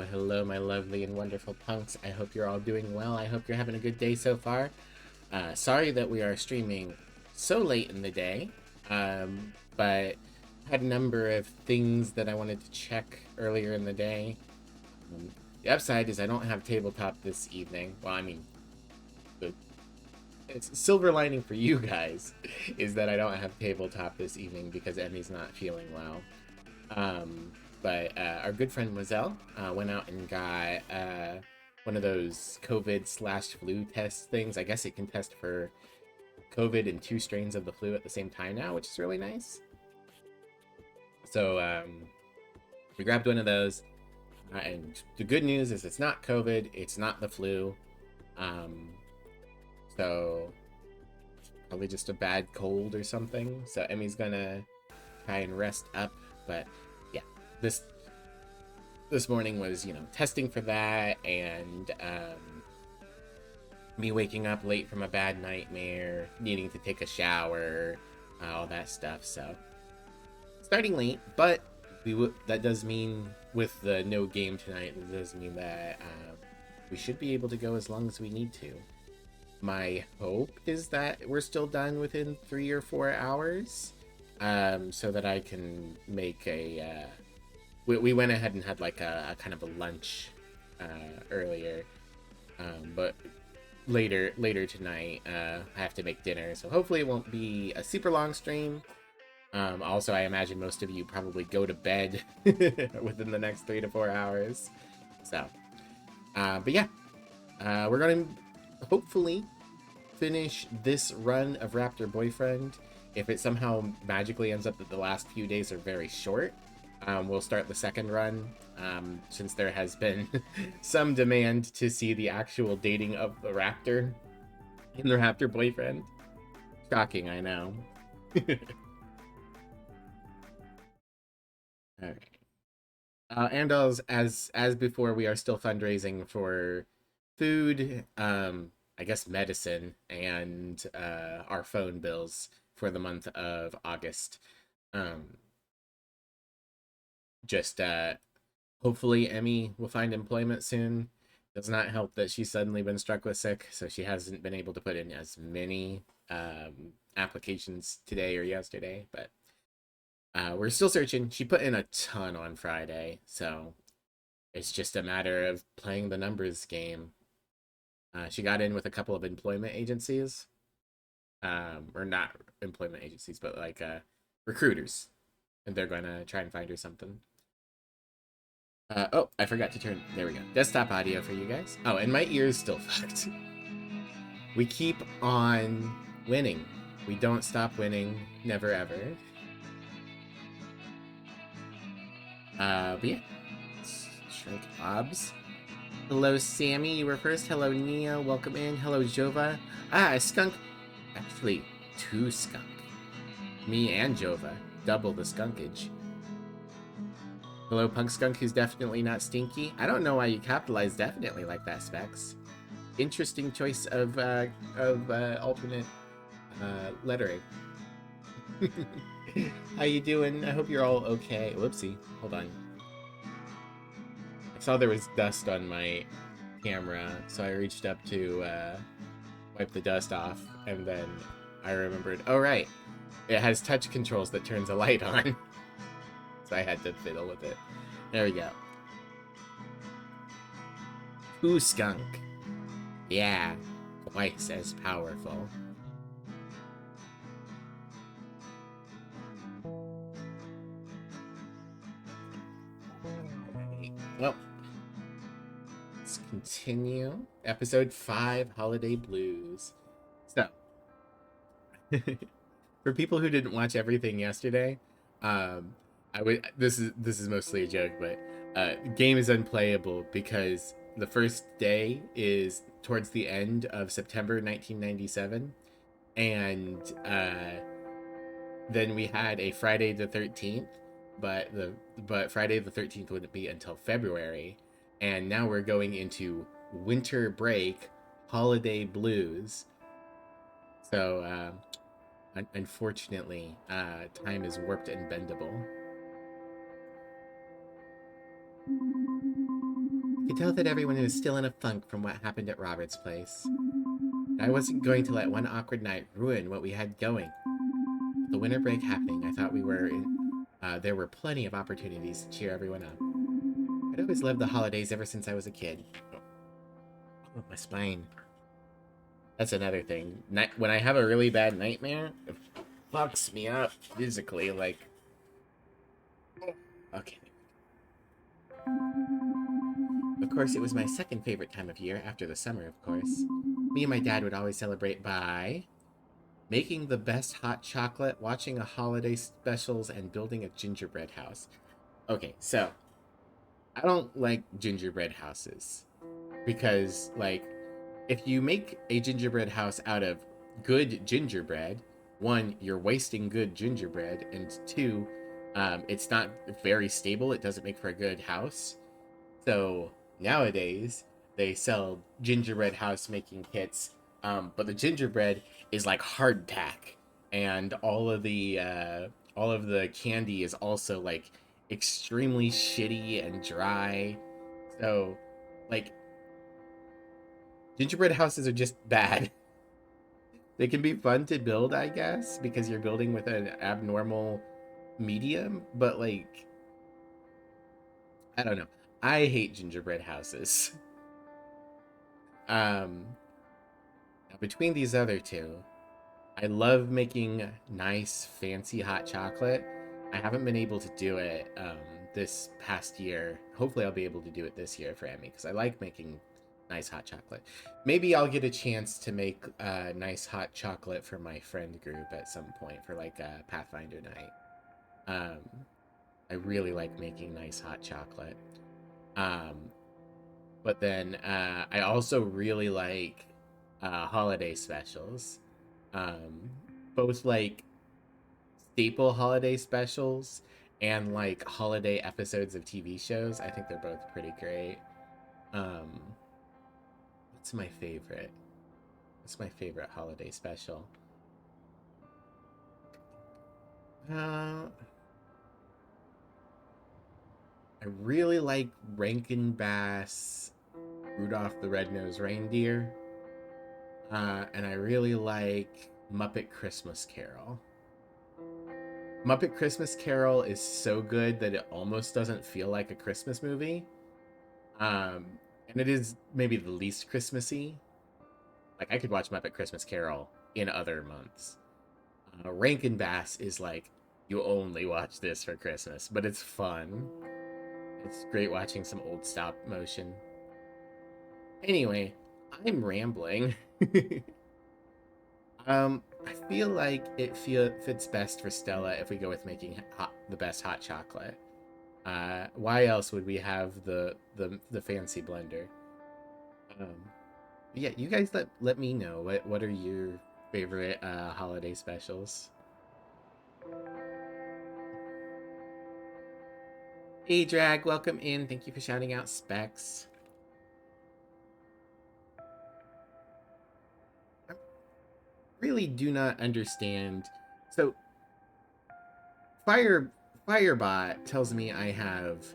hello, my lovely and wonderful punks. I hope you're all doing well. I hope you're having a good day so far. Sorry that we are streaming so late in the day, but I had a number of things that I wanted to check earlier in the day. The upside is I don't have tabletop this evening. Well, I mean, the it's silver lining for you guys is that I don't have tabletop this evening because Emmy's not feeling well. But our good friend Mozelle went out and got one of those COVID/flu test things. I guess it can test for COVID and two strains of the flu at the same time now, which is really nice. So we grabbed one of those, and the good news is it's not COVID, it's not the flu. So probably just a bad cold or something. So Emmy's gonna try and rest up, but yeah, this morning was, testing for that, and me waking up late from a bad nightmare, needing to take a shower, all that stuff. So starting late, but that does mean with the no game tonight, it does mean that we should be able to go as long as we need to. My hope is that we're still done within 3 or 4 hours, so that I can make a we went ahead and had like a kind of a lunch earlier, but later tonight I have to make dinner, so hopefully it won't be a super long stream. Also, I imagine most of you probably go to bed within the next 3 to 4 hours. So, but yeah, we're gonna hopefully finish this run of Raptor Boyfriend. If it somehow magically ends up that the last few days are very short, we'll start the second run, since there has been some demand to see the actual dating of the Raptor in the Raptor Boyfriend. Shocking, I know. All right. And as before, we are still fundraising for food, I guess medicine, and our phone bills for the month of August. Just hopefully Emmy will find employment soon. Does not help that she's suddenly been struck with sick, so she hasn't been able to put in as many applications today or yesterday, but we're still searching. She put in a ton on Friday, so it's just a matter of playing the numbers game. She got in with a couple of employment agencies, or not employment agencies, but like recruiters, and they're going to try and find her something. Oh, I forgot to turn. There we go. Desktop audio for you guys. Oh, and my ear's still fucked. We keep on winning. We don't stop winning. Never ever. But yeah. Shrink Obs. Hello, Sammy. You were first. Hello, Nia. Welcome in. Hello, Jova. A skunk. Actually, 2 skunk. Me and Jova. Double the skunkage. Hello, Punk Skunk, who's definitely not stinky. I don't know why you capitalized definitely like that, Specs. Interesting choice of alternate lettering. How you doing? I hope you're all okay. Whoopsie. Hold on. I saw there was dust on my camera, so I reached up to wipe the dust off, and then I remembered, oh right, it has touch controls that turns a light on. So I had to fiddle with it. There we go. Ooh, skunk. Yeah, twice as powerful. Right. Well, let's continue. Episode 5, Holiday Blues. So, for people who didn't watch everything yesterday, I would. This is mostly a joke, but the game is unplayable because the first day is towards the end of September 1997, and then we had a Friday the 13th, but Friday the 13th wouldn't be until February, and now we're going into winter break, holiday blues. So unfortunately, time is warped and bendable. could tell that everyone was still in a funk from what happened at Robert's place. I wasn't going to let one awkward night ruin what we had going. With the winter break happening, I thought there were plenty of opportunities to cheer everyone up. I'd always loved the holidays ever since I was a kid. Oh, my spine. That's another thing. When I have a really bad nightmare, it fucks me up physically. Like, okay. Of course, it was my second favorite time of year, after the summer, of course. Me and my dad would always celebrate by making the best hot chocolate, watching a holiday specials, and building a gingerbread house. Okay, so I don't like gingerbread houses because, like, if you make a gingerbread house out of good gingerbread, one, you're wasting good gingerbread, and two, it's not very stable. It doesn't make for a good house. So nowadays they sell gingerbread house making kits, but the gingerbread is like hardtack, and all of the candy is also like extremely shitty and dry. So, like, gingerbread houses are just bad. They can be fun to build, I guess, because you're building with an abnormal medium, but like, I don't know. I hate gingerbread houses. Um, Now between these other two, I love making nice, fancy hot chocolate. I haven't been able to do it this past year. Hopefully, I'll be able to do it this year for Emmy because I like making nice hot chocolate. Maybe I'll get a chance to make nice hot chocolate for my friend group at some point for like a Pathfinder night. Um, I really like making nice hot chocolate. Um, but then I also really like holiday specials. Um, Both like staple holiday specials and like holiday episodes of TV shows. I think they're both pretty great. Um, what's my favorite? What's my favorite holiday special? Uh, I really like Rankin Bass, Rudolph the Red-Nosed Reindeer, and I really like Muppet Christmas Carol. Muppet Christmas Carol is so good that it almost doesn't feel like a Christmas movie. Um, and it is maybe the least Christmassy. Like, I could watch Muppet Christmas Carol in other months. Rankin Bass is like, you only watch this for Christmas, but it's fun. It's great watching some old stop motion. Anyway, I'm rambling. I feel like fits best for Stella if we go with making the best hot chocolate. Why else would we have the fancy blender? Um, yeah, you guys let me know what are your favorite holiday specials. Hey Drag, welcome in. Thank you for shouting out Specs. I really do not understand. So Firebot tells me I have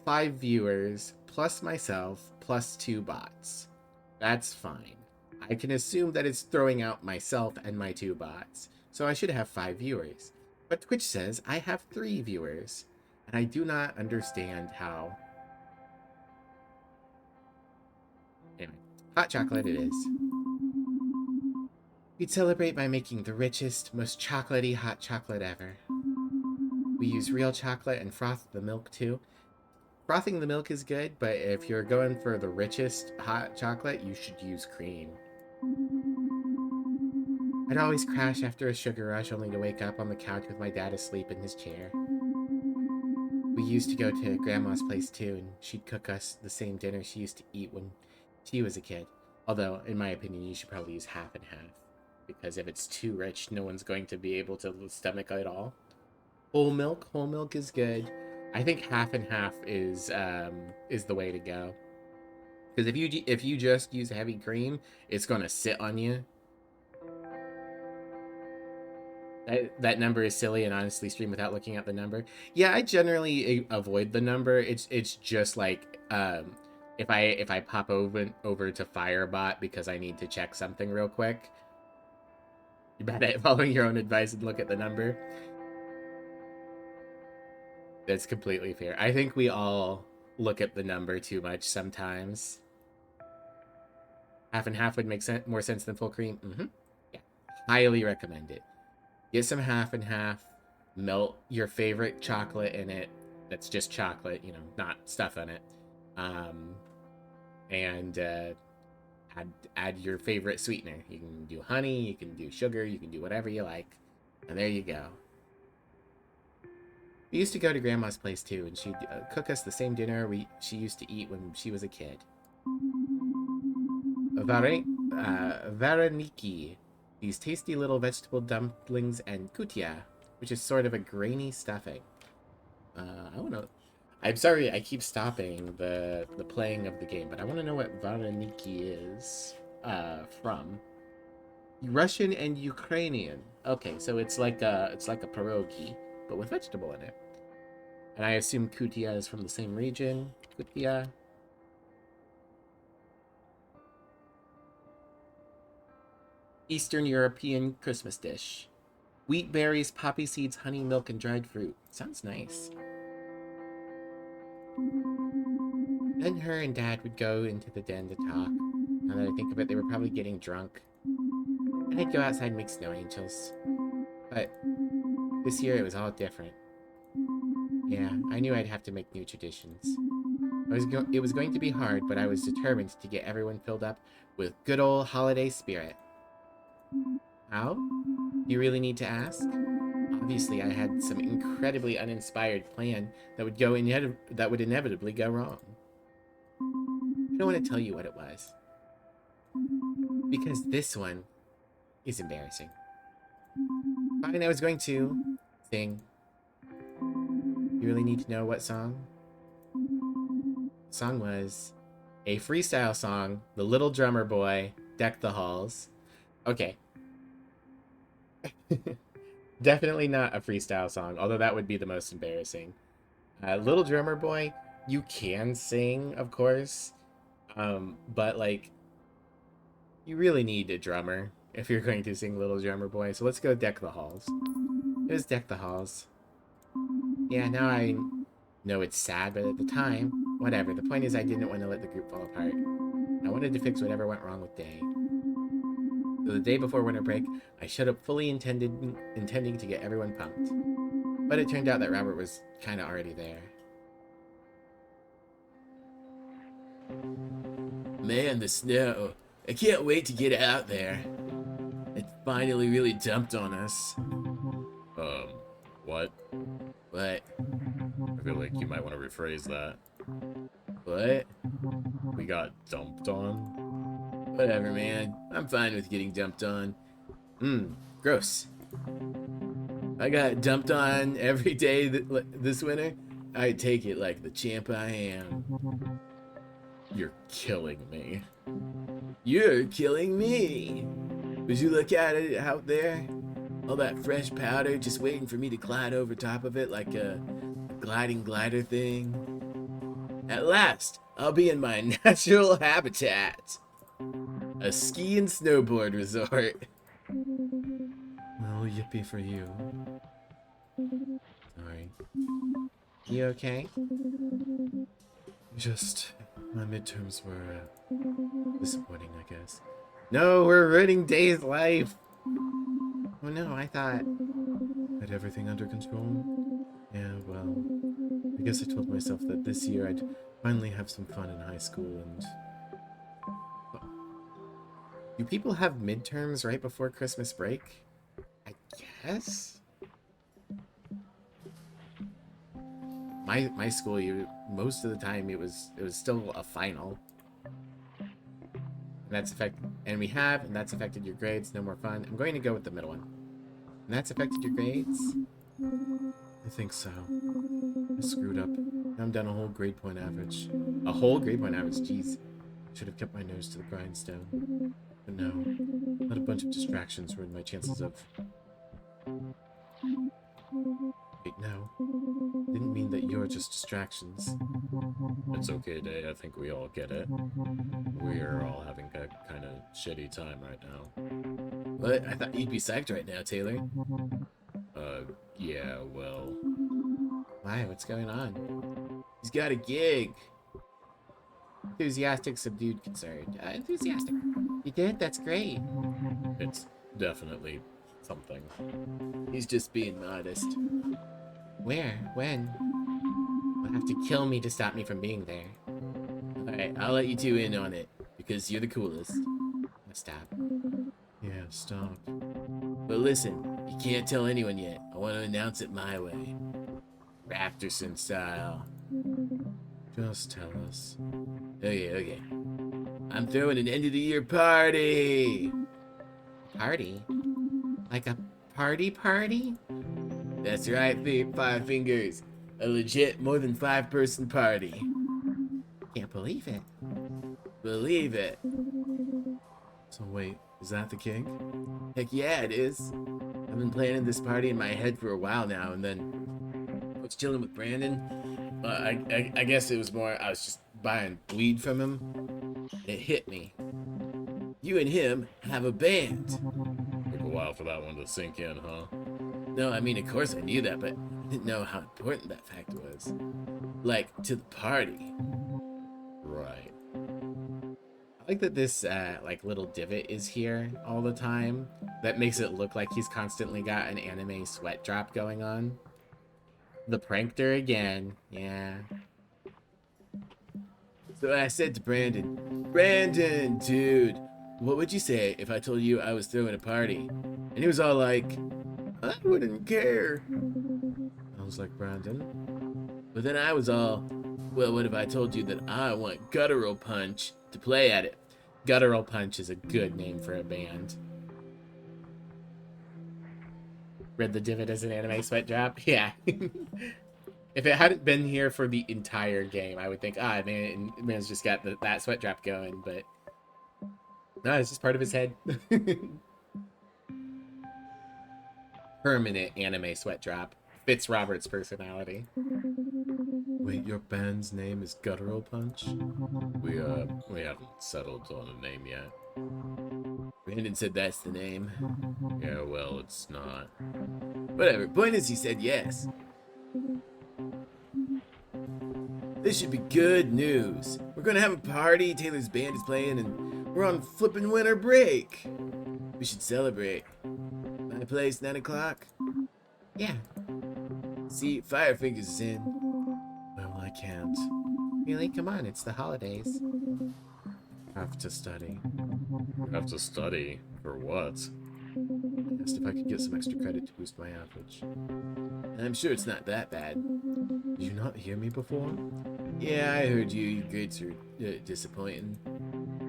5 viewers plus myself plus 2 bots. That's fine. I can assume that it's throwing out myself and my 2 bots, so I should have 5 viewers. But Twitch says I have 3 viewers, and I do not understand how. Anyway, hot chocolate it is. We'd celebrate by making the richest, most chocolatey hot chocolate ever. We use real chocolate and froth the milk too. Frothing the milk is good, but if you're going for the richest hot chocolate, you should use cream. I'd always crash after a sugar rush only to wake up on the couch with my dad asleep in his chair. We used to go to Grandma's place too, and she'd cook us the same dinner she used to eat when she was a kid. Although, in my opinion, you should probably use half and half. Because if it's too rich, no one's going to be able to stomach it all. Whole milk is good. I think half and half is the way to go. Because if you just use heavy cream, it's gonna sit on you. That number is silly, and honestly stream without looking at the number. Yeah, I generally avoid the number. It's just like if I pop over to Firebot because I need to check something real quick. You better following your own advice and look at the number. That's completely fair. I think we all look at the number too much sometimes. Half and half would make more sense than full cream. Yeah, highly recommend it. Get some half and half. Melt your favorite chocolate in it. That's just chocolate, you know, not stuff on it. And add your favorite sweetener. You can do honey, you can do sugar, you can do whatever you like. And there you go. We used to go to Grandma's place too, and she'd cook us the same dinner she used to eat when she was a kid. Vareniki. These tasty little vegetable dumplings, and kutia, which is sort of a grainy stuffing. I want to... I'm sorry I keep stopping the playing of the game, but I want to know what vareniki is from. Russian and Ukrainian. Okay, so it's like a pierogi, but with vegetable in it. And I assume kutia is from the same region. Kutia. Eastern European Christmas dish. Wheat berries, poppy seeds, honey, milk, and dried fruit. Sounds nice. Then her and Dad would go into the den to talk. Now that I think of it, they were probably getting drunk. And I'd go outside and make snow angels. But this year it was all different. Yeah, I knew I'd have to make new traditions. It was going to be hard, but I was determined to get everyone filled up with good old holiday spirit. How? Do you really need to ask? Obviously, I had some incredibly uninspired plan that would inevitably go wrong. I don't want to tell you what it was. Because this one is embarrassing. Fine, I was going to sing. You really need to know what song? The song was a freestyle song, The Little Drummer Boy, Deck the Halls. Okay. Definitely not a freestyle song, although that would be the most embarrassing. Little Drummer Boy, you can sing, of course, but, like, you really need a drummer if you're going to sing Little Drummer Boy, so let's go Deck the Halls. It was Deck the Halls. Yeah, now I know it's sad, but at the time, whatever. The point is I didn't want to let the group fall apart. I wanted to fix whatever went wrong with Day. So the day before winter break, I showed up fully intending to get everyone pumped. But it turned out that Robert was kind of already there. Man, the snow. I can't wait to get out there. It finally really dumped on us. What? What? I feel like you might want to rephrase that. What? We got dumped on? Whatever, man. I'm fine with getting dumped on. Gross. I got dumped on every day this winter. I take it like the champ I am. You're killing me. You're killing me. Would you look at it out there? All that fresh powder just waiting for me to glide over top of it like a gliding glider thing. At last, I'll be in my natural habitat. A ski and snowboard resort. Well, yippee for you. Sorry. You okay? Just, my midterms were disappointing, I guess. No, we're ruining Day's life! Oh no, I thought... Had everything under control? Yeah, well... I guess I told myself that this year I'd finally have some fun in high school and... Do people have midterms right before Christmas break? I guess? My school year, most of the time it was still a final. And that's that's affected your grades, no more fun. I'm going to go with the middle one. And that's affected your grades? I think so. I screwed up. Now I'm down a whole grade point average. A whole grade point average, jeez. Should have kept my nose to the grindstone. But no, let a bunch of distractions ruin my chances of Wait, no. Didn't mean that you're just distractions. It's okay, Day. I think we all get it. We're all having a kind of shitty time right now. What? I thought you'd be psyched right now, Taylor. Yeah, well... Why? What's going on? He's got a gig. Enthusiastic, subdued, concerned. Enthusiastic. You did? That's great. It's definitely something. He's just being modest. Where? When? You'll have to kill me to stop me from being there. Alright, I'll let you two in on it, because you're the coolest. Stop. Yeah, stop. But listen, you can't tell anyone yet. I want to announce it my way. Raptorson style. Just tell us. Okay. I'm throwing an end-of-the-year party! Party? Like a party? That's right, Five Fingers. A legit more than 5-person party. Can't believe it. Believe it. So wait, is that the gig? Heck yeah, it is. I've been planning this party in my head for a while now, and then I was chilling with Brandon. I guess it was more, I was just buying weed from him. And it hit me. You and him have a band. Took a while for that one to sink in, huh? No, I mean, of course I knew that, but I didn't know how important that fact was. Like, to the party. Right. I like that this, like, little divot is here all the time. That makes it look like he's constantly got an anime sweat drop going on. The prankster again. Yeah. So I said to Brandon, dude, what would you say if I told you I was throwing a party? And he was all like, I wouldn't care. I was like, Brandon? But then I was all, well, what if I told you that I want Guttural Punch to play at it? Guttural Punch is a good name for a band. Read the divot as an anime sweat drop? Yeah. If it hadn't been here for the entire game, I would think, man's just got that sweat drop going, but no, it's just part of his head. Permanent anime sweat drop. Fits Robert's personality. Wait, your band's name is Guttural Punch? We haven't settled on a name yet. Brandon said that's the name. Yeah, well, it's not. Whatever, point is he said yes. This should be good news. We're gonna have a party, Taylor's band is playing, and we're on flippin' winter break. We should celebrate. My place, 9 o'clock? Yeah. See, Firefingers is in. Well, I can't. Really? Come on, it's the holidays. Have to study. Have to study? For what? I asked if I could get some extra credit to boost my average. And I'm sure it's not that bad. Did you not hear me before? Yeah, I heard you. Your grades are disappointing.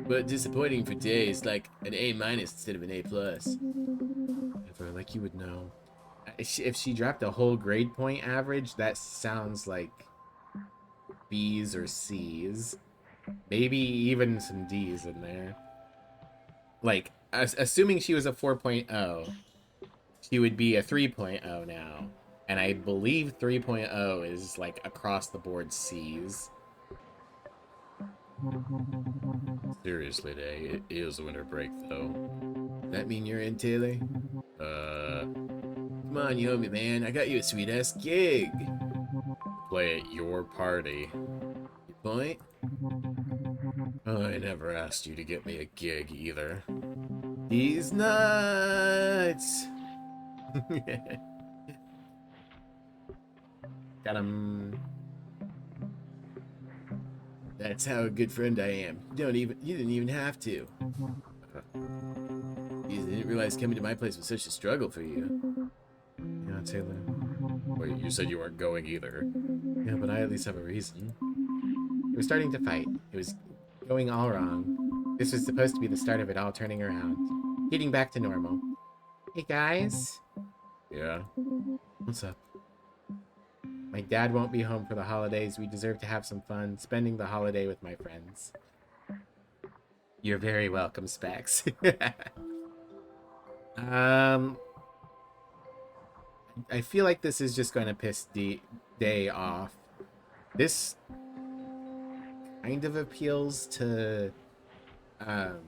But disappointing for days, like an A- instead of an A+. Never, like you would know. If she dropped a whole grade point average, that sounds like B's or C's. Maybe even some D's in there. Like, assuming she was a 4.0, she would be a 3.0 now. And I believe 3.0 is like across the board C's. Seriously, Day, it is winter break, though. That mean you're in, Taylor? Come on, you owe me, man. I got you a sweet-ass gig. Play at your party. Your point? I never asked you to get me a gig, either. He's nuts! Got him. That's how a good friend I am. You didn't even have to. You didn't realize coming to my place was such a struggle for you. Yeah, Taylor. Wait, you said you weren't going either. Yeah, but I at least have a reason. It was starting to fight. It was going all wrong. This was supposed to be the start of it all turning around. Getting back to normal. Hey guys. Yeah? What's up? My dad won't be home for the holidays. We deserve to have some fun spending the holiday with my friends. You're very welcome, Specs. I feel like this is just going to piss the day off. This kind of appeals to um,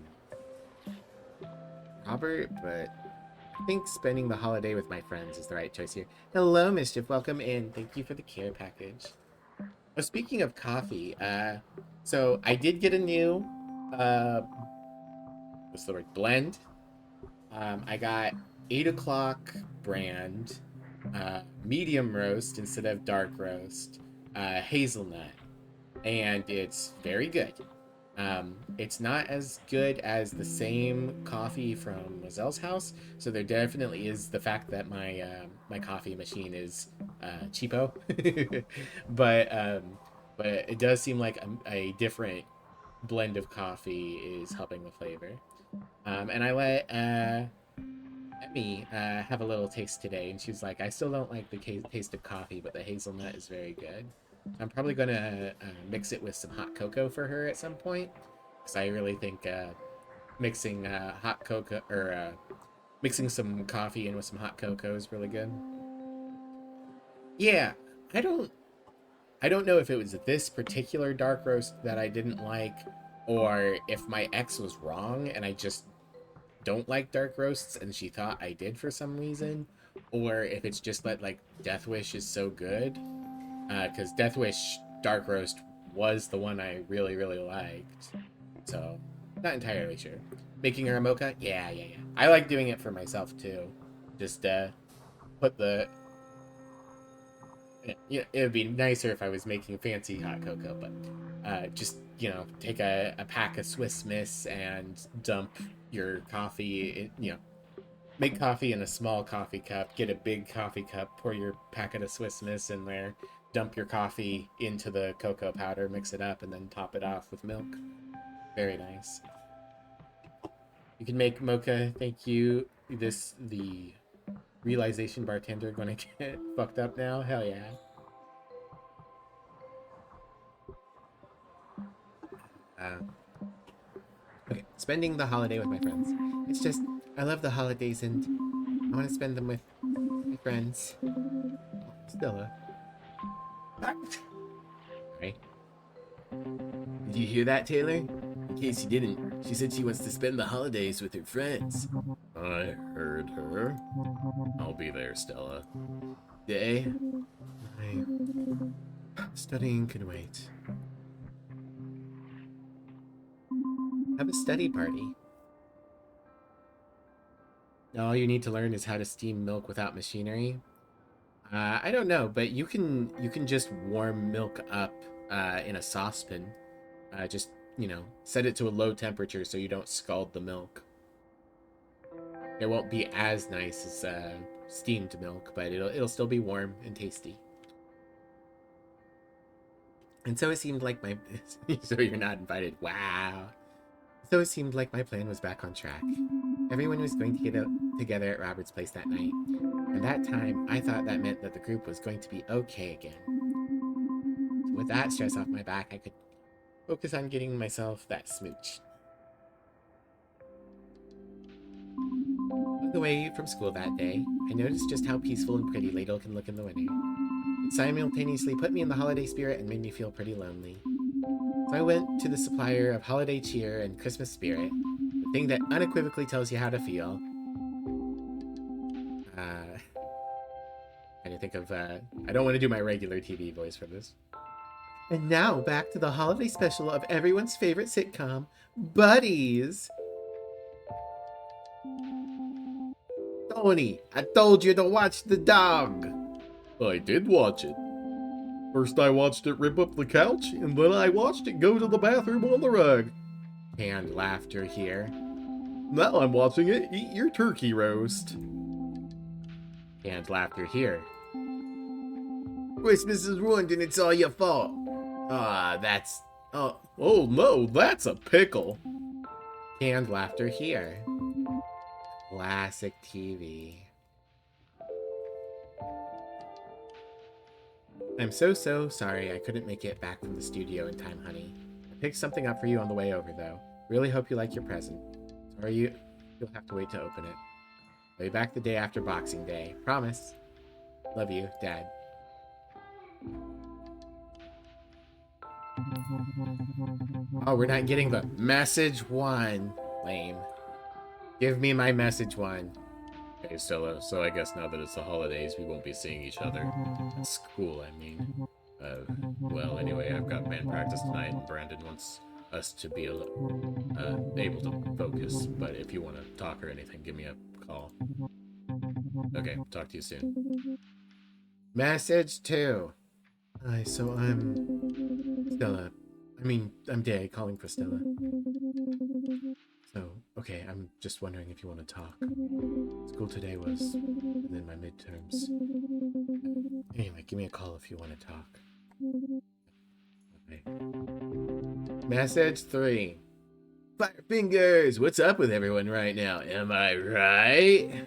Robert, but I think spending the holiday with my friends is the right choice here. Hello, Mischief. Welcome in. Thank you for the care package. Oh, speaking of coffee, so I did get a new, what's the word? Blend. I got 8 o'clock brand, medium roast instead of dark roast, hazelnut, and it's very good. It's not as good as the same coffee from Mazelle's house, so there definitely is the fact that my coffee machine is cheapo, but it does seem like a different blend of coffee is helping the flavor. And I let Emmy have a little taste today, and she's like, I still don't like the taste of coffee, but the hazelnut is very good. I'm probably gonna mix it with some hot cocoa for her at some point, because I really think mixing hot cocoa or mixing some coffee in with some hot cocoa is really good. Yeah, I don't I don't know if it was this particular dark roast that I didn't like, or if my ex was wrong and I just don't like dark roasts and she thought I did for some reason, or if it's just that like Death Wish is so good. Because Death Wish dark roast was the one I really liked. So not entirely sure. Making her a mocha? Yeah. I like doing it for myself too. Just put the it would be nicer if I was making fancy hot cocoa, but just take a pack of Swiss Miss and dump your coffee. Make coffee in a small coffee cup. Get a big coffee cup. Pour your packet of Swiss Miss in there. Dump your coffee into the cocoa powder. Mix it up, and then top it off with milk. Very nice. You can make mocha. Thank you. The realization bartender gonna get fucked up now. Hell yeah. Okay, spending the holiday with my friends. It's just, I love the holidays and I want to spend them with my friends. Stella. Right? Did you hear that, Taylor? In case you didn't, she said she wants to spend the holidays with her friends. I heard her. I'll be there, Stella. Day? Studying can wait. Have a study party. All you need to learn is how to steam milk without machinery. I don't know, but you can just warm milk up in a saucepan. Just set it to a low temperature so you don't scald the milk. It won't be as nice as steamed milk, but it'll still be warm and tasty. And so it seemed like my so you're not invited. Wow. So it seemed like my plan was back on track. Everyone was going to get together at Robert's place that night. And that time, I thought that meant that the group was going to be okay again. So with that stress off my back, I could focus on getting myself that smooch. On the way from school that day, I noticed just how peaceful and pretty Ladle can look in the winter. It simultaneously put me in the holiday spirit and made me feel pretty lonely. So I went to the supplier of holiday cheer and Christmas spirit, the thing that unequivocally tells you how to feel. I think of, I don't want to do my regular TV voice for this. And now back to the holiday special of everyone's favorite sitcom, Buddies. Tony, I told you to watch the dog. I did watch it. First I watched it rip up the couch, and then I watched it go to the bathroom on the rug. Canned laughter here. Now I'm watching it eat your turkey roast. Canned laughter here. Christmas is ruined and it's all your fault. That's... Oh no, that's a pickle. Canned laughter here. Classic TV. I'm so sorry I couldn't make it back from the studio in time, honey. I picked something up for you on the way over, though. Really hope you like your present. Sorry you'll have to wait to open it. I'll be back the day after Boxing Day. Promise. Love you, Dad. Oh, we're not getting the message one. Lame. Give me my message one. Hey, Stella, so I guess now that it's the holidays, we won't be seeing each other. School, I mean. Well, anyway, I've got band practice tonight, and Brandon wants us to be able to focus. But if you want to talk or anything, give me a call. Okay, talk to you soon. Message 2. Hi, so I'm Stella. I'm Day, calling for Stella. So, okay, I'm just wondering if you want to talk. School today was, and then my midterms. Anyway, give me a call if you want to talk. Okay. Message 3. Fire fingers! What's up with everyone right now? Am I right?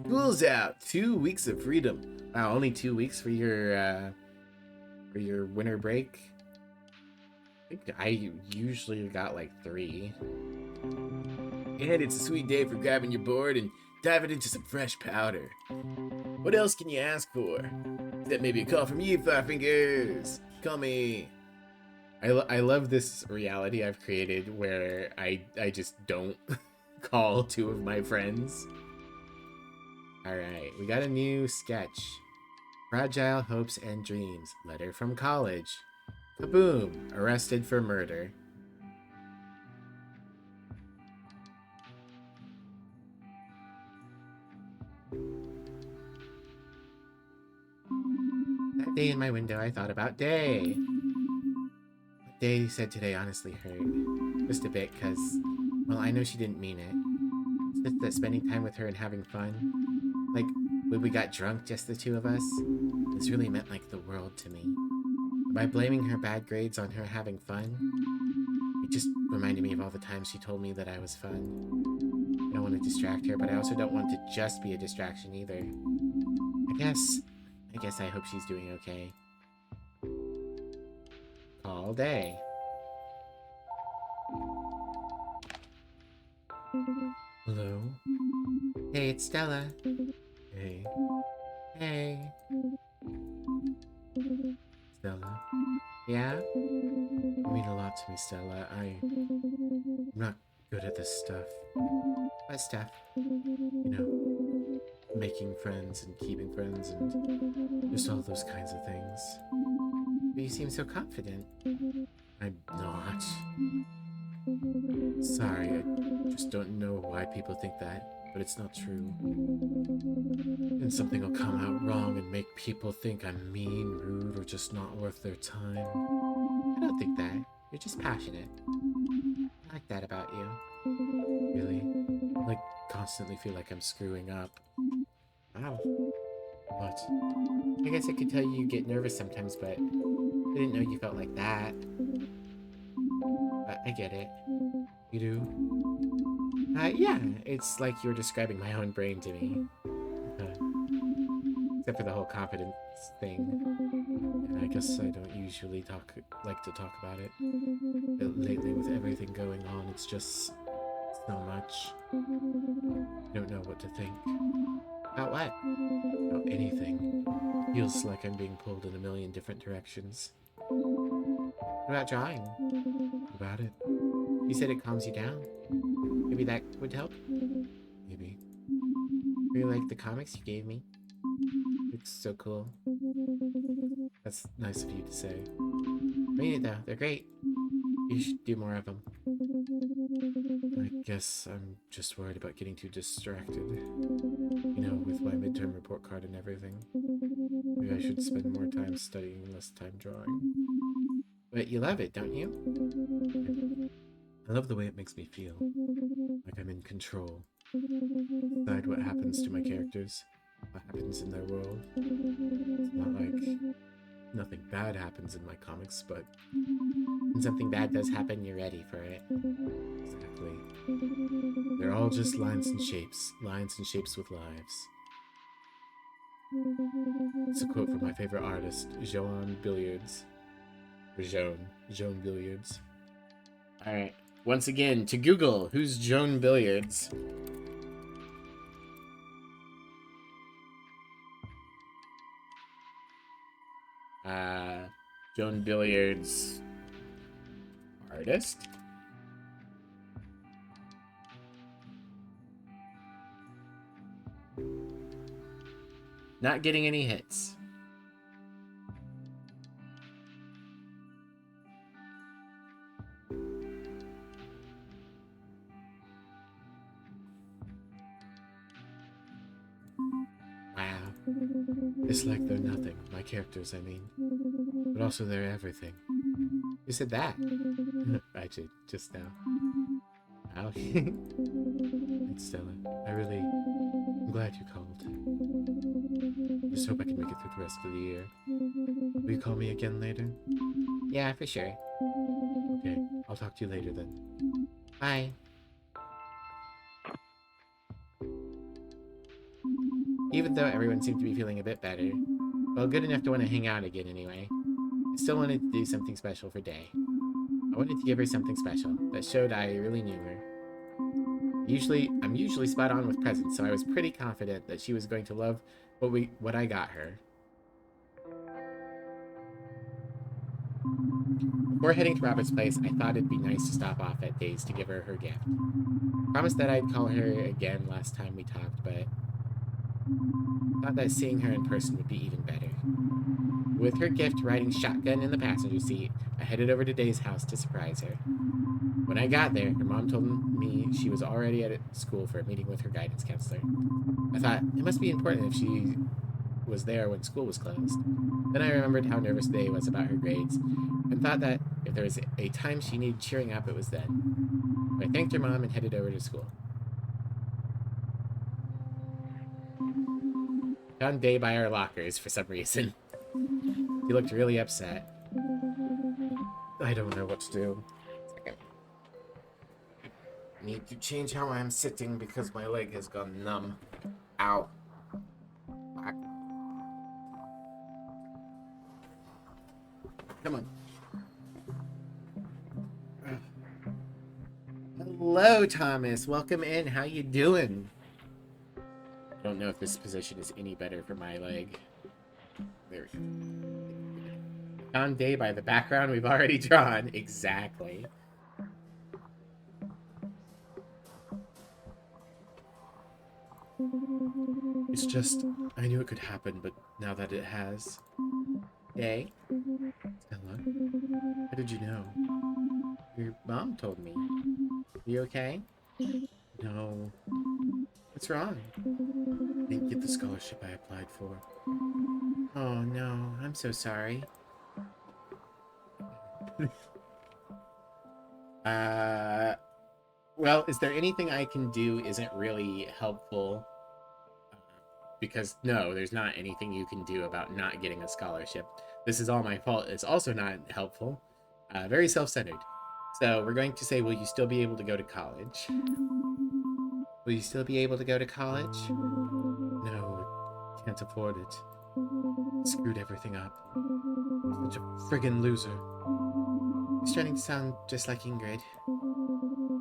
School's out. 2 weeks of freedom. Wow, only 2 weeks for your winter break? I think I usually got like 3. And it's a sweet day for grabbing your board and diving into some fresh powder. What else can you ask for? Except maybe a call from you, Firefingers. Call me. I love this reality I've created where I just don't call 2 of my friends. Alright, we got a new sketch. Fragile Hopes and Dreams. Letter from college. Kaboom! Arrested for murder. That day in my window, I thought about Day. What Day said today honestly hurt. Just a bit, because, well, I know she didn't mean it. It's just that spending time with her and having fun, like, when we got drunk, just the 2 of us, this really meant like the world to me. By blaming her bad grades on her having fun, it just reminded me of all the times she told me that I was fun. I don't want to distract her, but I also don't want to just be a distraction either. I guess I hope she's doing okay. All day. Hello? Hey, it's Stella. Hey. Hey. Stella? Yeah? You mean a lot to me, Stella. I'm not good at this stuff. What stuff? You know, making friends and keeping friends and just all those kinds of things. But you seem so confident. I'm not. Sorry, I just don't know why people think that, but it's not true. And something will come out wrong and make people think I'm mean, rude, or just not worth their time. I don't think that. You're just passionate. I like that about you. Really? I like constantly feel like I'm screwing up. Wow. What? I guess I could tell you get nervous sometimes, but I didn't know you felt like that. But I get it. You do? Yeah, it's like you're describing my own brain to me. Except for the whole confidence thing. And I guess I don't usually like to talk about it. But lately, with everything going on, it's just so much. I don't know what to think. About what? About anything. Feels like I'm being pulled in a million different directions. What about drawing? What about it? You said it calms you down. Maybe that would help? Maybe. Really like the comics you gave me. It's so cool. That's nice of you to say. Read it though, they're great. You should do more of them. I guess I'm just worried about getting too distracted. You know, with my midterm report card and everything. Maybe I should spend more time studying and less time drawing. But you love it, don't you? I love the way it makes me feel. Like I'm in control. Decide what happens to my characters. What happens in their world. It's not like nothing bad happens in my comics, but when something bad does happen, you're ready for it. Exactly. They're all just lines and shapes with lives. It's a quote from my favorite artist, Joan Billiards. Or Joan Billiards. Alright, once again, to Google, who's Joan Billiards? Joan Billiard's artist? Not getting any hits. Wow. It's like they're nothing. My characters, I mean. But also they're everything. Who said that? Actually, just now. Wow. Thanks, Stella. I'm glad you called. Just hope I can make it through the rest of the year. Will you call me again later? Yeah, for sure. Okay, I'll talk to you later then. Bye. Even though everyone seemed to be feeling a bit better, well, good enough to want to hang out again anyway, I still wanted to do something special for Day. I wanted to give her something special that showed I really knew her. I'm usually spot on with presents, so I was pretty confident that she was going to love what I got her. Before heading to Robert's place, I thought it'd be nice to stop off at Day's to give her her gift. I promised that I'd call her again last time we talked, but I thought that seeing her in person would be even better. With her gift riding shotgun in the passenger seat, I headed over to Day's house to surprise her. When I got there, her mom told me she was already at school for a meeting with her guidance counselor. I thought, it must be important if she was there when school was closed. Then I remembered how nervous Day was about her grades, and thought that if there was a time she needed cheering up, it was then. So I thanked her mom and headed over to school. I found Day by our lockers for some reason. He looked really upset. I don't know what to do. Second. I need to change how I'm sitting because my leg has gone numb. Ow. Come on. Hello, Thomas. Welcome in. How you doing? I don't know if this position is any better for my leg. There we go. Found Day by the background we've already drawn. Exactly. It's just, I knew it could happen, but now that it has. Day? Stella? How did you know? Your mom told me. You okay? No. What's wrong? I didn't get the scholarship I applied for. Oh no, I'm so sorry. Well, is there anything I can do isn't really helpful? Because no, there's not anything you can do about not getting a scholarship. This is all my fault. It's also not helpful. Very self-centered. So we're going to say, will you still be able to go to college? Will you still be able to go to college? No, can't afford it. Screwed everything up. Such a friggin' loser. You're starting to sound just like Ingrid.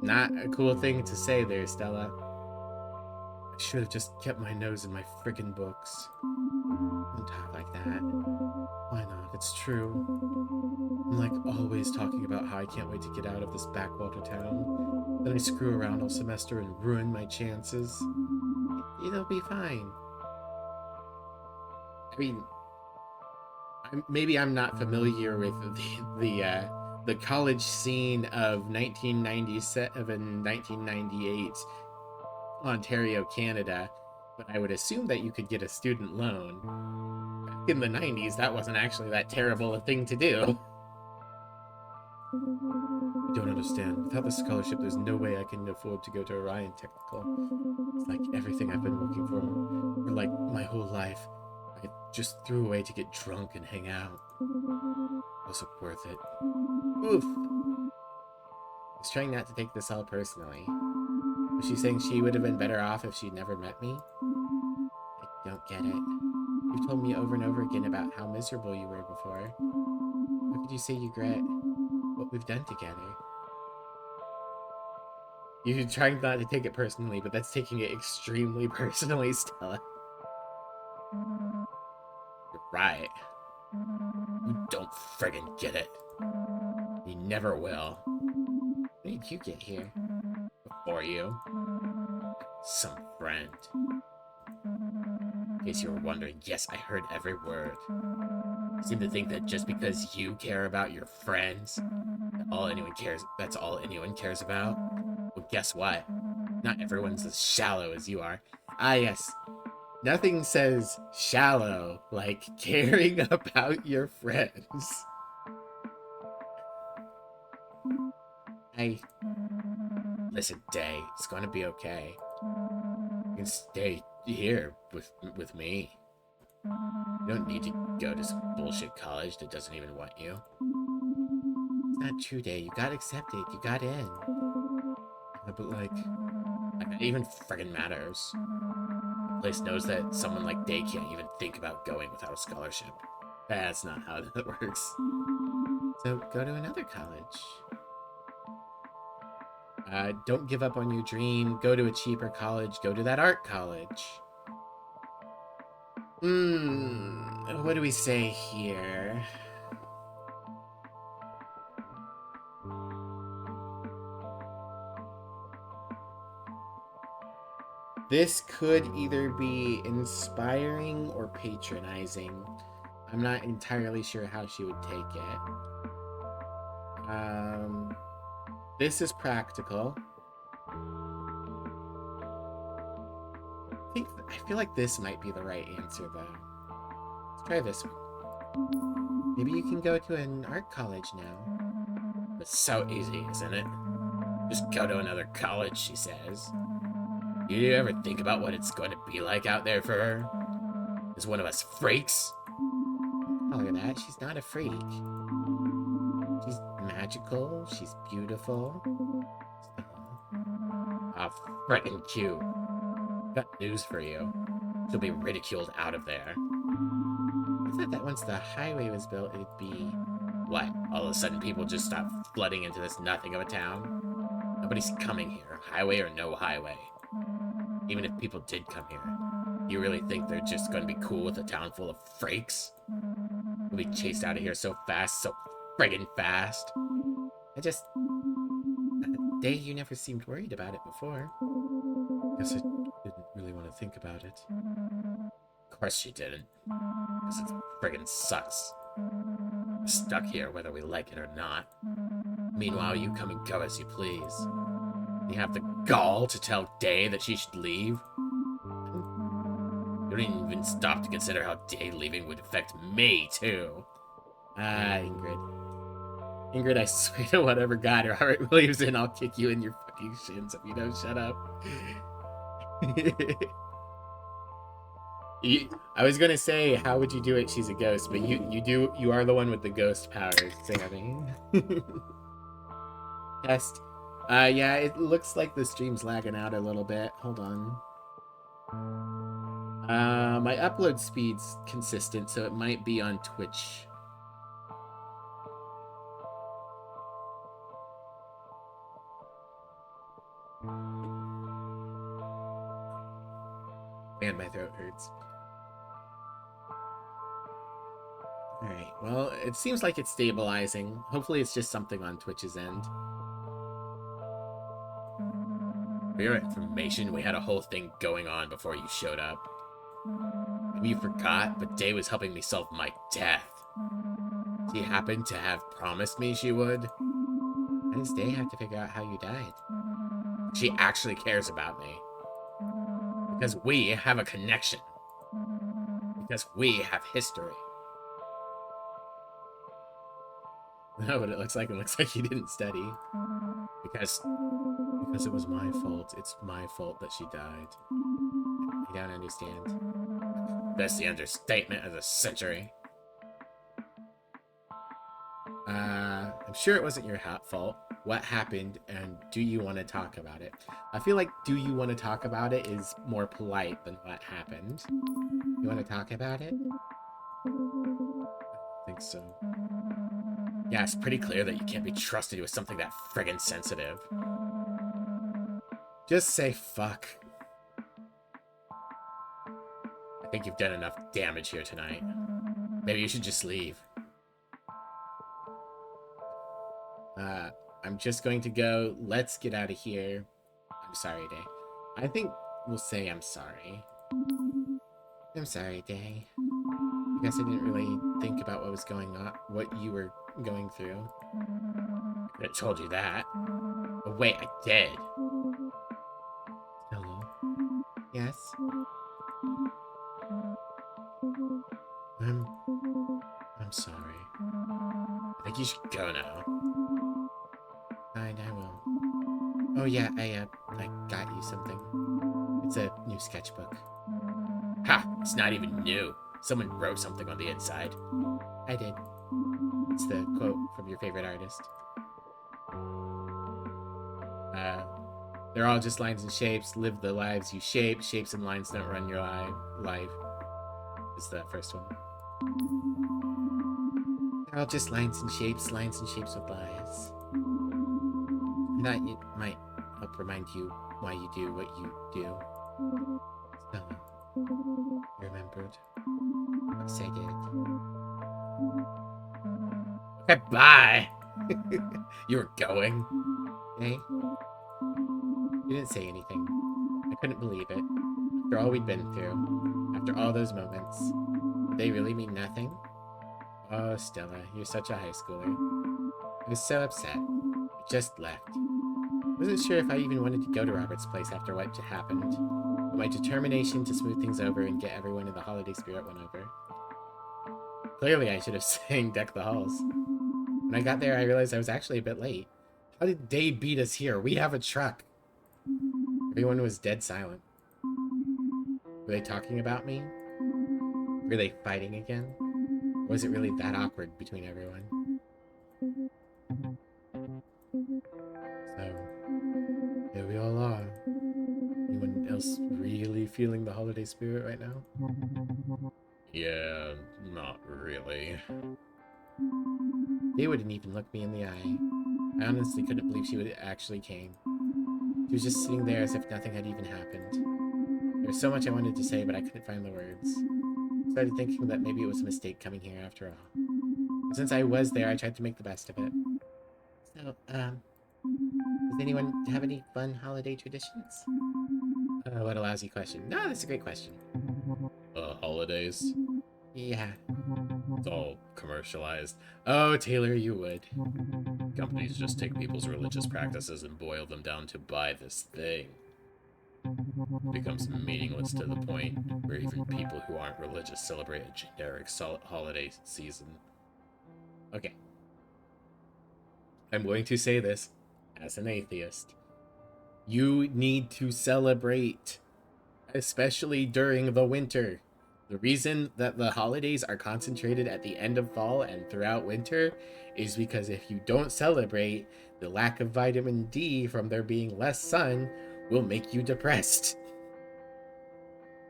Not a cool thing to say there, Stella. I should have just kept my nose in my friggin' books. Don't talk like that. Why not? It's true. I'm like always talking about how I can't wait to get out of this backwater town. Then I screw around all semester and ruin my chances. It'll be fine. I mean, maybe I'm not familiar with the college scene of 1997, 1998, Ontario, Canada, but I would assume that you could get a student loan. Back in the 90s, that wasn't actually that terrible a thing to do. I don't understand. Without the scholarship, there's no way I can afford to go to Orion Technical. It's like everything I've been working for like my whole life. I just threw away to get drunk and hang out. Was it worth it? Oof. I was trying not to take this all personally. Was she saying she would have been better off if she'd never met me? I don't get it. You've told me over and over again about how miserable you were before. How could you say you regret what we've done together? You're trying not to take it personally, but that's taking it extremely personally, Stella. You're right. You don't friggin' get it. You never will. When did you get here? Before you. Some friend. In case you were wondering, yes, I heard every word. You seem to think that just because you care about your friends, that's all anyone cares about? Well, guess what? Not everyone's as shallow as you are. Ah, yes. Nothing says shallow like caring about your friends. Listen, Day, it's gonna be okay. You can stay here with me. You don't need to go to some bullshit college that doesn't even want you. It's not true, Day. You got accepted. You got in. Yeah, but like that even friggin' matters. The place knows that someone like Day can't even think about going without a scholarship. That's not how that works. So go to another college. Don't give up on your dream. Go to a cheaper college. Go to that art college. What do we say here? This could either be inspiring or patronizing. I'm not entirely sure how she would take it. This is practical. I feel like this might be the right answer, though. Let's try this one. Maybe you can go to an art college now. It's so easy, isn't it? Just go to another college, she says. Do you ever think about what it's going to be like out there for her? Is one of us freaks? Don't call her that. She's not a freak. She's magical. She's beautiful. Ah, frickin' cute. Got news for you. She'll be ridiculed out of there. I thought that once the highway was built, it'd be... What? All of a sudden people just stop flooding into this nothing of a town? Nobody's coming here, highway or no highway. Even if people did come here, you really think they're just going to be cool with a town full of freaks? We'll be chased out of here so fast, so friggin' fast. Day, you never seemed worried about it before. Guess I didn't really want to think about it. Of course you didn't. Because it friggin' sucks. We're stuck here whether we like it or not. Meanwhile, you come and go as you please. You have the gall to tell Day that she should leave? You don't even stop to consider how Day leaving would affect me, too. Ingrid, I swear to whatever God Robert Williams in, I'll kick you in your fucking shins if you don't shut up. I was gonna say, how would you do it? She's a ghost, but you are the one with the ghost powers, Sammy. Test. Yeah, it looks like the stream's lagging out a little bit. Hold on. My upload speed's consistent, so it might be on Twitch. Man, my throat hurts. Alright, well, it seems like it's stabilizing. Hopefully it's just something on Twitch's end. For your information, we had a whole thing going on before you showed up. Maybe you forgot, but Day was helping me solve my death. She happened to have promised me she would. Why does Day have to figure out how you died? She actually cares about me. Because we have a connection. Because we have history. No, but it looks like you didn't study. Because it was my fault. It's my fault that she died. I don't understand. That's the understatement of the century. I'm sure it wasn't your fault. What happened, and do you want to talk about it? I feel like do you want to talk about it is more polite than what happened. You want to talk about it? I think so. Yeah, it's pretty clear that you can't be trusted with something that friggin' sensitive. Just say fuck. I think you've done enough damage here tonight. Maybe you should just leave. I'm just going to go. Let's get out of here. I'm sorry, Day. I think we'll say I'm sorry. I'm sorry, Day. I guess I didn't really think about what was going on, what you were going through. I told you that. Oh, wait, I did. Hello? Yes? I'm sorry. I think you should go now. Fine, I will. Oh yeah, I got you something. It's a new sketchbook. Ha! It's not even new. Someone wrote something on the inside. I did. It's the quote from your favorite artist. They're all just lines and shapes. Live the lives you shape. Shapes and lines don't run your life. Is the first one. They're all just lines and shapes with lies. I thought it might help remind you why you do what you do. Stella, you remembered. Yes, I did. Okay, bye! You were going. Hey? You didn't say anything. I couldn't believe it. After all we'd been through, after all those moments, did they really mean nothing? Oh, Stella, you're such a high schooler. I was so upset. I just left. I wasn't sure if I even wanted to go to Robert's place after what happened, but my determination to smooth things over and get everyone in the holiday spirit went over. Clearly, I should have sang Deck the Halls. When I got there, I realized I was actually a bit late. How did they beat us here? We have a truck. Everyone was dead silent. Were they talking about me? Were they fighting again? Or was it really that awkward between everyone? So, here we all are. Anyone else really feeling the holiday spirit right now? Yeah, not really. They wouldn't even look me in the eye. I honestly couldn't believe she would actually came. She was just sitting there as if nothing had even happened. There was so much I wanted to say, but I couldn't find the words. I started thinking that maybe it was a mistake coming here after all. But since I was there, I tried to make the best of it. So, does anyone have any fun holiday traditions? What a lousy question. No, that's a great question. Holidays? Yeah. It's all commercialized. Oh, Taylor, you would. Companies just take people's religious practices and boil them down to buy this thing. It becomes meaningless to the point where even people who aren't religious celebrate a generic holiday season. Okay. I'm going to say this as an atheist. You need to celebrate, especially during the winter. The reason that the holidays are concentrated at the end of fall and throughout winter is because if you don't celebrate, the lack of vitamin D from there being less sun will make you depressed.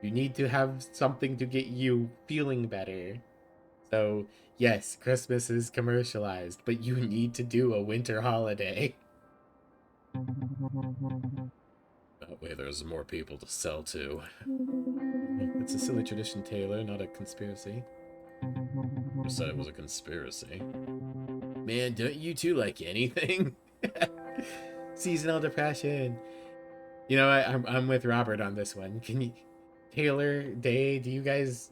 You need to have something to get you feeling better. So, yes, Christmas is commercialized, but you need to do a winter holiday. That way there's more people to sell to. It's a silly tradition, Taylor, not a conspiracy. Who said it was a conspiracy? Man, don't you two like anything? Seasonal depression. You know, I'm with Robert on this one. Can you, Taylor, Day, do you guys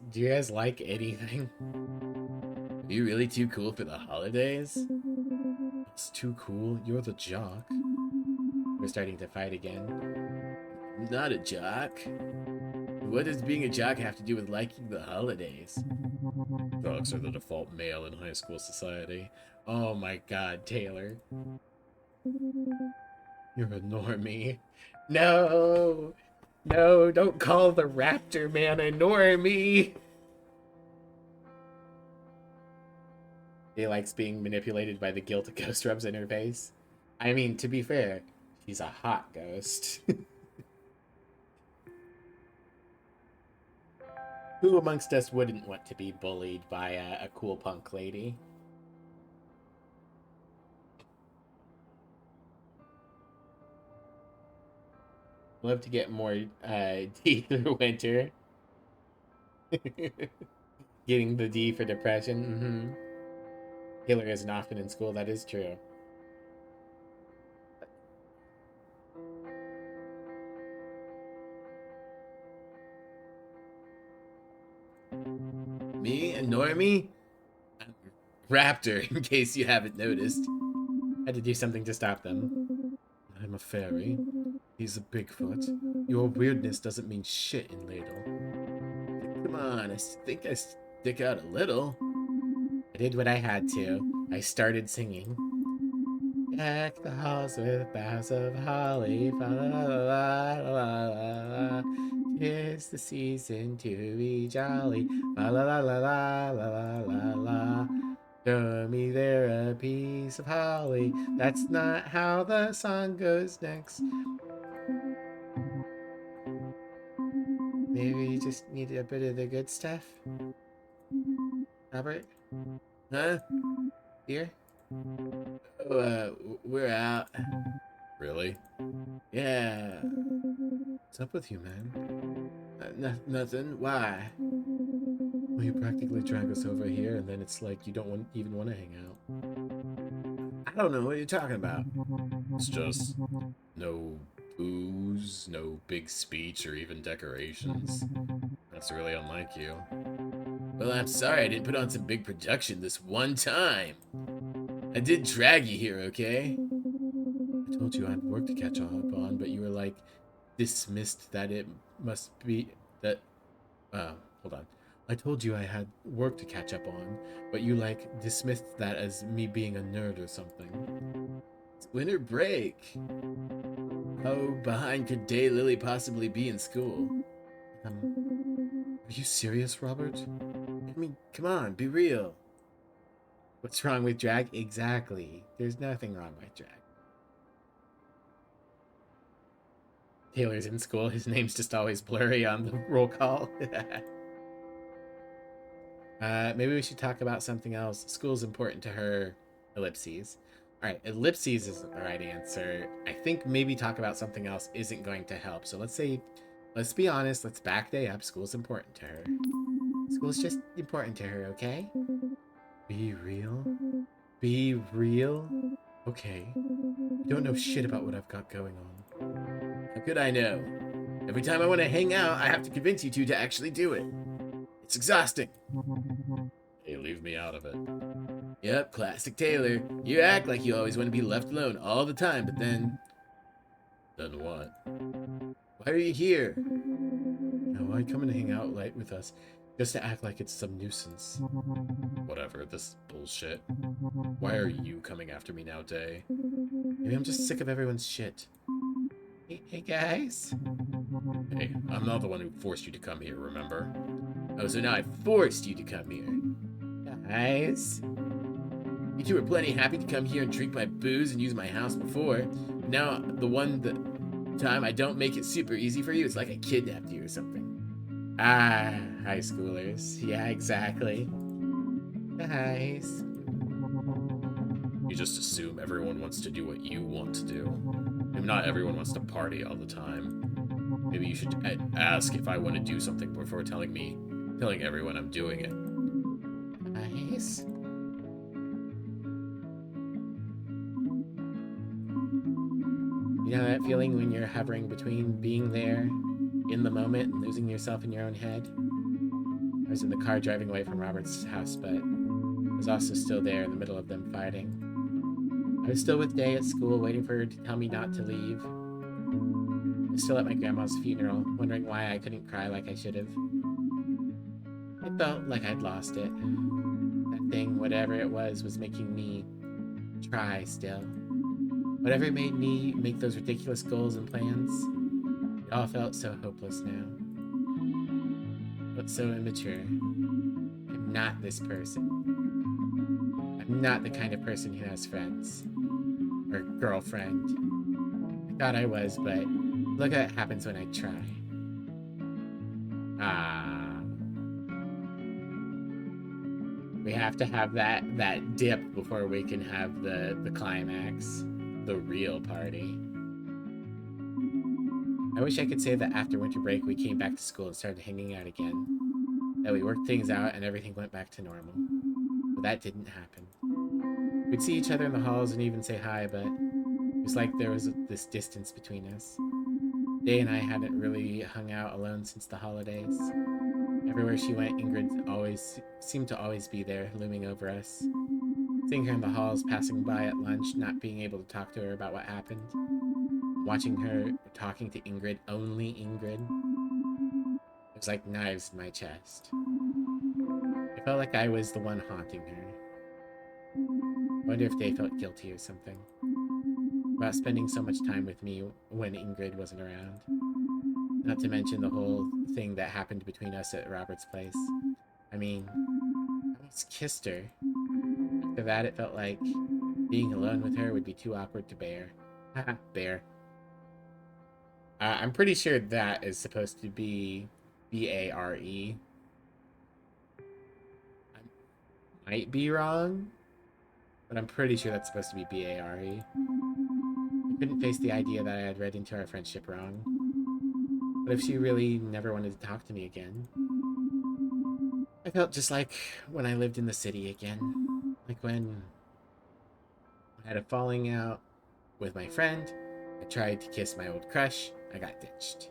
like anything? Are you really too cool for the holidays? It's too cool. You're the jock. We're starting to fight again. I'm not a jock. What does being a jock have to do with liking the holidays? Jocks are the default male in high school society. Oh my god, Taylor. You're a normie. No! No, don't call the Raptor man a normie! He likes being manipulated by the guilt a ghost rubs in her face. I mean, to be fair, she's a hot ghost. Who amongst us wouldn't want to be bullied by a cool punk lady? Love to get more D through winter. Getting the D for depression. Taylor isn't often in school, that is true. Me? A normie? Raptor, in case you haven't noticed. Had to do something to stop them. I'm a fairy. He's a Bigfoot. Your weirdness doesn't mean shit in Ladle. Come on, I think I stick out a little. I did what I had to. I started singing. Deck the halls with boughs of holly, fa la la la la la la. 'Tis the season to be jolly, fa la la la la la la la. Show me there a piece of holly. That's not how the song goes next. Maybe you just need a bit of the good stuff. Robert? Huh? Here? Oh, we're out. Really? Yeah. What's up with you, man? Nothing. Why? Well, you practically drag us over here, and then it's like you don't even want to hang out. I don't know what you're talking about. It's just no booze, no big speech, or even decorations. That's really unlike you. Well, I'm sorry I didn't put on some big production this one time. I did drag you here, okay? I told you I had work to catch up on, but you were like dismissed that it must be that. Hold on. I told you I had work to catch up on, but you like dismissed that as me being a nerd or something. It's winter break. How behind could Daylily possibly be in school? Are you serious, Robert? I mean, come on, be real. What's wrong with drag? Exactly. There's nothing wrong with drag. Taylor's in school. His name's just always blurry on the roll call. Maybe we should talk about something else. School's important to her. Ellipses. All right, ellipses is the right answer. I think maybe talk about something else isn't going to help. So let's be honest. Let's back day up. School's important to her. School's just important to her, okay? Be real? Be real? Okay. You don't know shit about what I've got going on. How could I know? Every time I want to hang out, I have to convince you two to actually do it. It's exhausting. Hey, leave me out of it. Yep, classic Taylor. You act like you always want to be left alone all the time, but then... Then what? Why are you here? Now, why come and hang out late with us just to act like it's some nuisance? Whatever, this bullshit. Why are you coming after me now, Day? Maybe I'm just sick of everyone's shit. Hey guys. Hey, I'm not the one who forced you to come here, remember? Oh, so now I forced you to come here. Guys. You two were plenty happy to come here and drink my booze and use my house before. Now, the time I don't make it super easy for you, it's like I kidnapped you or something. Ah, high schoolers. Yeah, exactly. Guys. You just assume everyone wants to do what you want to do. Maybe not everyone wants to party all the time. Maybe you should ask if I want to do something before telling everyone I'm doing it. Guys. You know that feeling when you're hovering between being there in the moment and losing yourself in your own head? I was in the car driving away from Robert's house, but I was also still there in the middle of them fighting. I was still with Day at school, waiting for her to tell me not to leave. I was still at my grandma's funeral, wondering why I couldn't cry like I should have. It felt like I'd lost it. That thing, whatever it was making me try still. Whatever made me make those ridiculous goals and plans, it all felt so hopeless now. But so immature. I'm not this person. I'm not the kind of person who has friends. Or girlfriend. I thought I was, but look what happens when I try. We have to have that dip before we can have the climax. The real party. I wish I could say that after winter break we came back to school and started hanging out again. That we worked things out and everything went back to normal. But that didn't happen. We'd see each other in the halls and even say hi, but it was like there was this distance between us. Day and I hadn't really hung out alone since the holidays. Everywhere she went, Ingrid always seemed to always be there, looming over us. Seeing her in the halls, passing by at lunch, not being able to talk to her about what happened. Watching her talking to Ingrid, only Ingrid. It was like knives in my chest. I felt like I was the one haunting her. I wonder if they felt guilty or something. About spending so much time with me when Ingrid wasn't around. Not to mention the whole thing that happened between us at Robert's place. I mean, I almost kissed her. After that, it felt like being alone with her would be too awkward to bear. Haha, bear. I'm pretty sure that is supposed to be B-A-R-E. I might be wrong, but I'm pretty sure that's supposed to be B-A-R-E. I couldn't face the idea that I had read into our friendship wrong. What if she really never wanted to talk to me again? I felt just like when I lived in the city again. Like when I had a falling out with my friend. I tried to kiss my old crush. I got ditched.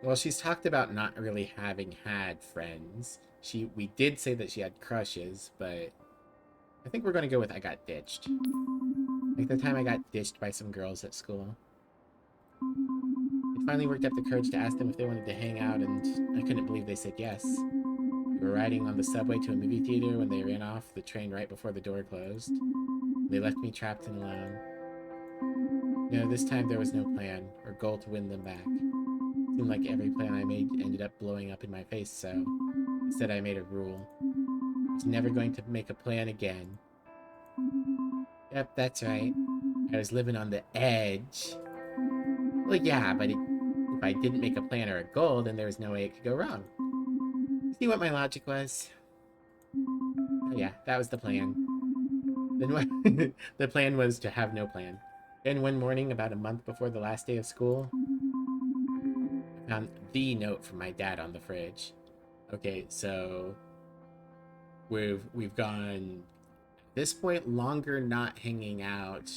Well, she's talked about not really having had friends. We did say that she had crushes, but I think we're going to go with I got ditched. Like the time I got ditched by some girls at school. I finally worked up the courage to ask them if they wanted to hang out, and I couldn't believe they said yes. We were riding on the subway to a movie theater when they ran off the train right before the door closed. They left me trapped and alone. No, this time there was no plan or goal to win them back. It seemed like every plan I made ended up blowing up in my face, so instead I made a rule. I was never going to make a plan again. Yep, that's right. I was living on the edge. Well, yeah, but if I didn't make a plan or a goal, then there was no way it could go wrong. See what my logic was? Oh yeah, that was the plan. Then what? The plan was to have no plan. Then one morning, about a month before the last day of school, I found the note from my dad on the fridge. Okay, so we've gone at this point longer not hanging out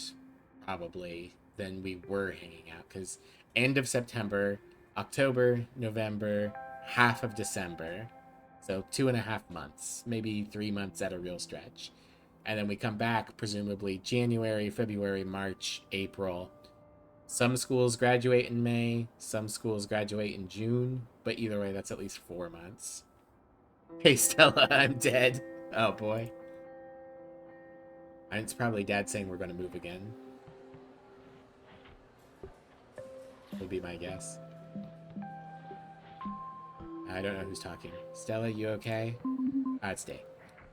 probably than we were hanging out, because end of September, October, November, half of December, so 2.5 months, maybe 3 months at a real stretch, and then we come back presumably January, February, March, April. Some schools graduate in May, some schools graduate in June, but either way, that's at least 4 months. Hey Stella, I'm dead. Oh boy. And it's probably Dad saying we're going to move again. Would be my guess. I don't know who's talking. Stella, you okay? I'd stay.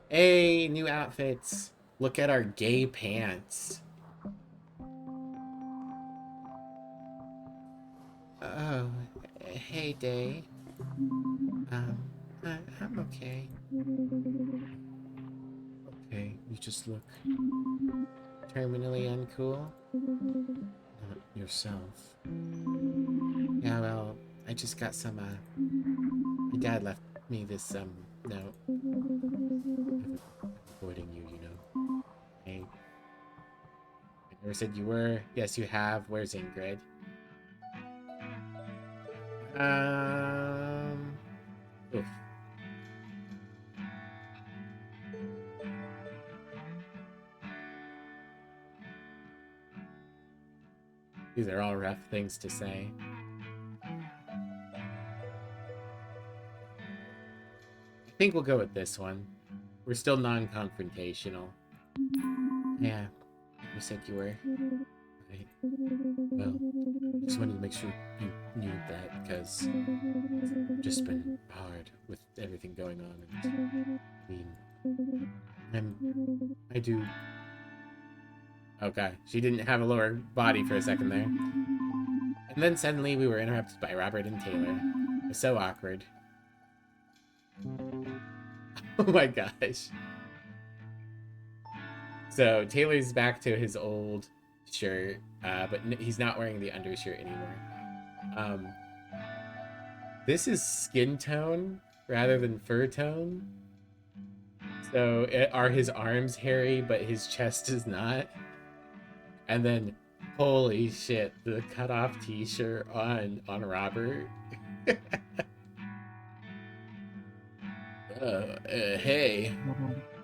Hey, new outfits. Look at our gay pants. Oh, hey, Day. I'm okay. Okay, you just look terminally uncool. Not yourself. Yeah, well, I just got some, my dad left me this, note. I'm avoiding you, you know. Hey. I never said you were. Yes, you have. Where's Ingrid? Oof. These are all rough things to say. I think we'll go with this one. We're still non-confrontational. Yeah, you said you were. Right. Well, I just wanted to make sure you knew that, because it's just been hard with everything going on, and I mean, I do... Okay, she didn't have a lower body for a second there. And then suddenly we were interrupted by Robert and Taylor. It was so awkward. Oh my gosh. So Taylor's back to his old shirt, but he's not wearing the undershirt anymore. This is skin tone rather than fur tone. So are his arms hairy, but his chest is not? And then Holy shit, the cutoff t-shirt on Robert. Hey.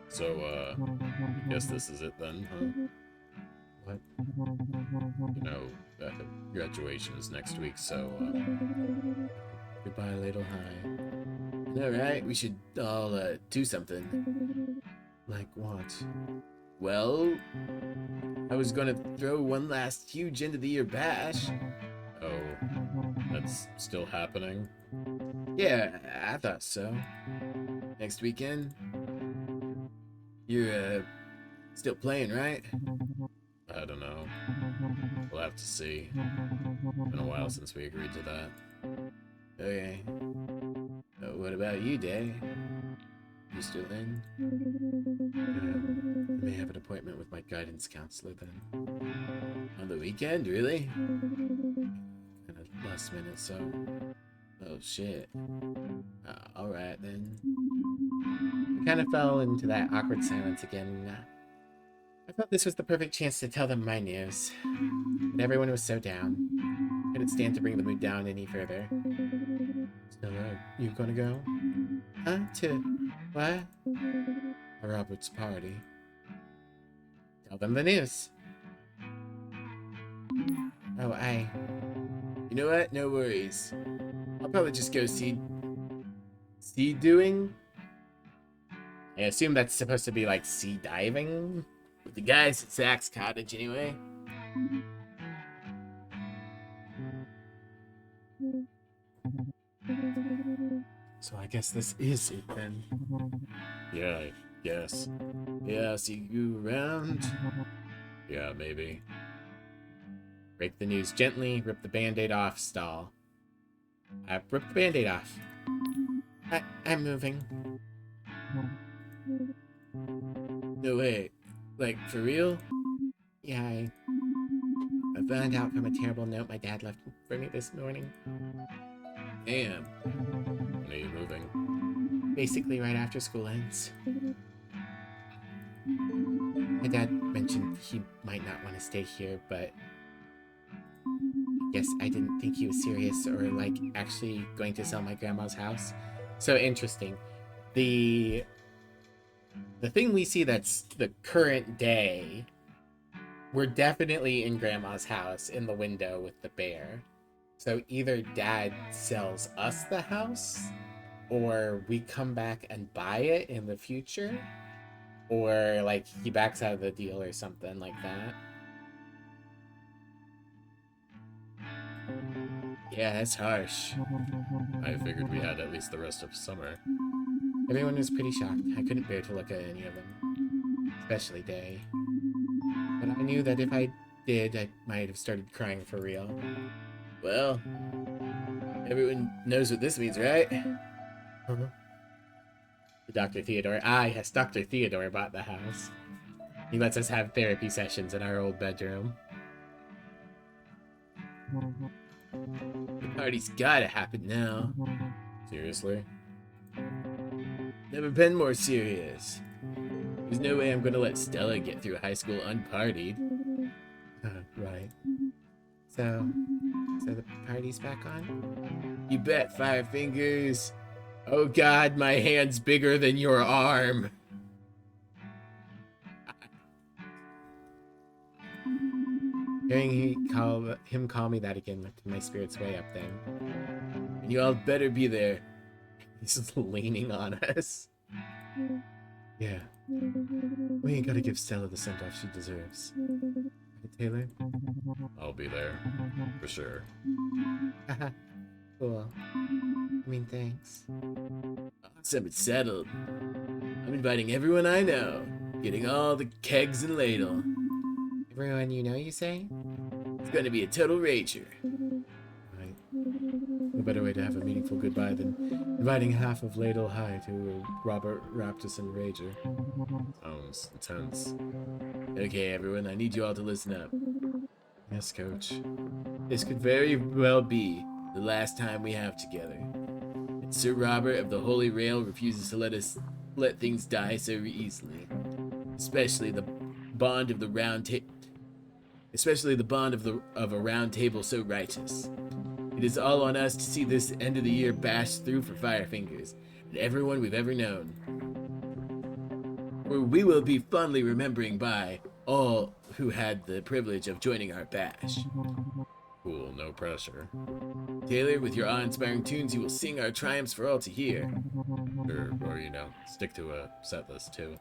So, I guess this is it then, huh? What? You know, graduation is next week, so, Goodbye, Little High. Alright, we should all, do something. Like what? Well, I was gonna throw one last huge end of the year bash. oh, that's still happening? Yeah, I thought so. Next weekend? You're, still playing, right? I don't know. We'll have to see. Been a while since we agreed to that. Okay. What about you, Day? You still in? I may have an appointment with my guidance counselor then. On the weekend, really? Kind of last minute, so. Oh, shit. Alright then. We kind of fell into that awkward silence again. I thought this was the perfect chance to tell them my news. But everyone was so down. Couldn't stand to bring the mood down any further. So, you gonna go? Huh? To what? Robert's party. Tell them the news. Oh, You know what? No worries. I'll probably just go see doing? I assume that's supposed to be like sea diving? with the guys at Zach's cottage anyway. So I guess this is it then. Yeah, I guess. Yeah, I'll see you around. Yeah, maybe. Break the news gently, rip the band-aid off, stall. Rip the band-aid off. I'm moving. No way. Like, for real? Yeah, I found out from a terrible note my dad left for me this morning. Damn. When are you moving? Basically right after school ends. My dad mentioned he might not want to stay here, but I guess I didn't think he was serious or like actually going to sell my grandma's house. So interesting. The thing we see that's the current day, we're definitely in grandma's house in the window with the bear. So either dad sells us the house, or we come back and buy it in the future, or like he backs out of the deal or something like that. Yeah, that's harsh. I figured we had at least the rest of summer. Everyone was pretty shocked. I couldn't bear to look at any of them, especially Day. But I knew that if I did, I might have started crying for real. Well, everyone knows what this means, right? Dr. Theodore. Ah, yes, Dr. Theodore bought the house. He lets us have therapy sessions in our old bedroom. The party's gotta happen now. Seriously? Never been more serious. There's no way I'm gonna let Stella get through high school unpartied. Right. So the party's back on? You bet, Firefingers. Oh god, my hand's bigger than your arm. Hearing him call me that again lifted my spirits way up then. And you all better be there. He's just leaning on us. Yeah. We ain't gotta give Stella the send-off she deserves. Right, Taylor? I'll be there. For sure. Haha. Cool. I mean, thanks. Awesome, it's settled. I'm inviting everyone I know. Getting all the kegs and ladle. Everyone you know, you say? It's gonna be a total rager. Right. No better way to have a meaningful goodbye than inviting half of Ladle High to a Robert Raptor and Rager. Sounds intense. Okay, everyone, I need you all to listen up. Yes, coach. This could very well be the last time we have together. And Sir Robert of the Holy Rail refuses to let things die so easily. Especially the bond of the round table. especially the bond of a round table so righteous. It is all on us to see this end of the year bashed through for Firefingers and everyone we've ever known. For we will be fondly remembering by all who had the privilege of joining our bash. Cool, no pressure. Taylor, with your awe-inspiring tunes, you will sing our triumphs for all to hear. Sure, or, stick to a set list, too.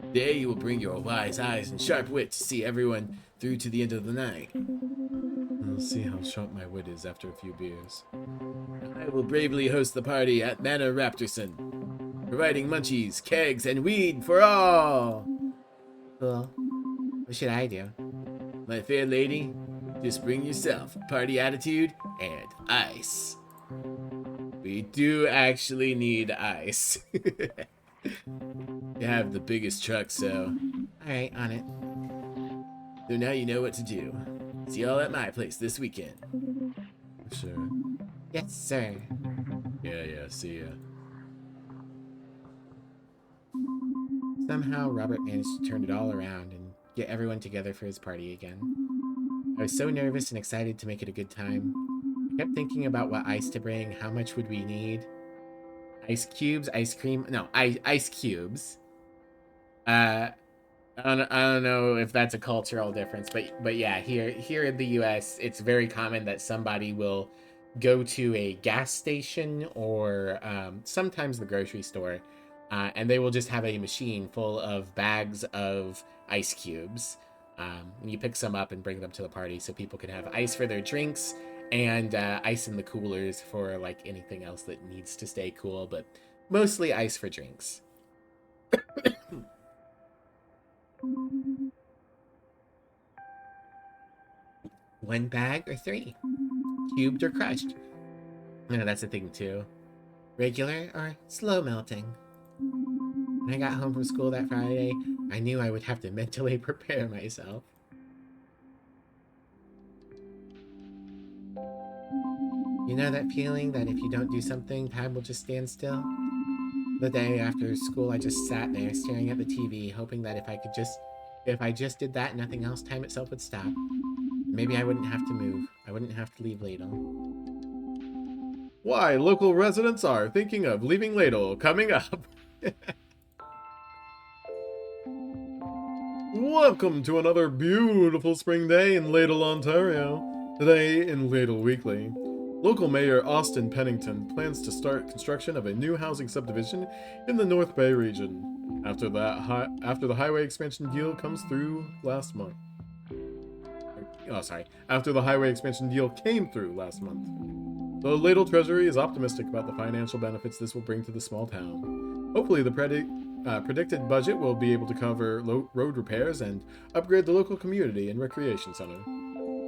Today you will bring your wise eyes and sharp wit to see everyone through to the end of the night. We'll see how sharp my wit is after a few beers. I will bravely host the party at Manor Raptorson, providing munchies, kegs, and weed for all. Cool. What should I do? My fair lady, just bring yourself party attitude and ice. We do actually need ice. You have the biggest truck, so... Alright, on it. So now you know what to do. See y'all at my place this weekend. Sure. Yes, sir. Yeah, see ya. Somehow, Robert managed to turn it all around and get everyone together for his party again. I was so nervous and excited to make it a good time. I kept thinking about what ice to bring, how much would we need. Ice cubes, ice cream, no, ice cubes. I don't know if that's a cultural difference, but yeah, here in the US, it's very common that somebody will go to a gas station or sometimes the grocery store, and they will just have a machine full of bags of ice cubes. And you pick some up and bring them to the party so people can have ice for their drinks and ice in the coolers for like anything else that needs to stay cool, but mostly ice for drinks. One bag or 3? Cubed or crushed? No, that's a thing too. Regular or slow melting? When I got home from school that Friday, I knew I would have to mentally prepare myself. You know that feeling that if you don't do something, time will just stand still? The day after school, I just sat there staring at the TV, hoping that if I just did that and nothing else, time itself would stop. Maybe I wouldn't have to move. I wouldn't have to leave Ladle. Why, local residents are thinking of leaving Ladle coming up. Welcome to another beautiful spring day in Ladle, Ontario. Today in Ladle Weekly, local Mayor Austin Pennington plans to start construction of a new housing subdivision in the North Bay region after the highway expansion deal comes through last month. After the highway expansion deal came through last month. The Ladle Treasury is optimistic about the financial benefits this will bring to the small town. Hopefully the predicted budget will be able to cover road repairs and upgrade the local community and recreation center.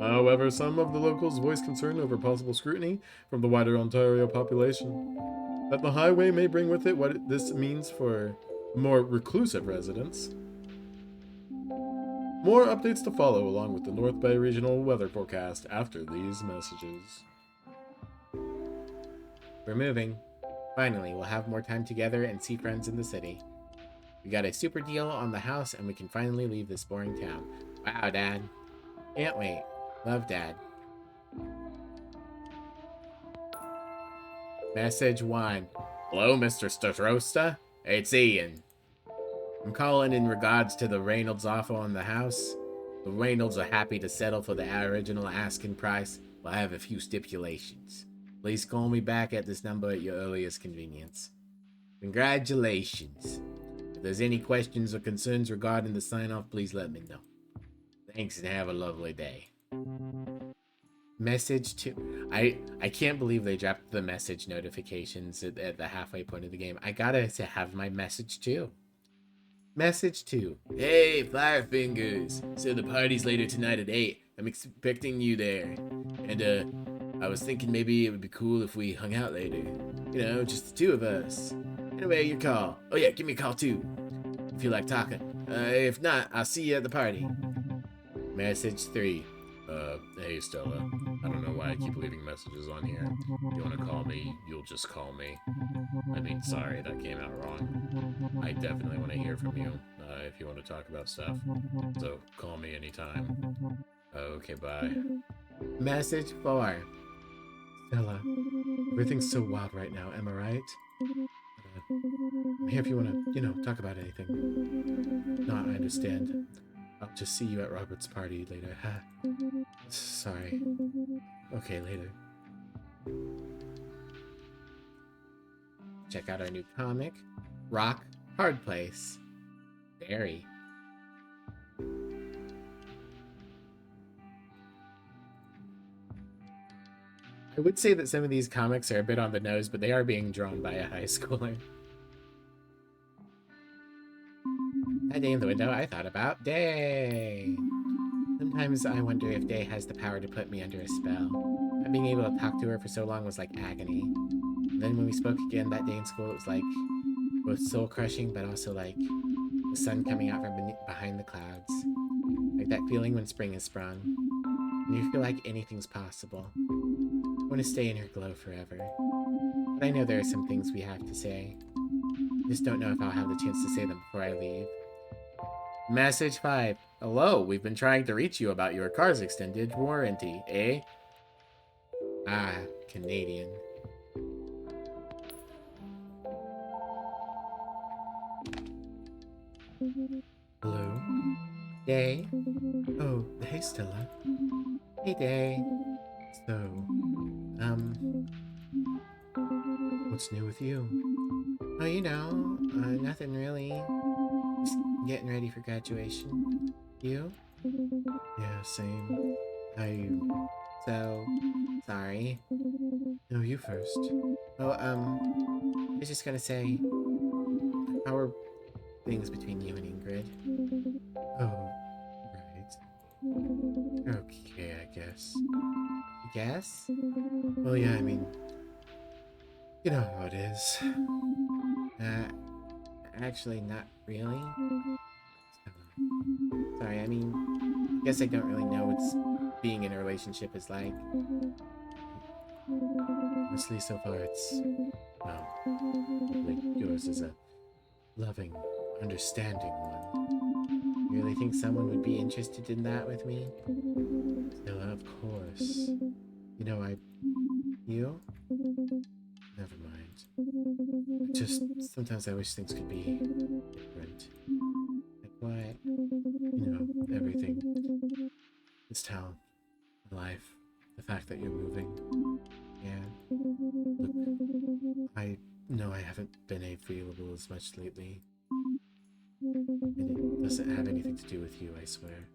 However, some of the locals voiced concern over possible scrutiny from the wider Ontario population. That the highway may bring with it what this means for more reclusive residents. More updates to follow along with the North Bay Regional Weather Forecast after these messages. We're moving. Finally, we'll have more time together and see friends in the city. We got a super deal on the house and we can finally leave this boring town. Wow, Dad. Can't wait. Love, Dad. Message 1. Hello, Mr. Starosta. It's Ian. I'm calling in regards to the Reynolds offer on the house. The Reynolds are happy to settle for the original asking price, but I have a few stipulations. Please call me back at this number at your earliest convenience. Congratulations. If there's any questions or concerns regarding the sign-off, please let me know. Thanks and have a lovely day. Message 2. I can't believe they dropped the message notifications at the halfway point of the game. I gotta have my message 2. Message 2. Hey, Firefingers. So the party's later tonight at 8. I'm expecting you there. And, I was thinking maybe it would be cool if we hung out later. You know, just the two of us. Anyway, your call. Oh yeah, give me a call too. If you like talking. If not, I'll see you at the party. Message 3. Hey Stella. I don't know why I keep leaving messages on here. If you want to call me, you'll just call me. I mean, sorry, that came out wrong. I definitely want to hear from you, if you want to talk about stuff. So, call me anytime. Okay, bye. Message 4. Stella, everything's so wild right now, am I right? I'm here if you want to, talk about anything. No, I understand. I'll just see you at Robert's party later. Sorry. Okay, later. Check out our new comic, Rock Hard Place. Very. I would say that some of these comics are a bit on the nose, but they are being drawn by a high schooler. That day in the window, I thought about Day. Sometimes I wonder if Day has the power to put me under a spell. Not being able to talk to her for so long was like agony. And then when we spoke again that day in school, it was like both soul-crushing, but also like the sun coming out from behind the clouds. Like that feeling when spring has sprung. And you feel like anything's possible. I want to stay in her glow forever. But I know there are some things we have to say. I just don't know if I'll have the chance to say them before I leave. Message 5. Hello, we've been trying to reach you about your car's extended warranty, eh? Ah, Canadian. Hello? Day? Oh, hey, Stella. Hey, Day. So, what's new with you? Oh, nothing really. Just getting ready for graduation. You? Yeah, same. So, sorry. No, you first. Oh, I was just gonna say, how are things between you and Ingrid? Oh, right. Okay, I guess. Yes? Well, yeah, I mean, you know how it is. Actually, not really. Sorry, I guess I don't really know what being in a relationship is like. Honestly, so far it's, well, like yours is a loving, understanding one. You really think someone would be interested in that with me? Stella, of course. You? Never mind. Just, sometimes I wish things could be different. Like what? Everything. This town, life, the fact that you're moving. Yeah. Look, I know I haven't been available as much lately. And it doesn't have anything to do with you, I swear.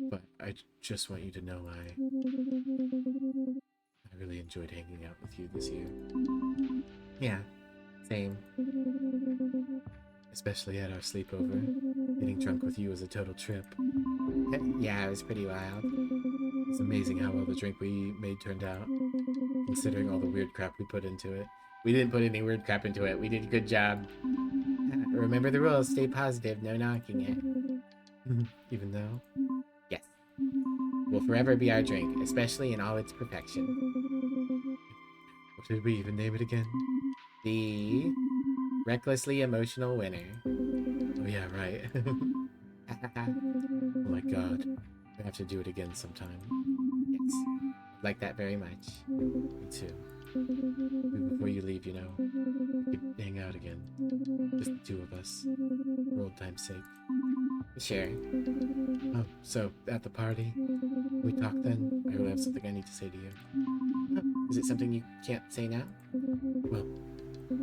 But I just want you to know I really enjoyed hanging out with you this year. Yeah. Same. Especially at our sleepover. Getting drunk with you was a total trip. Yeah, it was pretty wild. It's amazing how well the drink we made turned out, considering all the weird crap we put into it. We didn't put any weird crap into it. We did a good job. Remember the rules. Stay positive. No knocking it. Even though? Yes. Will forever be our drink, especially in all its perfection. What did we even name it again? The Recklessly Emotional Winner. Oh yeah, right. Oh my god. We have to do it again sometime. Yes. Like that very much. Me too. Maybe before you leave, we could hang out again. Just the two of us. For old time's sake. Sure. Oh, so, at the party? Can we talk then? I really have something I need to say to you. Is it something you can't say now? Well,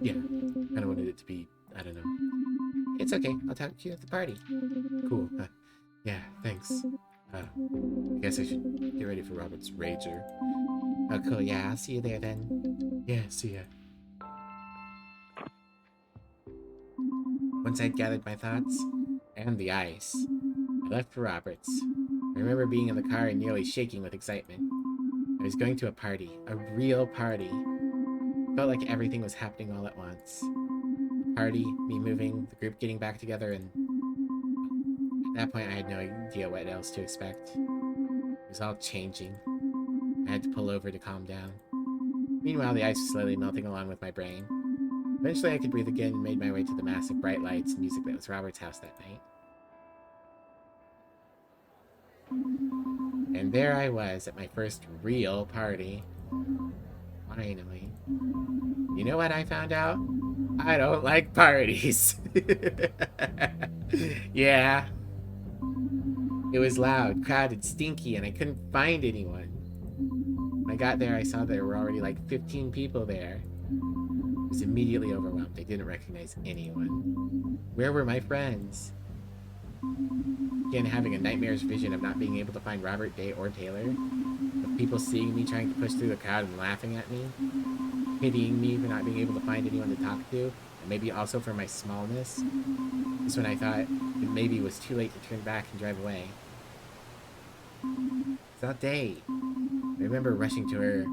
yeah. Kinda wanted it to be, I don't know. It's okay. I'll talk to you at the party. Cool. Yeah, thanks. I guess I should get ready for Robert's rager. Oh, cool. Yeah, I'll see you there then. Yeah, see ya. Once I'd gathered my thoughts and the ice, I left for Robert's. I remember being in the car and nearly shaking with excitement. I was going to a party, a real party. Felt like everything was happening all at once. The party, me moving, the group getting back together, and at that point I had no idea what else to expect. It was all changing. I had to pull over to calm down. Meanwhile, the ice was slowly melting along with my brain. Eventually I could breathe again and made my way to the massive bright lights and music that was Robert's house that night. And there I was at my first real party. Finally. You know what I found out? I don't like parties. Yeah. It was loud, crowded, stinky, and I couldn't find anyone. When I got there, I saw there were already like 15 people there. I was immediately overwhelmed. I didn't recognize anyone. Where were my friends? Again, having a nightmarish vision of not being able to find Robert, Day, or Taylor. Of people seeing me trying to push through the crowd and laughing at me. Pitying me for not being able to find anyone to talk to. And maybe also for my smallness. That's when I thought it maybe was too late to turn back and drive away. It's not Day. I remember rushing to her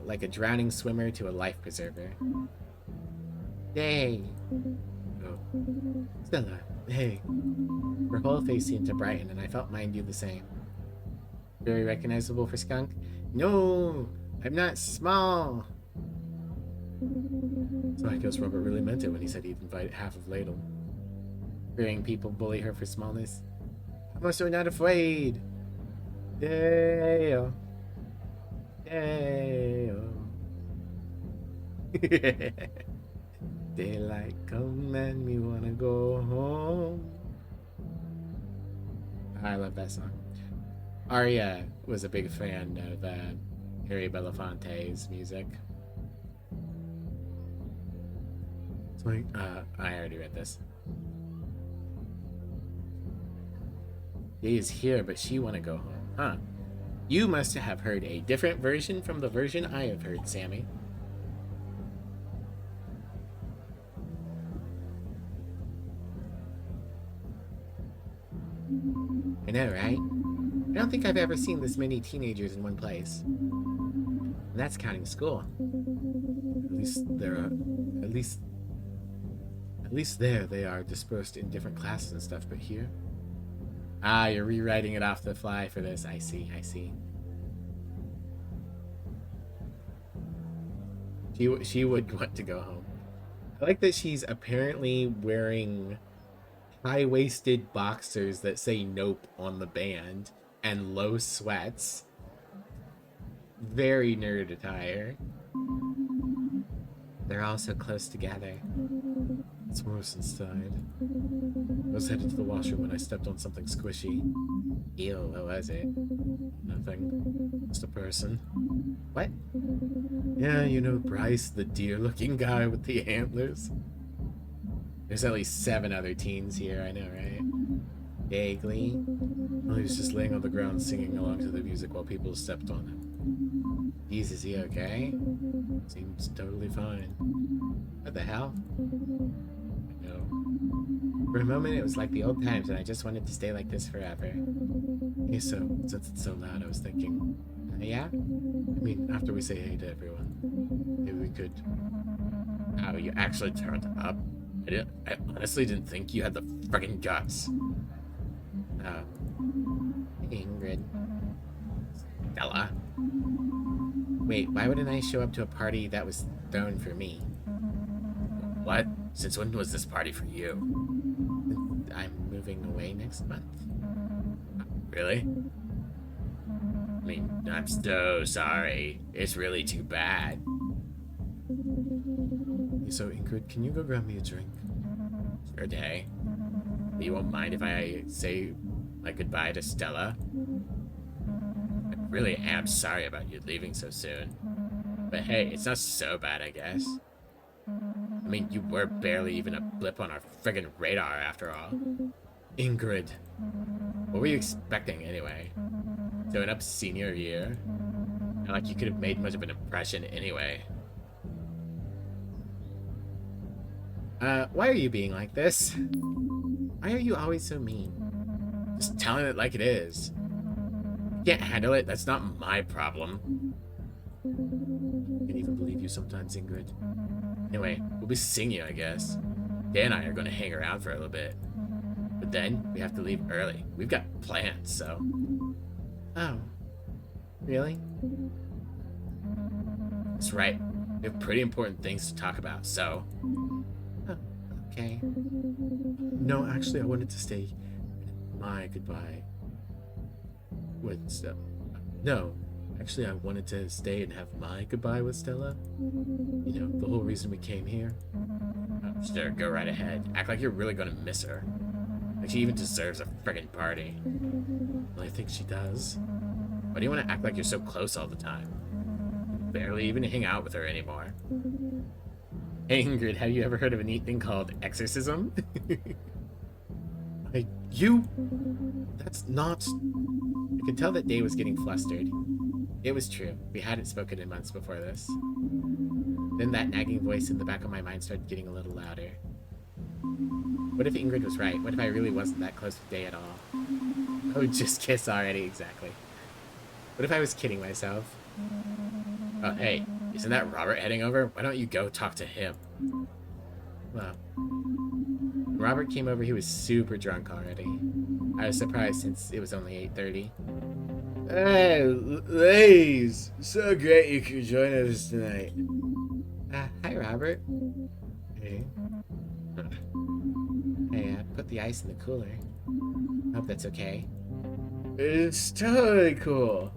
like a drowning swimmer to a life preserver. Day! Oh. Stella, hey. Her whole face seemed to brighten, and I felt mine do the same. Very recognizable for Skunk? No! I'm not small! So I guess Robert really meant it when he said he'd invite half of Ladle. Hearing people bully her for smallness. I'm also not afraid! Day-o. Day-o. Daylight come and me wanna go home. I love that song. Aria was a big fan of Harry Belafonte's music. So I already read this. Day is here, but she wanna go home. Huh. You must have heard a different version from the version I have heard, Sammy. I know, right? I don't think I've ever seen this many teenagers in one place. And that's counting school. At least there they are dispersed in different classes and stuff, but here? Ah, you're rewriting it off the fly for this. I see. She would want to go home. I like that she's apparently wearing high-waisted boxers that say Nope on the band and low sweats. Very nerd attire. They're all so close together. It's worse inside. I was headed to the washroom when I stepped on something squishy. Ew, what was it? Nothing. Just a person. What? Yeah, you know Bryce, the deer-looking guy with the antlers? There's at least 7 other teens here, I know, right? Vaguely. Well, he was just laying on the ground singing along to the music while people stepped on him. Jeez, is he okay? Seems totally fine. What the hell? No. For a moment, it was like the old times, and I just wanted to stay like this forever. Hey, so, since it's so loud, I was thinking... Yeah? I mean, after we say hey to everyone, maybe we could... Oh, you actually turned up? I honestly didn't think you had the friggin' guts. Ingrid. Stella. Wait, why wouldn't I show up to a party that was thrown for me? What? Since when was this party for you? I'm moving away next month. Really? I mean, I'm so sorry. It's really too bad. Hey, so Ingrid, can you go grab me a drink? Sure day. But you won't mind if I say my goodbye to Stella? I really am sorry about you leaving so soon. But hey, it's not so bad, I guess. I mean, you were barely even a blip on our friggin' radar after all. Ingrid. What were you expecting anyway? Showing up senior year? Not like you could have made much of an impression anyway. Why are you being like this? Why are you always so mean? Just telling it like it is. You can't handle it, that's not my problem. I can't even believe you sometimes, Ingrid. Anyway, we'll be seeing you, I guess. Dan and I are going to hang around for a little bit. But then, we have to leave early. We've got plans, so... Oh. Really? That's right. We have pretty important things to talk about, so... Oh, okay. No, actually, I wanted to stay. My goodbye. with Stella. No, actually, I wanted to stay and have my goodbye with Stella. You know, the whole reason we came here. Oh, sure, go right ahead. Act like you're really gonna miss her. Like she even deserves a friggin' party. Well, I think she does. Why do you want to act like you're so close all the time? You barely even hang out with her anymore. Hey, Ingrid, have you ever heard of a neat thing called exorcism? That's not... I could tell that Day was getting flustered. It was true. We hadn't spoken in months before this. Then that nagging voice in the back of my mind started getting a little louder. What if Ingrid was right? What if I really wasn't that close with Day at all? Oh, just kiss already, exactly. What if I was kidding myself? Oh, hey, isn't that Robert heading over? Why don't you go talk to him? Well, when Robert came over, he was super drunk already. I was surprised since it was only 8:30. Hey, ladies! So great you could join us tonight. Hi, Robert. Hey, Hey, put the ice in the cooler. Hope that's okay. It's totally cool.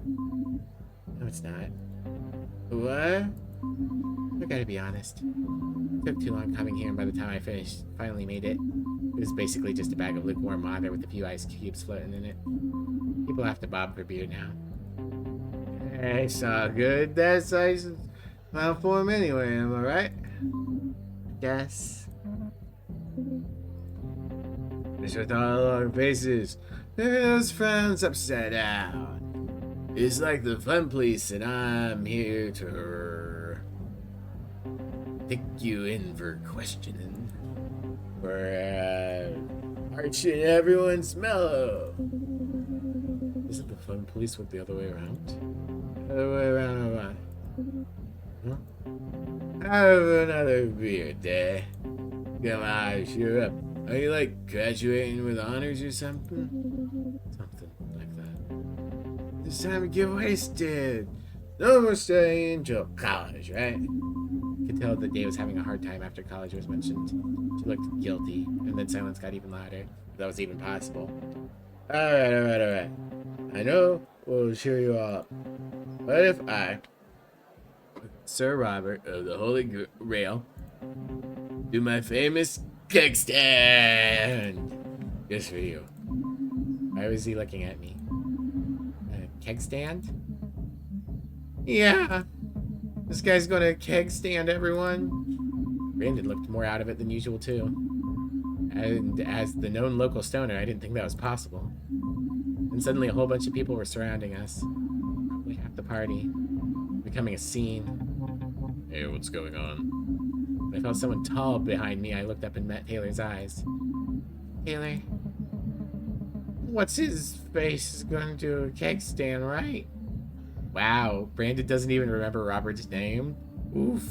No, it's not. What? I gotta be honest. It took too long coming here, and by the time I finally made it, it was basically just a bag of lukewarm water with a few ice cubes floating in it. People have to bob for beer now. It's all good. That's ice well form anyway, am I right? Yes. It's with all our faces. Those frowns upside down. It's like the fun police, and I'm here to take you in for questioning. We're arching everyone's mellow. isn't the fun police work the other way around? Other way around or what? Huh? Have another beer, Day. Come on, cheer up. Are you like graduating with honors or something? Something like that. It's time to get wasted. No more studying until college, right? I could tell that Day was having a hard time after college was mentioned. She looked guilty, and then silence got even louder. If that was even possible. Alright. I know we'll cheer you all up. But if I, Sir Robert of the Holy Grail, do my famous keg stand just for you. Why was he looking at me? Keg stand? Yeah. This guy's gonna keg stand everyone. Brandon looked more out of it than usual, too. And as the known local stoner, I didn't think that was possible. And suddenly a whole bunch of people were surrounding us. Probably half the party. Becoming a scene. Hey, what's going on? When I felt someone tall behind me, I looked up and met Taylor's eyes. Taylor, What's his face is gonna do a keg stand, right? wow, Brandon doesn't even remember Robert's name. Oof.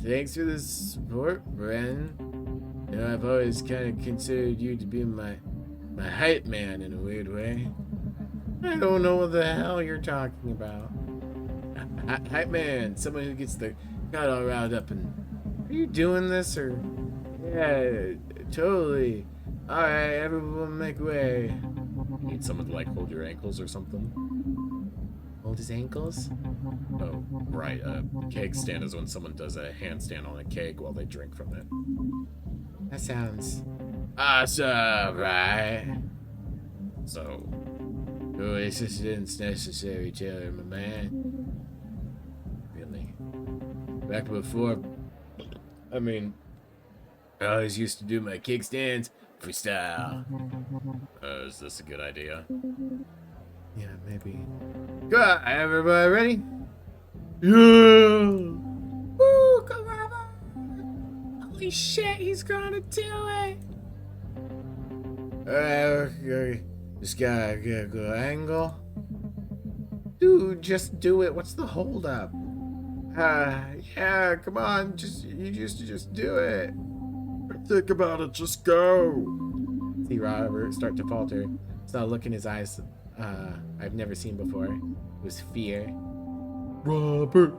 Thanks for the support, Bren. You know, I've always kind of considered you to be my hype man in a weird way. I don't know what the hell you're talking about. Hype man, someone who gets the crowd all riled up and... Are you doing this or... Yeah, totally. Alright, everyone make way. Need someone to like hold your ankles or something? Hold his ankles? Oh, right. A keg stand is when someone does a handstand on a keg while they drink from it. That sounds... Awesome, right? So, No assistance necessary, Taylor, my man. really? Back before... I mean... I always used to do my kickstands freestyle. Is this a good idea? Yeah, maybe. Go on, everybody ready? Yeah! Woo, come on! Holy shit, he's gonna do it! Alright, okay. Just gotta get a good angle. Dude, just do it. What's the holdup? Yeah, come on, you just do it. Think about it, just go. See Robert start to falter. Saw a look in his eyes I've never seen before. It was fear. Robert.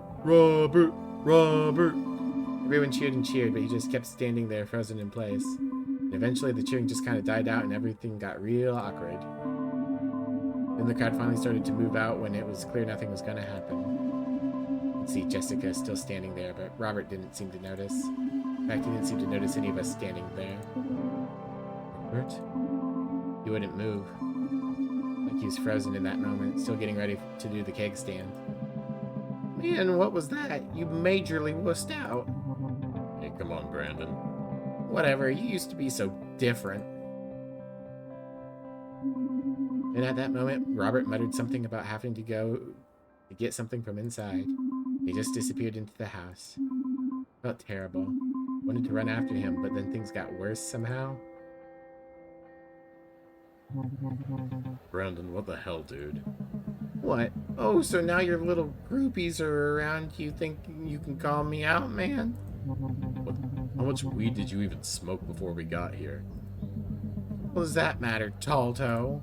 Everyone cheered and cheered, but he just kept standing there frozen in place. And eventually the cheering just kind of died out and everything got real awkward. Then the crowd finally started to move out when it was clear nothing was going to happen. You can see Jessica still standing there, but Robert didn't seem to notice. In fact, he didn't seem to notice any of us standing there. Robert? He wouldn't move. Like he was frozen in that moment, still getting ready to do the keg stand. Man, what was that? You majorly wussed out. Hey, come on, Brandon. Whatever, you used to be so different. And at that moment, Robert muttered something about having to go to get something from inside. He just disappeared into the house. Felt terrible. Wanted to run after him, but then things got worse somehow. Brandon, what the hell, dude? What? Oh, so now your little groupies are around you thinking you can call me out, man? How much weed did you even smoke before we got here? What does that matter, tall toe?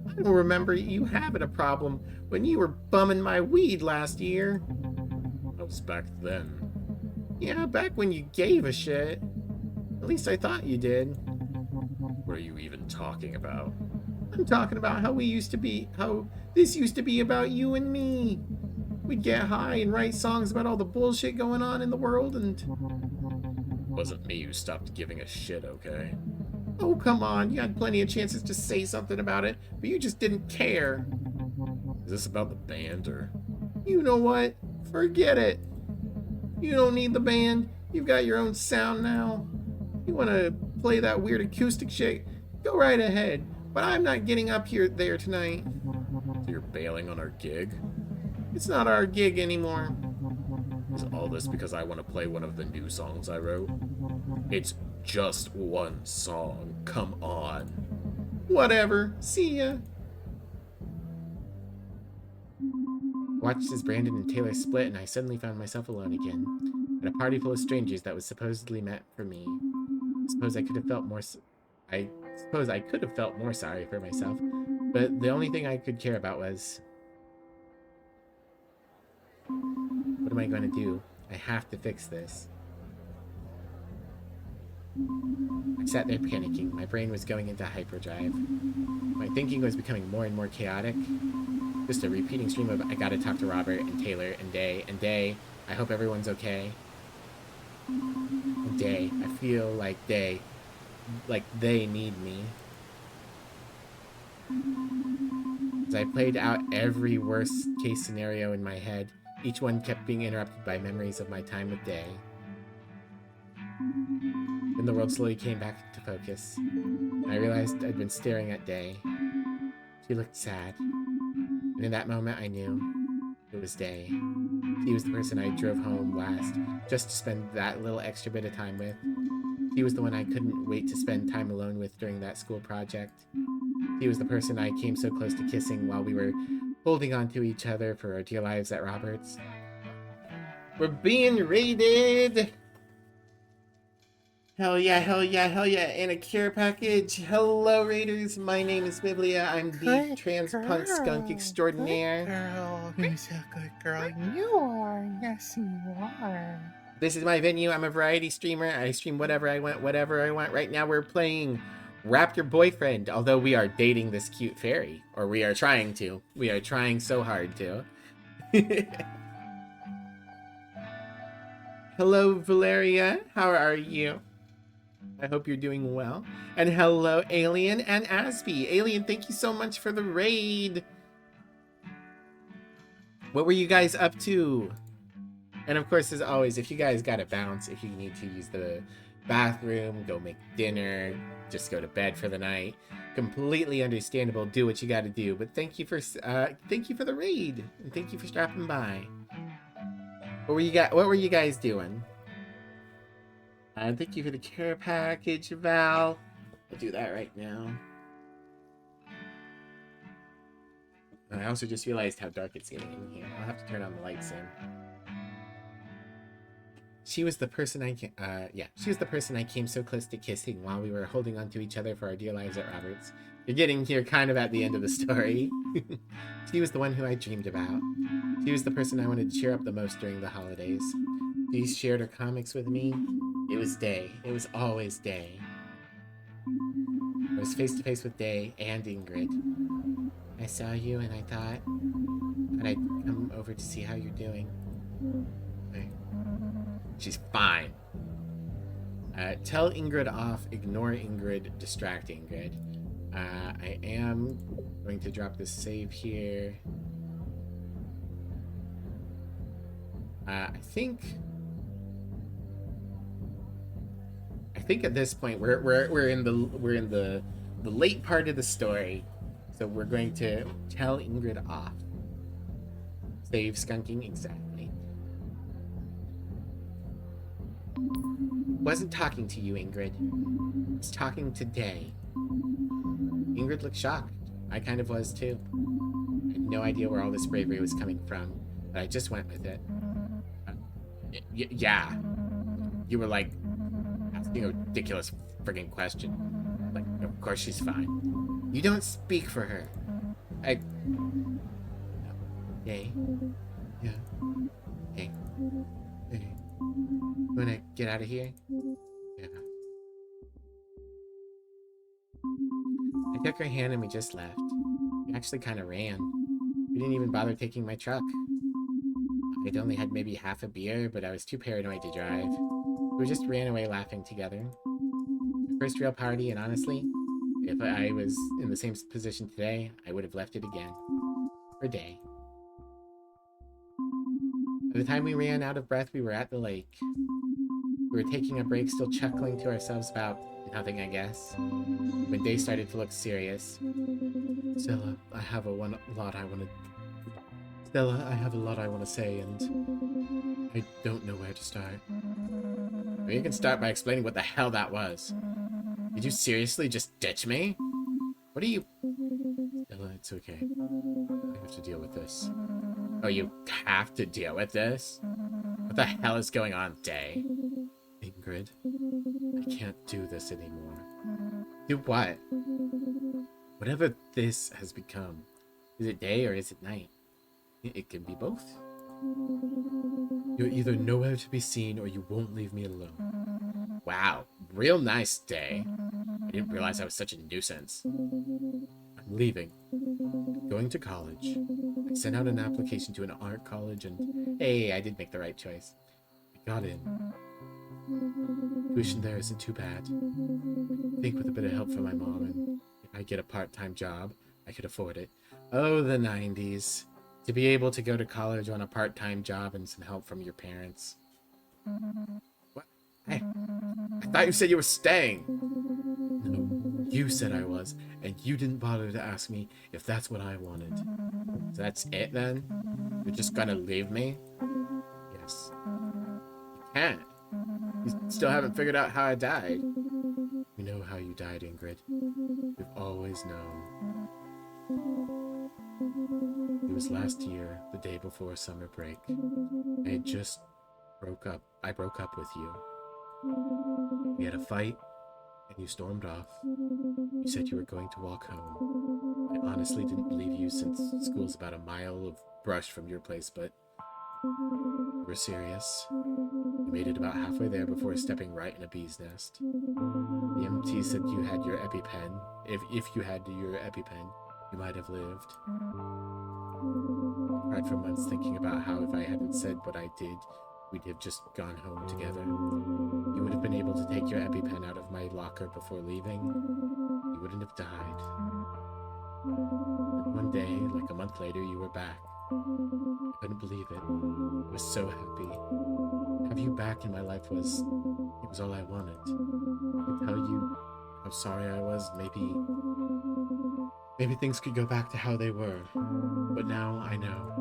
I don't remember you having a problem when you were bumming my weed last year. That was back then. Yeah, back when you gave a shit. At least I thought you did. What are you even talking about? I'm talking about how this used to be about you and me. We'd get high and write songs about all the bullshit going on in the world and... It wasn't me who stopped giving a shit, okay? Oh, come on. You had plenty of chances to say something about it, but you just didn't care. Is this about the band, or...? You know what? Forget it. You don't need the band. You've got your own sound now. You want to play that weird acoustic shit? Go right ahead. But I'm not getting up there tonight. So you're bailing on our gig? It's not our gig anymore. Is all this because I want to play one of the new songs I wrote? It's just one song. Come on. Whatever. See ya. Watched as Brandon and Taylor split, and I suddenly found myself alone again, at a party full of strangers that was supposedly meant for me. I suppose I could have felt more sorry for myself, but the only thing I could care about was, what am I going to do? I have to fix this. I sat there panicking. My brain was going into hyperdrive. My thinking was becoming more and more chaotic. Just a repeating stream of, I gotta talk to Robert and Taylor and Day, I hope everyone's okay. And Day, I feel like they need me. As I played out every worst case scenario in my head, each one kept being interrupted by memories of my time with Day. Then the world slowly came back into focus. I realized I'd been staring at Day. She looked sad. And in that moment, I knew it was Day. He was the person I drove home last, just to spend that little extra bit of time with. He was the one I couldn't wait to spend time alone with during that school project. He was the person I came so close to kissing while we were holding on to each other for our dear lives at Roberts. We're being raided! Hell yeah, hell yeah, hell yeah, and a care package. Hello, Raiders. My name is Biblia. I'm the trans punk skunk extraordinaire. Good girl. You're so good, girl. You are. Yes, you are. This is my venue. I'm a variety streamer. I stream whatever I want, whatever I want. Right now we're playing Raptor Boyfriend, although we are dating this cute fairy. Or we are trying to. We are trying so hard to. Hello, Valeria. How are you? I hope you're doing well. And hello, Alien and Asby. Alien, thank you so much for the raid. What were you guys up to? And of course, as always, if you guys gotta bounce, if you need to use the bathroom, go make dinner, just go to bed for the night, completely understandable. Do what you gotta do. But thank you for the raid, and thank you for stopping by. What were you guys doing? Thank you for the care package, Val. I'll do that right now. I also just realized how dark it's getting in here. I'll have to turn on the lights soon. She was the person she was the person I came so close to kissing while we were holding on to each other for our dear lives at Roberts. You're getting here kind of at the end of the story. She was the one who I dreamed about. She was the person I wanted to cheer up the most during the holidays. She shared her comics with me. It was Day. It was always Day. I was face to face with Day and Ingrid. I saw you and I thought I'd come over to see how you're doing. Okay. She's fine. Tell Ingrid off, ignore Ingrid, distract Ingrid. I am going to drop this save here. I think at this point we're in the late part of the story, so we're going to tell Ingrid off. Save skunking exactly. Wasn't talking to you, Ingrid. I was talking to Day. Ingrid looked shocked. I kind of was too. I had no idea where all this bravery was coming from, but I just went with it. Yeah. You were like asking a ridiculous friggin' question. Like, of course she's fine. You don't speak for her. Hey. Yeah. Hey. Hey. You wanna get out of here? Yeah. I took her hand and we just left. We actually kind of ran. We didn't even bother taking my truck. I'd only had maybe half a beer, but I was too paranoid to drive. We just ran away laughing together. My first real party, and honestly, if I was in the same position today, I would have left it again. For Day. By the time we ran out of breath, we were at the lake. We were taking a break, still chuckling to ourselves about nothing, I guess. When Day started to look serious. Stella, I have a lot I want to say, and I don't know where to start. Well, you can start by explaining what the hell that was. Did you seriously just ditch me? What are you... Stella, it's okay. I have to deal with this. Oh, you have to deal with this? What the hell is going on, Day? Ingrid, I can't do this anymore. Do what? Whatever this has become. Is it day or is it night? It can be both. You're either nowhere to be seen or you won't leave me alone. Wow, real nice, Day. I didn't realize I was such a nuisance. I'm leaving. Going to college. I sent out an application to an art college and hey, I did make the right choice. I got in. Tuition there isn't too bad. I think with a bit of help from my mom and if I get a part-time job, I could afford it. Oh, the 90s. To be able to go to college on a part-time job and some help from your parents. What? I thought you said you were staying. No, you said I was, and you didn't bother to ask me if that's what I wanted. So that's it then? You're just gonna leave me? Yes. You can't. You still haven't figured out how I died. We know how you died, Ingrid. We've always known. It was last year, the day before summer break. I had just broke up with you. We had a fight, and you stormed off. You said you were going to walk home. I honestly didn't believe you since school's about a mile of brush from your place, but you were serious. You made it about halfway there before stepping right in a bee's nest. The MT said you had your EpiPen. If you had your EpiPen, you might have lived. I cried for months thinking about how if I hadn't said what I did, we'd have just gone home together. You would have been able to take your EpiPen out of my locker before leaving. You wouldn't have died. And one day, like a month later, you were back. I couldn't believe it. I was so happy. To have you back in my life was all I wanted. I could tell you how sorry I was. Maybe things could go back to how they were. But now I know.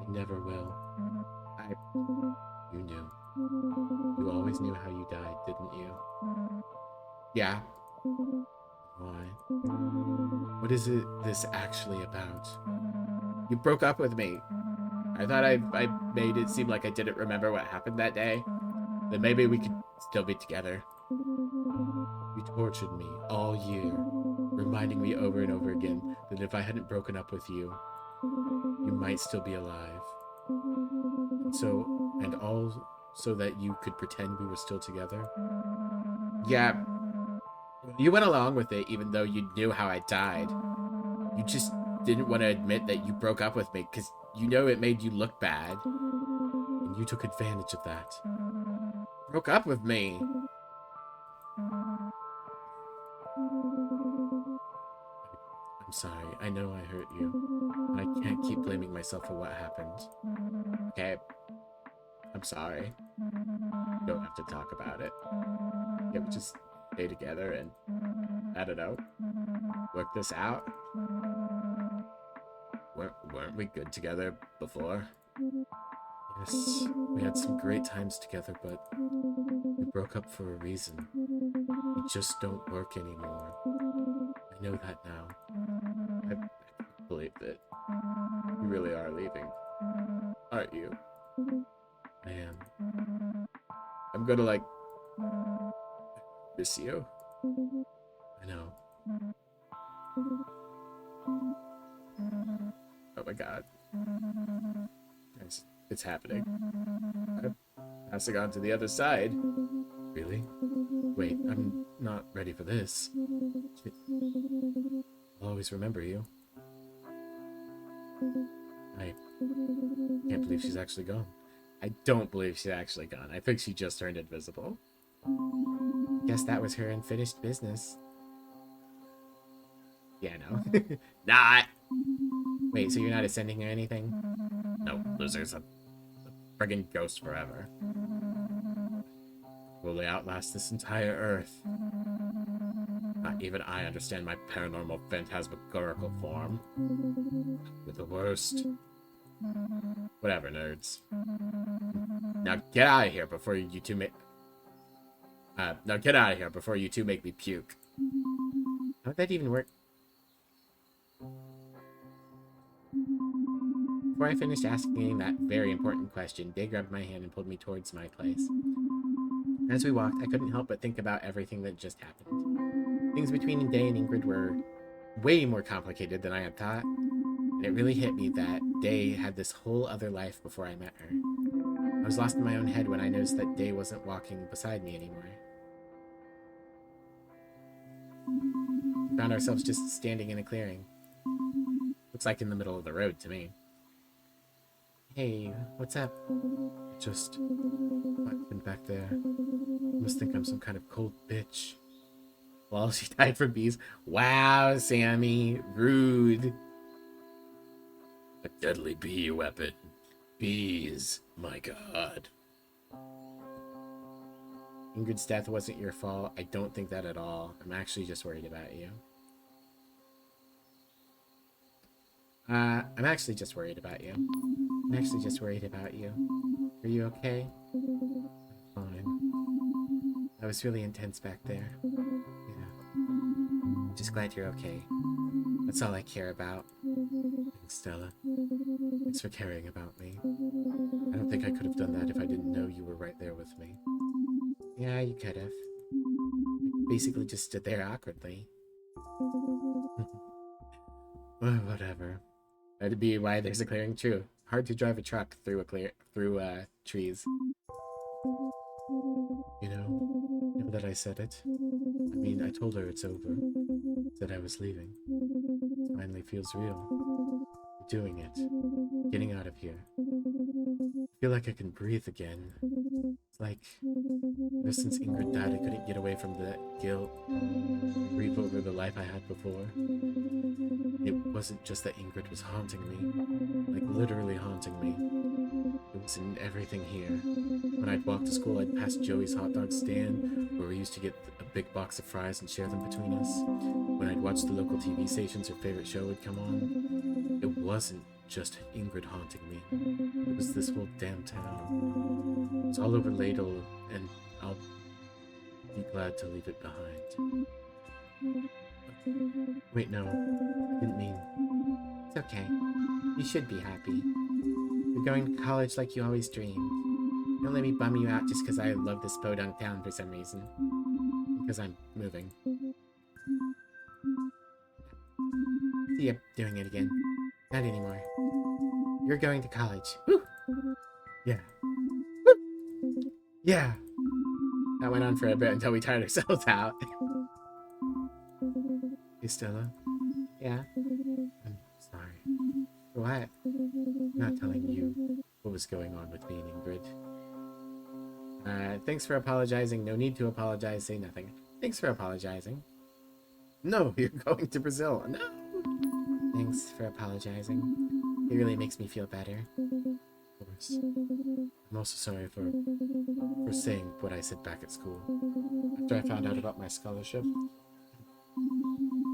I never will. You knew. You always knew how you died, didn't you? Yeah. Why? What is this actually about? You broke up with me. I thought I made it seem like I didn't remember what happened that day. Then maybe we could still be together. You tortured me all year, reminding me over and over again that if I hadn't broken up with you, you might still be alive. And all so that you could pretend we were still together. Yeah, you went along with it even though you knew how I died. didn't want to admit that you broke up with me because you know it made you look bad. And you took advantage of that. Broke up with me. I'm sorry. I know I hurt you. But I can't keep blaming myself for what happened. Okay. I'm sorry. You don't have to talk about it. Yeah, we just stay together and, I don't know, work this out. Weren't we good together before? Yes, we had some great times together, but we broke up for a reason. We just don't work anymore. I know that now. I believe that you really are leaving, aren't you? I am. I'm gonna, like, miss you. I know. Oh my god. It's happening. I'm passing on to the other side. Really? Wait, I'm not ready for this. I'll always remember you. I can't believe she's actually gone. I don't believe she's actually gone. I think she just turned invisible. Guess that was her unfinished business. Yeah, no. Not. Wait, so you're not ascending or anything? No, loser's a friggin' ghost forever. Will they outlast this entire Earth? Not even I understand my paranormal phantasmagorical form. You're the worst. Whatever, nerds. Now get out of here before you two make... now get out of here before you two make me puke. How'd that even work? Before I finished asking that very important question, Day grabbed my hand and pulled me towards my place. As we walked, I couldn't help but think about everything that just happened. Things between Day and Ingrid were way more complicated than I had thought, and it really hit me that Day had this whole other life before I met her. I was lost in my own head when I noticed that Day wasn't walking beside me anymore. We found ourselves just standing in a clearing. Looks like in the middle of the road to me. Hey, what's up? Just what happened back there? You must think I'm some kind of cold bitch. Well, she died from bees. Wow, Sammy. Rude. A deadly bee weapon. Bees. My god. Ingrid's death wasn't your fault. I don't think that at all. I'm actually just worried about you. I'm actually just worried about you. Are you okay? Fine. That was really intense back there. Yeah. I'm just glad you're okay. That's all I care about. Thanks, Stella. Thanks for caring about me. I don't think I could have done that if I didn't know you were right there with me. Yeah, you could have. Basically just stood there awkwardly. Well, whatever. That'd be why there's a clearing. True. Hard to drive a truck through trees. You know, now that I said it, I mean, I told her it's over. Said I was leaving. It finally feels real. I'm doing it. Getting out of here. I feel like I can breathe again. It's like, ever since Ingrid died, I couldn't get away from the guilt and grief over the life I had before. It wasn't just that Ingrid was haunting me, like literally haunting me. It was in everything here. When I'd walk to school, I'd pass Joey's hot dog stand, where we used to get a big box of fries and share them between us. When I'd watch the local TV stations, her favorite show would come on. It wasn't just Ingrid haunting me. It was this whole damn town. It's all over Ladle, and I'll be glad to leave it behind. Wait, no. I didn't mean... It's okay. You should be happy. You're going to college like you always dreamed. Don't let me bum you out just because I love this podunk town for some reason. Because I'm moving. See ya doing it again. Not anymore. You're going to college. Woo! Yeah. Woo! Yeah. That went on for a bit until we tired ourselves out. Hey, Stella. Yeah. I'm What? I'm not telling you what was going on with me and Ingrid. Thanks for apologizing. No need to apologize. Say nothing. Thanks for apologizing. No, you're going to Brazil. No. Thanks for apologizing. It really makes me feel better. Of course. I'm also sorry for saying what I said back at school. After I found out about my scholarship.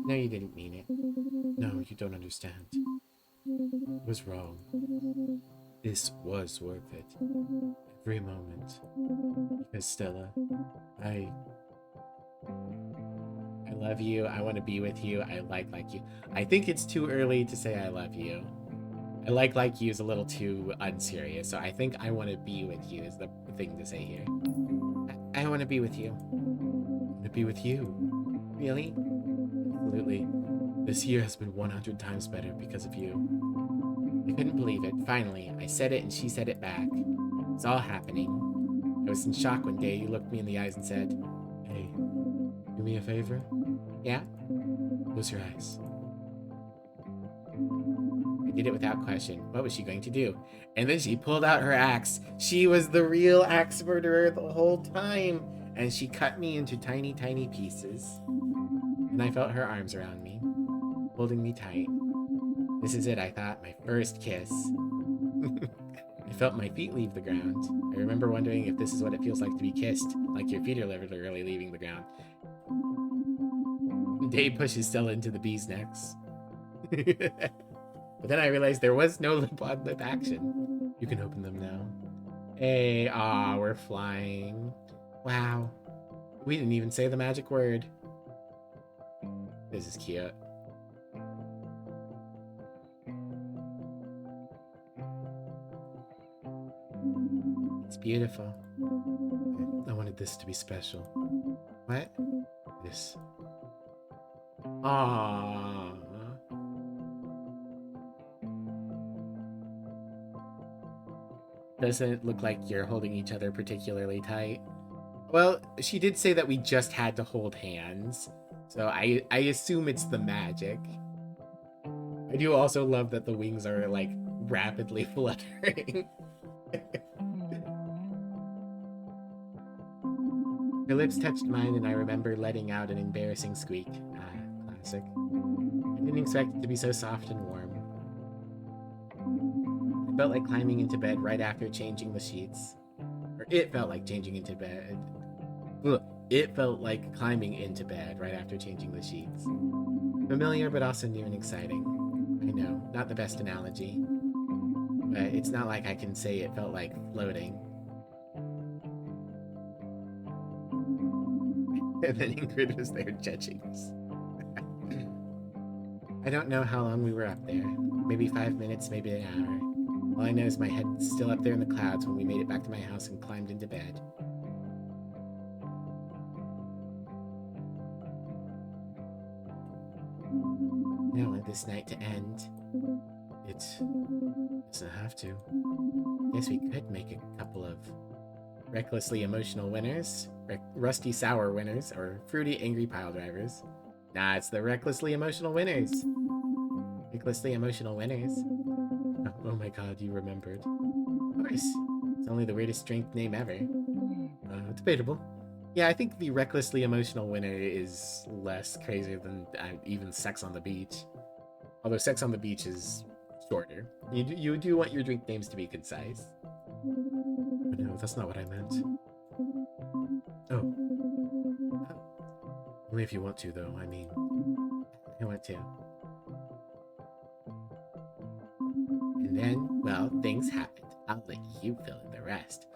No, you didn't mean it. No, you don't understand. It was wrong. This was worth it. Every moment. Because Stella, I love you. I want to be with you. I like you. I think it's too early to say I love you. I like you is a little too unserious. So I think I want to be with you is the thing to say here. I want to be with you. I want to be with you. Really? Absolutely. This year has been 100 times better because of you. I couldn't believe it. Finally, I said it and she said it back. It's all happening. I was in shock one day. You looked me in the eyes and said, "Hey, do me a favor?" Yeah? Close your eyes. I did it without question. What was she going to do? And then she pulled out her axe. She was the real axe murderer the whole time. And she cut me into tiny, tiny pieces. And I felt her arms around me, holding me tight. This is it, I thought. My first kiss. I felt my feet leave the ground. I remember wondering if this is what it feels like to be kissed, like your feet are literally leaving the ground. Dave pushes Stella into the bee's necks. But then I realized there was no lip-on-lip action. You can open them now. Hey, we're flying. Wow. We didn't even say the magic word. This is cute. It's beautiful. I wanted this to be special. What? This. Aww. Doesn't look like you're holding each other particularly tight. Well, she did say that we just had to hold hands. So I assume it's the magic. I do also love that the wings are like rapidly fluttering. Her lips touched mine and I remember letting out an embarrassing squeak. Classic. I didn't expect it to be so soft and warm. I felt like climbing into bed right after changing the sheets. Or it felt like changing into bed. Ugh. It felt like climbing into bed right after changing the sheets. Familiar, but also new and exciting. I know, not the best analogy. But it's not like I can say it felt like floating. And then Ingrid was there judging us. I don't know how long we were up there. Maybe 5 minutes, maybe an hour. All I know is my head was still up there in the clouds when we made it back to my house and climbed into bed. I don't want this night to end. It doesn't have to. Guess we could make a couple of recklessly emotional winners, rusty sour winners, or fruity angry pile drivers. Nah, it's the recklessly emotional winners. Recklessly emotional winners. Oh my god, you remembered. Of course. It's only the weirdest drink name ever. Debatable. Yeah, I think the recklessly emotional winner is less crazy than even Sex on the Beach. Although Sex on the Beach is shorter. You do want your drink names to be concise. But no, that's not what I meant. Oh. Only if you want to, though. I mean, I want to. And then, well, things happened. I'll let you fill in the rest.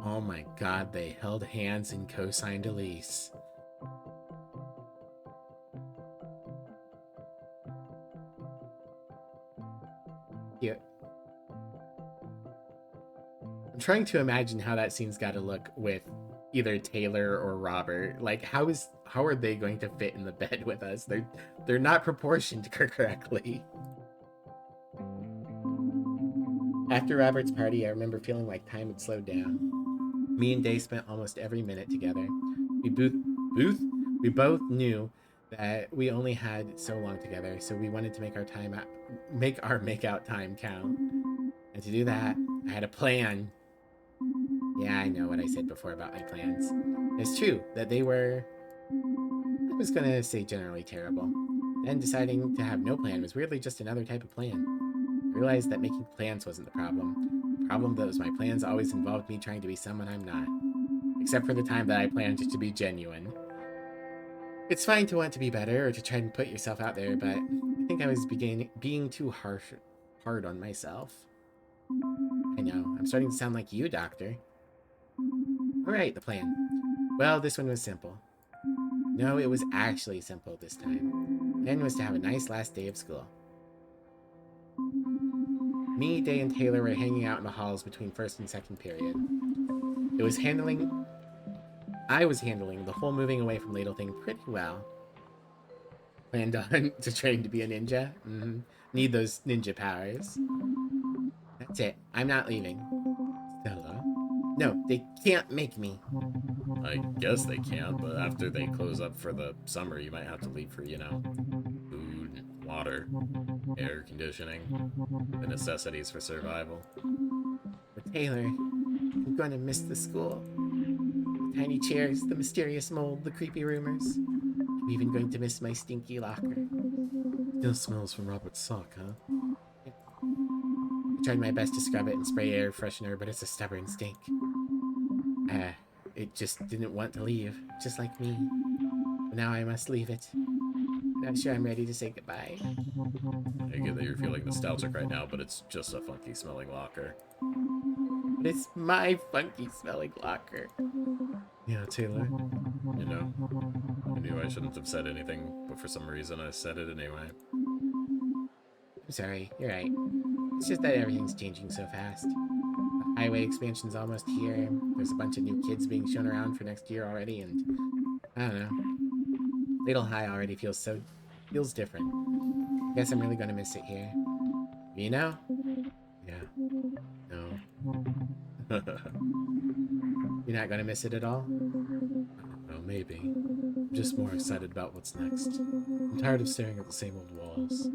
Oh my god, they held hands and co-signed a lease. Cute. I'm trying to imagine how that scene's gotta look with either Taylor or Robert. Like, how are they going to fit in the bed with us? They're not proportioned correctly. After Robert's party, I remember feeling like time had slowed down. Me and Day spent almost every minute together. We both knew that we only had so long together, so we wanted to make our makeout time count. And to do that, I had a plan. Yeah, I know what I said before about my plans. It's true that they were, I was gonna say, generally terrible. Then deciding to have no plan was weirdly just another type of plan. I realized that making plans wasn't the problem. The problem that was my plans always involved me trying to be someone I'm not. Except for the time that I planned to be genuine. It's fine to want to be better or to try and put yourself out there, but I think I was being too hard on myself. I know, I'm starting to sound like you, Doctor. Alright, the plan. Well, this one was simple. No, it was actually simple this time. The plan was to have a nice last day of school. Me, Day, and Taylor were hanging out in the halls between first and second period. I was handling the whole moving away from Ladle thing pretty well. Planned on to train to be a ninja. Need those ninja powers. That's it. I'm not leaving. Stella? No, they can't make me. I guess they can, but after they close up for the summer, you might have to leave for, food, water, air conditioning, the necessities for survival. But Taylor, I'm going to miss the school. The tiny chairs, the mysterious mold, the creepy rumors. I'm even going to miss my stinky locker. Still smells from Robert's sock, huh? I tried my best to scrub it and spray air freshener, but it's a stubborn stink. It just didn't want to leave, just like me. But now I must leave it. Not sure I'm ready to say goodbye. I get that you're feeling nostalgic right now, but it's just a funky smelling locker. But it's my funky smelling locker. Yeah, Taylor. I knew I shouldn't have said anything, but for some reason I said it anyway. I'm sorry, you're right. It's just that everything's changing so fast. The highway expansion's almost here. There's a bunch of new kids being shown around for next year already, and I don't know. Ladle High already feels different. Guess I'm really gonna miss it here. You know? Yeah. No. You're not gonna miss it at all? Well, maybe. I'm just more excited about what's next. I'm tired of staring at the same old walls.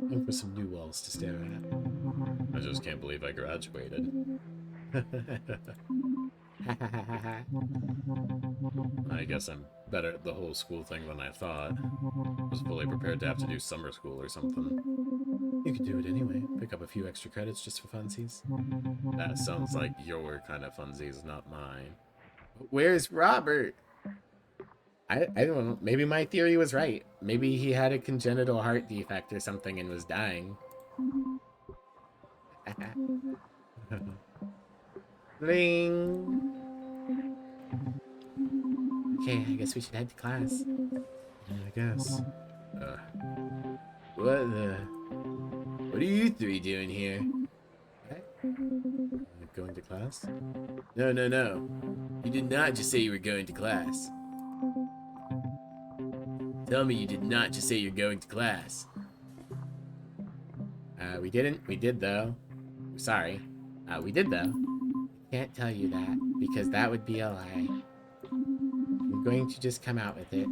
Looking for some new walls to stare at. I just can't believe I graduated. I guess I'm better at the whole school thing than I thought. I was fully prepared to have to do summer school or something. You could do it anyway. Pick up a few extra credits just for funsies. That sounds like your kind of funsies, not mine. Where's Robert? I don't know. Maybe my theory was right. Maybe he had a congenital heart defect or something and was dying. Bling. Okay, I guess we should head to class. Yeah, I guess. What are you three doing here? Going to class? No. You did not just say you were going to class. Tell me you did not just say you're going to class. We didn't. We did, though. Sorry. We did, though. Can't tell you that, because that would be a lie. I'm going to just come out with it.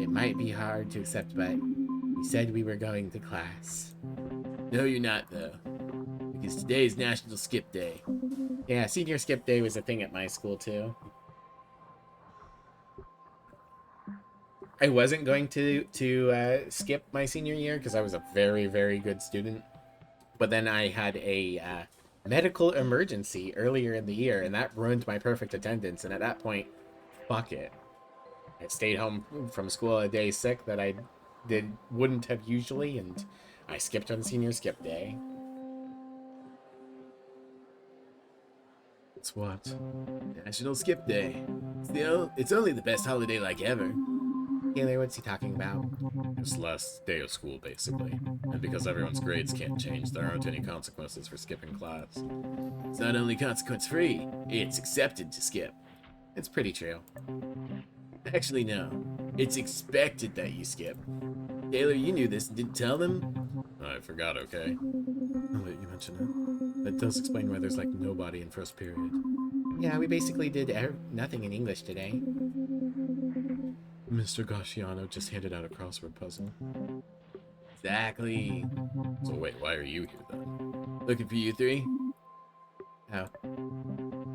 It might be hard to accept, but we said we were going to class. No, you're not, though. Because today is National Skip Day. Yeah, senior skip day was a thing at my school, too. I wasn't going to skip my senior year because I was a very, very good student. But then I had a medical emergency earlier in the year, and that ruined my perfect attendance. And at that point, fuck it. I stayed home from school a day sick that I wouldn't have usually, and I skipped on senior skip day. It's what? National Skip Day. It's only the best holiday like ever. Taylor, what's he talking about? It's last day of school, basically. And because everyone's grades can't change, there aren't any consequences for skipping class. It's not only consequence free, it's accepted to skip. It's pretty true. Actually, no. It's expected that you skip. Taylor, you knew this and didn't tell them? I forgot, okay? Now that you mention it, that does explain why there's like nobody in first period. Yeah, we basically did nothing in English today. Mr. Gasciano just handed out a crossword puzzle. Exactly. So wait, why are you here then? Looking for you three? Oh,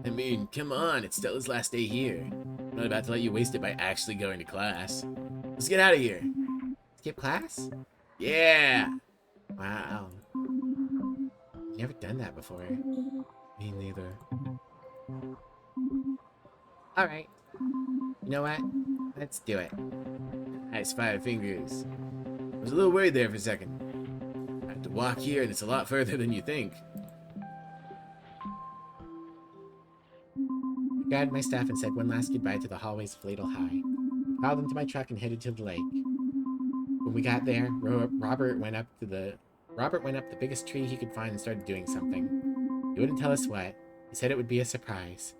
I mean, come on, it's Stella's last day here. I'm not about to let you waste it by actually going to class. Let's get out of here. skip class? Yeah! Wow. Never done that before. Me neither. Alright. You know what? Let's do it. Nice 5 fingers. I was a little worried there for a second. I have to walk here, and it's a lot further than you think. I grabbed my staff and said one last goodbye to the hallways of Ladle High. Piled into my truck and headed to the lake. When we got there, Robert went up the biggest tree he could find and started doing something. He wouldn't tell us what. He said it would be a surprise.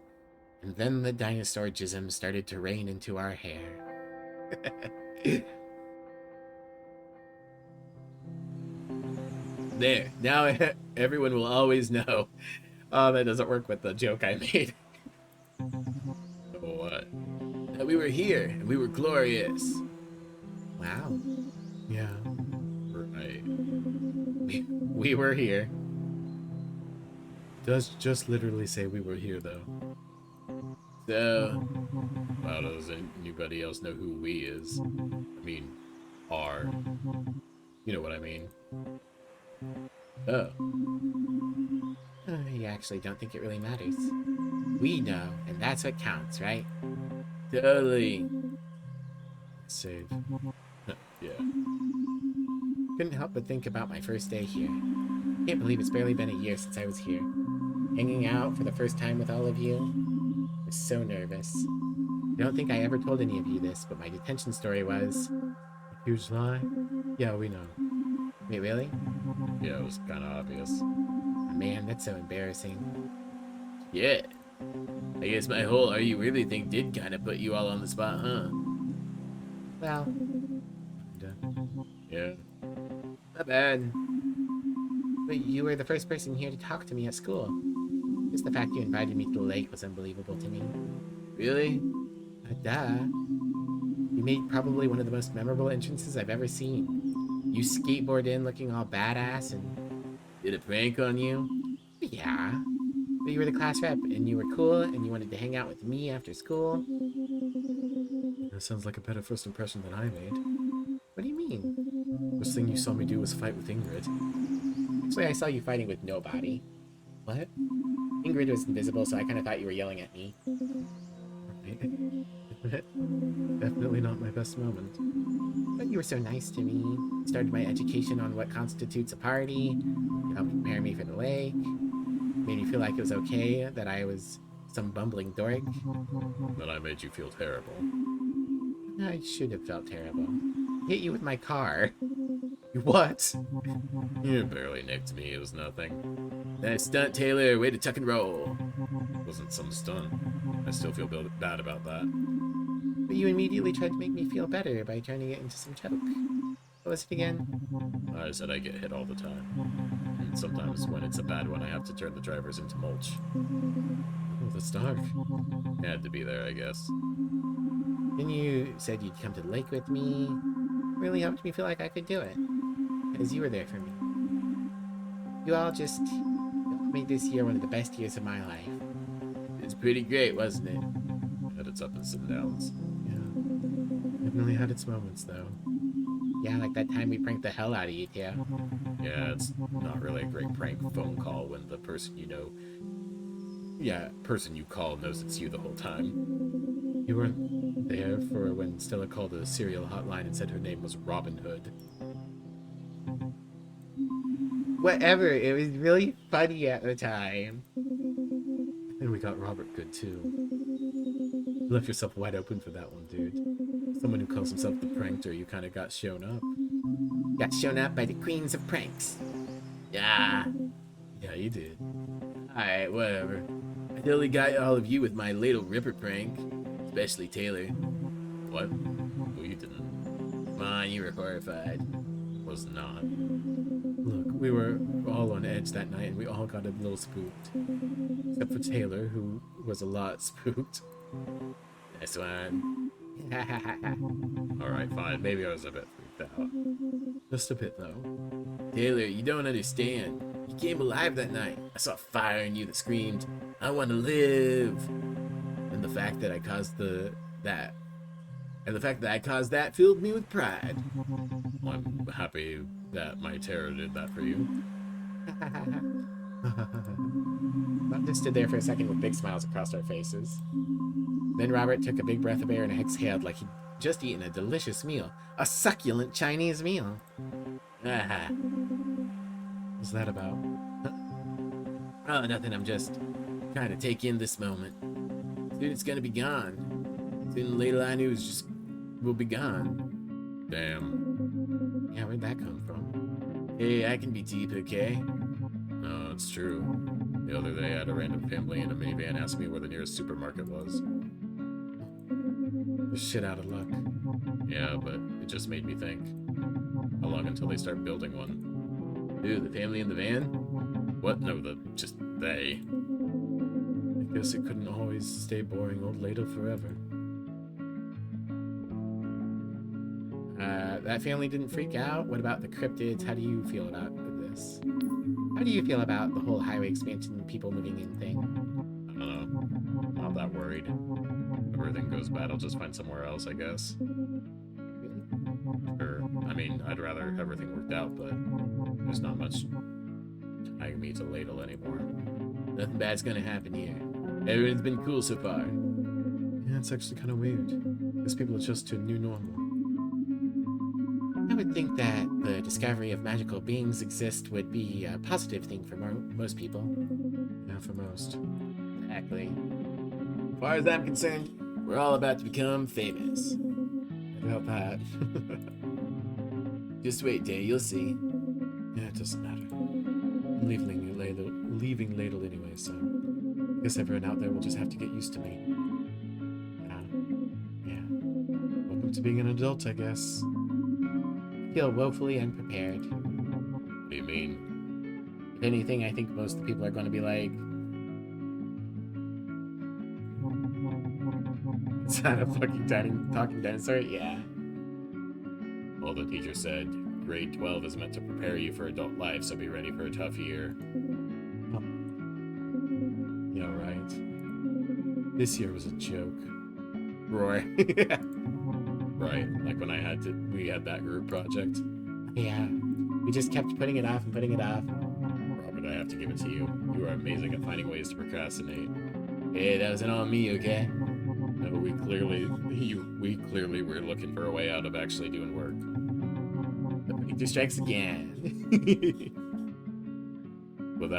And then the dinosaur jism started to rain into our hair. There. Now everyone will always know. Oh, that doesn't work with the joke I made. What? That we were here, and we were glorious. Wow. Yeah. Right. We were here. Does just literally say we were here though. So, How does anybody else know who we is? I mean, are. You know what I mean? oh. You actually don't think it really matters. We know, and that's what counts, right? Totally. Save. Yeah. Couldn't help but think about my first day here. Can't believe it's barely been a year since I was here. Hanging out for the first time with all of you. I was so nervous. I don't think I ever told any of you this, but my detention story was... Huge lie? Yeah, we know. Wait, really? Yeah, it was kind of obvious. Oh, man, that's so embarrassing. Yeah. I guess my whole "are you really" thing did kind of put you all on the spot, huh? Well, Yeah. Not bad. but you were the first person here to talk to me at school. Just the fact you invited me to the lake was unbelievable to me. Really? Duh. You made probably one of the most memorable entrances I've ever seen. You skateboard in looking all badass and... Did a prank on you? Yeah. But you were the class rep, and you were cool, and you wanted to hang out with me after school. That sounds like a better first impression than I made. What do you mean? First thing you saw me do was fight with Ingrid. Actually, I saw you fighting with nobody. What? Ingrid was invisible, so I kind of thought you were yelling at me. Definitely not my best moment. But you were so nice to me. Started my education on what constitutes a party. You helped prepare me for the lake. Made me feel like it was okay that I was some bumbling dork. Then I made you feel terrible. I should have felt terrible. Hit you with my car. What? You barely nicked me, it was nothing. Nice stunt, Taylor. Way to tuck and roll. Wasn't some stunt. I still feel bad about that. But you immediately tried to make me feel better by turning it into some joke. What was it again? I said I get hit all the time. And sometimes when it's a bad one, I have to turn the drivers into mulch. Oh, that's dark. Had to be there, I guess. Then you said you'd come to the lake with me. Really helped me feel like I could do it. Because you were there for me. You all just made this year one of the best years of my life. It was pretty great, wasn't it? Had its ups and downs. Yeah. Definitely had its moments, though. Yeah, like that time we pranked the hell out of you two. Yeah, it's not really a great prank phone call when the person you know... Yeah, person you call knows it's you the whole time. You weren't there for when Stella called a serial hotline and said her name was Robin Hood. Whatever, it was really funny at the time. And we got Robert good, too. You left yourself wide open for that one, dude. Someone who calls himself the prankster, you kind of got shown up. Got shown up by the queens of pranks. Yeah. Yeah, you did. Alright, whatever. I totally got all of you with my Ladle Ripper prank. Especially Taylor. What? Well, you didn't. Come on, you were horrified. Was not. Look, we were all on edge that night, and we all got a little spooked. Except for Taylor, who was a lot spooked. Nice one. Alright, fine. Maybe I was a bit freaked out. Just a bit, though. Taylor, you don't understand. You came alive that night. I saw fire in you that screamed, I want to live. And the fact that I caused that filled me with pride. Well, I'm happy that my terror did that for you. Bob just stood there for a second with big smiles across our faces. Then Robert took a big breath of air and exhaled like he'd just eaten a delicious meal. A succulent Chinese meal. What's that about? Oh, nothing. I'm just trying to take in this moment. Soon it's gonna be gone. Soon little I knew will be gone. Damn. Yeah, where'd that come from? Hey, I can be deep, okay? No, it's true. The other day I had a random family in a minivan ask me where the nearest supermarket was. You're shit out of luck. Yeah, but it just made me think. How long until they start building one? Who, the family in the van? What? No, just they. I guess it couldn't always stay boring old ladle forever. That family didn't freak out? What about the cryptids? How do you feel about this? How do you feel about the whole highway expansion and people moving in thing? I don't know. I'm not that worried. If everything goes bad, I'll just find somewhere else, I guess. Sure. I mean, I'd rather everything worked out, but there's not much tying me to ladle anymore. Nothing bad's gonna happen here. Everyone's been cool so far. Yeah, it's actually kind of weird. Because people adjust to a new normal. I would think that the discovery of magical beings exist would be a positive thing for most people. Yeah, for most. Exactly. As far as I'm concerned, we're all about to become famous. About that. Just wait, Day, you'll see. Yeah, it doesn't matter. I'm leaving ladle anyway, so I guess everyone out there will just have to get used to me. Yeah. Welcome to being an adult, I guess. I feel woefully unprepared. What do you mean? If anything, I think most of the people are going to be like, is that a fucking talking dinosaur? Yeah. Well, the teacher said, grade 12 is meant to prepare you for adult life, so be ready for a tough year. Yeah, right. This year was a joke. Roar. Right, like when we had that group project. Yeah. We just kept putting it off and putting it off. Robert, I have to give it to you. You are amazing at finding ways to procrastinate. Hey, that wasn't all me, okay? No, we clearly were looking for a way out of actually doing work. The picture strikes again. Well,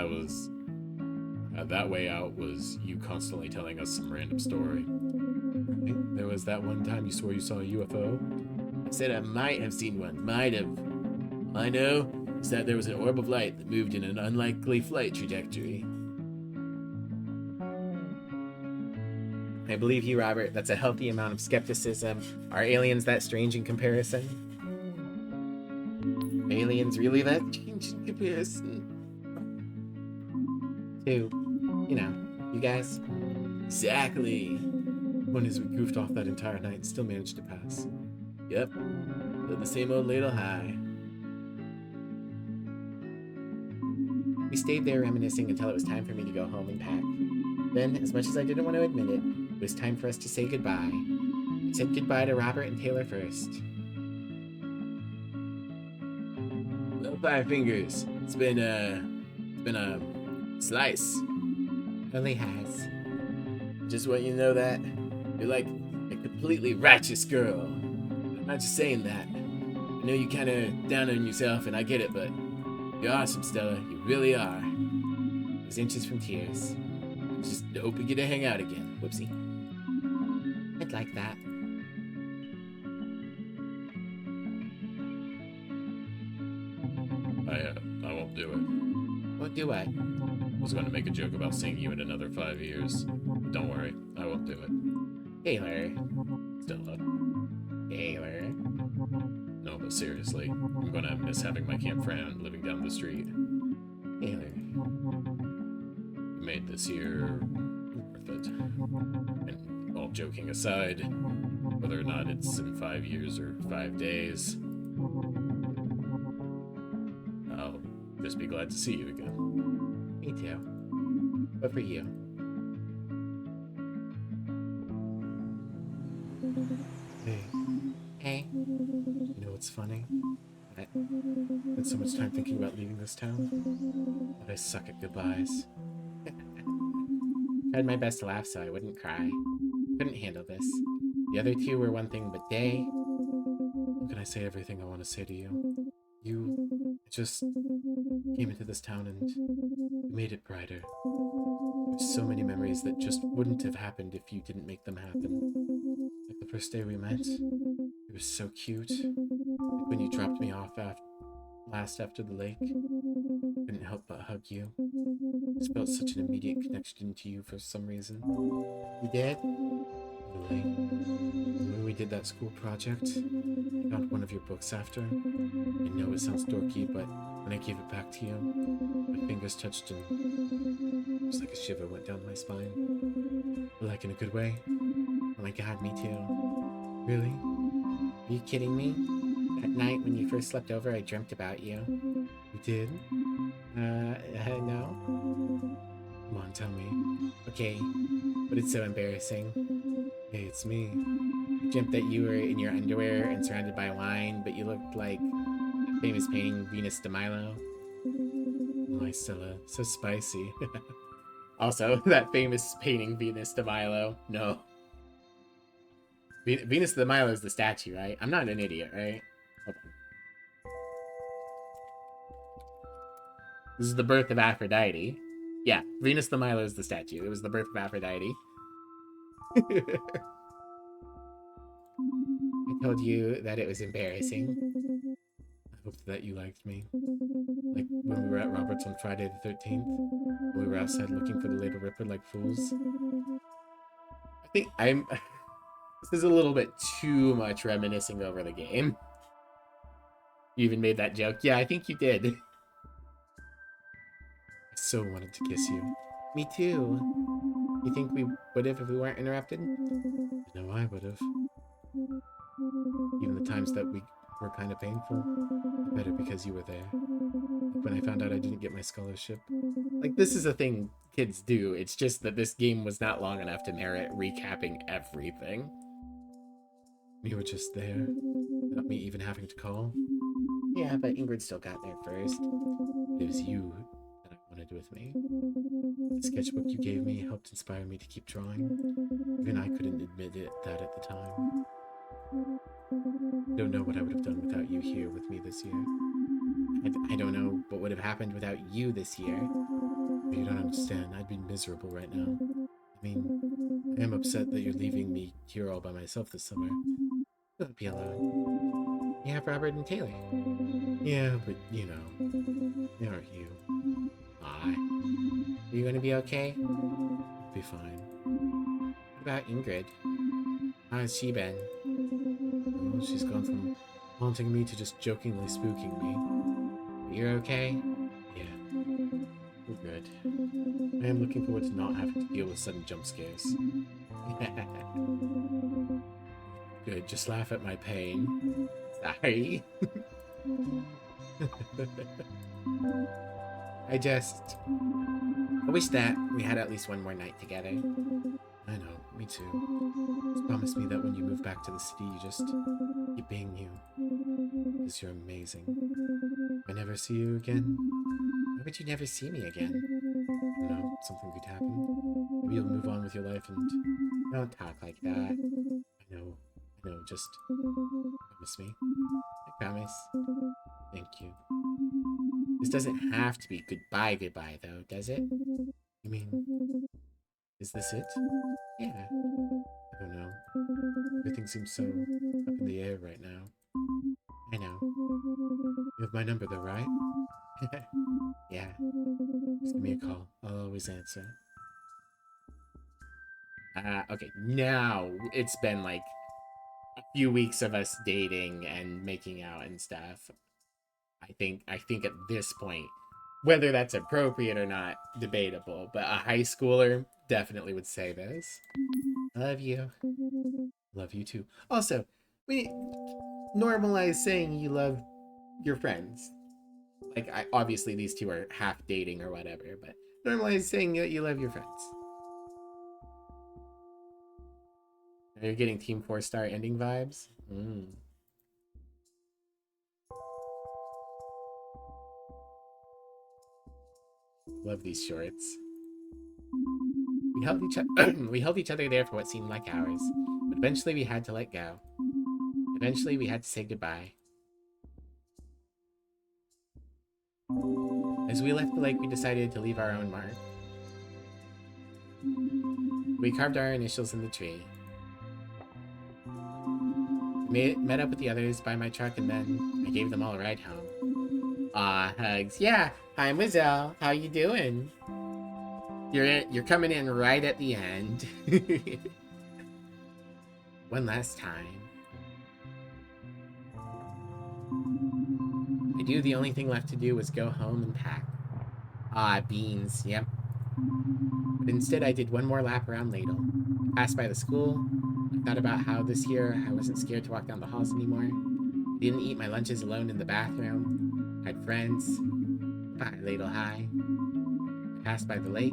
that way out was you constantly telling us some random story. Right? There was that one time you swore you saw a UFO. I said I might have seen one. Might have. All I know is that there was an orb of light that moved in an unlikely flight trajectory. I believe you, Robert. That's a healthy amount of skepticism. Are aliens that strange in comparison? Aliens really that strange in comparison? To, you guys? Exactly. One is we goofed off that entire night and still managed to pass. Yep. But the same old little high. We stayed there reminiscing until it was time for me to go home and pack. Then, as much as I didn't want to admit it, it was time for us to say goodbye. I said goodbye to Robert and Taylor first. Well, Five Fingers. It's been a slice. Really has. Just want you to know that you're like a completely righteous girl. I'm not just saying that. I know you kind of down on yourself, and I get it, but you're awesome, Stella. You really are. I was inches from tears. Just hope we get to hang out again. Whoopsie. I'd like that. I won't do it. Won't do what? I was going to make a joke about seeing you in another 5 years. Don't worry, I won't do it. Taylor. Stella. Taylor. No, but seriously, I'm going to miss having my camp friend living down the street. Taylor. You made this year worth it. And all joking aside, Whether or not it's in 5 years or 5 days, I'll just be glad to see you again. Me too. But for you. Hey, Hey. you know what's funny? I spent so much time thinking about leaving this town, but I suck at goodbyes. Tried my best to laugh so I wouldn't cry. Couldn't handle this. The other two were one thing, but they... How can I say everything I want to say to you? You just came into this town and you made it brighter. There's so many memories that just wouldn't have happened if you didn't make them happen. Like the first day we met, it was so cute. Like when you dropped me off last after the lake, couldn't help but hug you. Just felt such an immediate connection to you for some reason. You did? Really? When we did that school project, I found one of your books after. I know it sounds dorky, but when I gave it back to you, my fingers touched and it was like a shiver went down my spine. But like in a good way. Oh my god, me too. Really? Are you kidding me? That night when you first slept over, I dreamt about you. You did? No. Come on, tell me. Okay, but it's so embarrassing. Hey, it's me. I dreamt that you were in your underwear and surrounded by wine, but you looked like that famous painting Venus de Milo. My Stella, so spicy. Also, that famous painting Venus de Milo. No. Venus de Milo is the statue, right? I'm not an idiot, right? Hold on. This is the birth of Aphrodite. Yeah, Venus de Milo is the statue. It was the birth of Aphrodite. I told you that it was embarrassing. I hoped that you liked me. Like when we were at Robert's on Friday the 13th, when we were outside looking for the Little Ripper like fools. I think I'm... This is a little bit too much reminiscing over the game. You even made that joke. Yeah, I think you did. I so wanted to kiss you. Me too. You think we would have if we weren't interrupted? I know I would have. Even the times that we were kind of painful, better because you were there. Like when I found out I didn't get my scholarship. Like, this is a thing kids do. It's just that this game was not long enough to merit recapping everything. You were just there, without me even having to call. Yeah, but Ingrid still got there first. It was you that I wanted with me. The sketchbook you gave me helped inspire me to keep drawing. Even I couldn't admit that at the time. I don't know what I would have done without you here with me this year. I don't know what would have happened without you this year. But you don't understand. I'd be miserable right now. I mean, I am upset that you're leaving me here all by myself this summer. Don't be alone. You have Robert and Taylor. Yeah, but you know, they aren't you. Aw. Are you gonna be okay? I'll be fine. What about Ingrid? How has she been? Well, she's gone from haunting me to just jokingly spooking me. You're okay? Yeah, we're good. I am looking forward to not having to deal with sudden jump scares. Good, just laugh at my pain. Sorry. I wish that we had at least one more night together. I know, me too. Just promise me that when you move back to the city, you just keep being you. Because you're amazing. If I never see you again, Why would you never see me again? you know, something could happen. Maybe you'll move on with your life and Don't talk like that. I know, just promise me. I promise. Thank you. This doesn't have to be goodbye though, does it? You mean, is this it? Yeah. I don't know. Everything seems so up in the air right now. I know. You have my number though, right? Yeah. Just give me a call. I'll always answer. Okay, now it's been like a few weeks of us dating and making out and stuff. I think at this point, whether that's appropriate or not, debatable, but a high schooler definitely would say this. Love you. Love you too. Also, we normalize saying you love your friends. Like, obviously these two are half dating or whatever, but normalize saying that you love your friends. You're getting Team 4-star ending vibes? Love these shorts. We held each other there for what seemed like hours, but eventually we had to let go. Eventually we had to say goodbye. As we left the lake, we decided to leave our own mark. We carved our initials in the tree. We met up with the others by my truck, and then I gave them all a ride home. Aw, hugs. Yeah, hi, Mizelle. How you doing? You're coming in right at the end. One last time. I knew the only thing left to do was go home and pack. Ah, beans, yep. But instead I did one more lap around Ladle. I passed by the school. I thought about how this year I wasn't scared to walk down the halls anymore. I didn't eat my lunches alone in the bathroom. I had friends. Bye, Ladle High. I passed by the lake.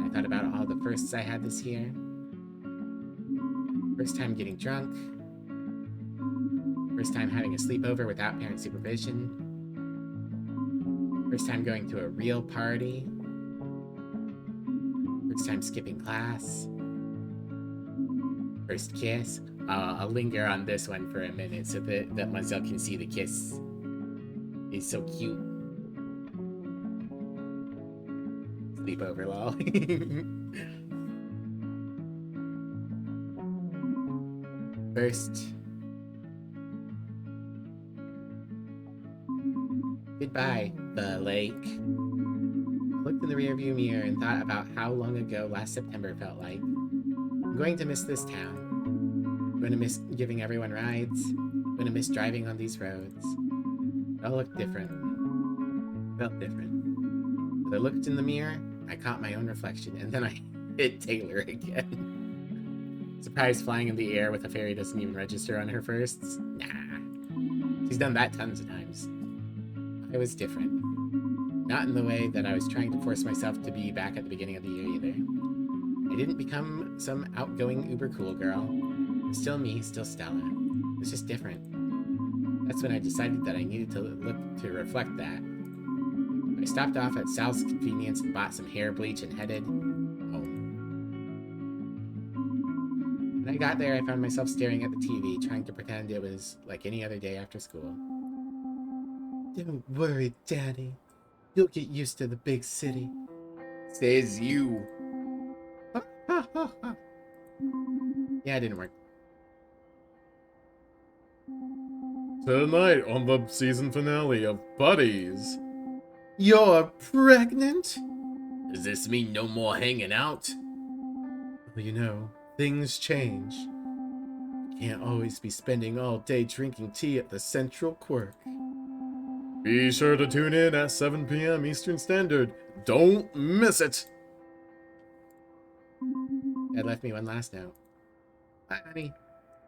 I thought about all the firsts I had this year. First time getting drunk. First time having a sleepover without parent supervision. First time going to a real party. First time skipping class. First kiss. I'll linger on this one for a minute so that Mazel can see the kiss. It's so cute. Sleepover, lol. First. Goodbye, the lake. I looked in the rearview mirror and thought about how long ago last September felt like. I'm going to miss this town. I'm going to miss giving everyone rides. I'm going to miss driving on these roads. It all looked different. Felt different. As I looked in the mirror, I caught my own reflection, and then I hit Taylor again. Surprise flying in the air with a fairy doesn't even register on her firsts? Nah. She's done that tons of times. I was different. Not in the way that I was trying to force myself to be back at the beginning of the year either. I didn't become some outgoing uber cool girl. Still me, still Stella. It was just different. That's when I decided that I needed to look to reflect that. I stopped off at Sal's Convenience and bought some hair bleach and headed home. When I got there, I found myself staring at the TV, trying to pretend it was like any other day after school. Don't worry, Daddy. You'll get used to the big city. Says you. Yeah, it didn't work. Tonight on the season finale of Buddies. You're pregnant? Does this mean no more hanging out? Well, you know, things change. You can't always be spending all day drinking tea at the Central Quirk. Be sure to tune in at 7 p.m. Eastern Standard. Don't miss it! Dad left me one last note. Hi, honey.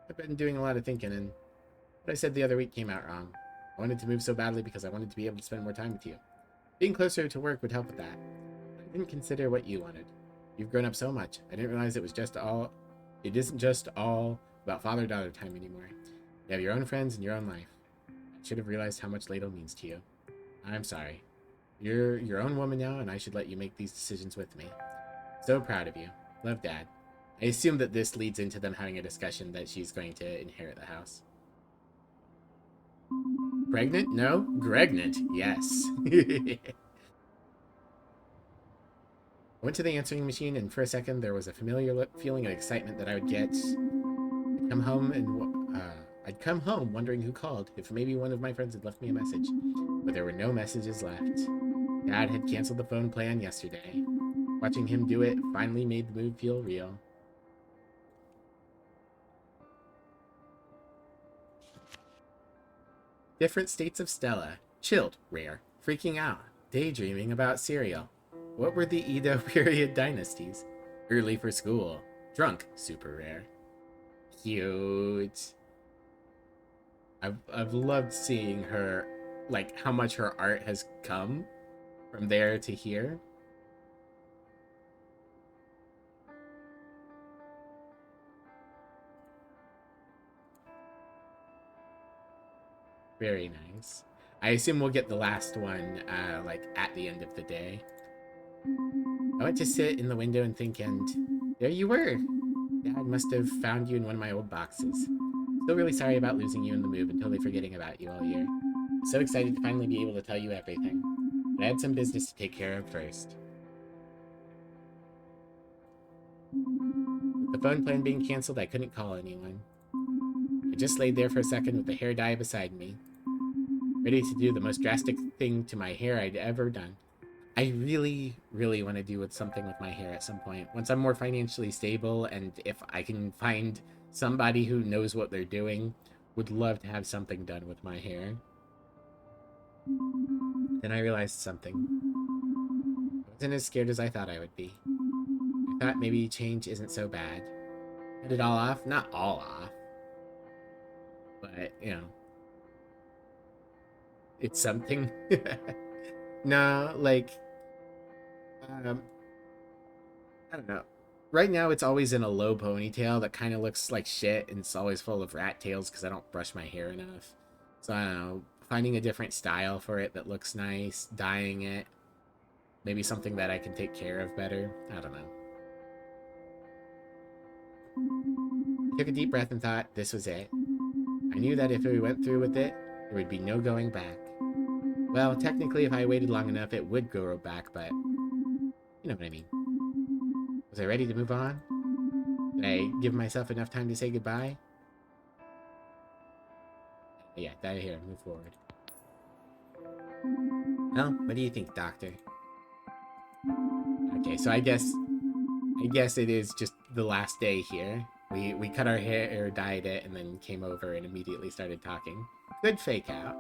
I've been doing a lot of thinking, and what I said the other week came out wrong. I wanted to move so badly because I wanted to be able to spend more time with you. Being closer to work would help with that. I didn't consider what you wanted. You've grown up so much. I didn't realize it isn't just all about father-daughter time anymore. You have your own friends and your own life. I should have realized how much Ladle means to you. I'm sorry. You're your own woman now, and I should let you make these decisions with me. So proud of you. Love, Dad. I assume that this leads into them having a discussion that she's going to inherit the house. Pregnant? No. Gregnant? Yes. I went to the answering machine, and for a second there was a familiar feeling of excitement that I would get. I'd come home wondering who called, if maybe one of my friends had left me a message. But there were no messages left. Dad had canceled the phone plan yesterday. Watching him do it finally made the move feel real. Different states of Stella. Chilled, rare. Freaking out. Daydreaming about cereal. What were the Edo period dynasties? Early for school. Drunk, super rare. cute. I've loved seeing her, like, how much her art has come from there to here. Very nice. I assume we'll get the last one, like, at the end of the day. I went to sit in the window and think, and there you were. Dad must have found you in one of my old boxes. Still really sorry about losing you in the move and totally forgetting about you all year. So excited to finally be able to tell you everything. But I had some business to take care of first. With the phone plan being canceled, I couldn't call anyone. I just laid there for a second with the hair dye beside me, ready to do the most drastic thing to my hair I'd ever done. I really, really want to do something with my hair at some point. Once I'm more financially stable, and if I can find somebody who knows what they're doing, would love to have something done with my hair. Then I realized something. I wasn't as scared as I thought I would be. I thought maybe change isn't so bad. Cut it all off? Not all off. But, you know. It's something. No, like... I don't know. Right now, it's always in a low ponytail that kind of looks like shit, and it's always full of rat tails because I don't brush my hair enough. So, I don't know. Finding a different style for it that looks nice, dyeing it. Maybe something that I can take care of better. I don't know. I took a deep breath and thought this was it. I knew that if we went through with it, there would be no going back. Well, technically, if I waited long enough, it would go back, but you know what I mean. Was I ready to move on? Did I give myself enough time to say goodbye? Yeah, that here, move forward. Well, what do you think, Doctor? Okay, so I guess it is just the last day here. We cut our hair, dyed it, and then came over and immediately started talking. Good fake out.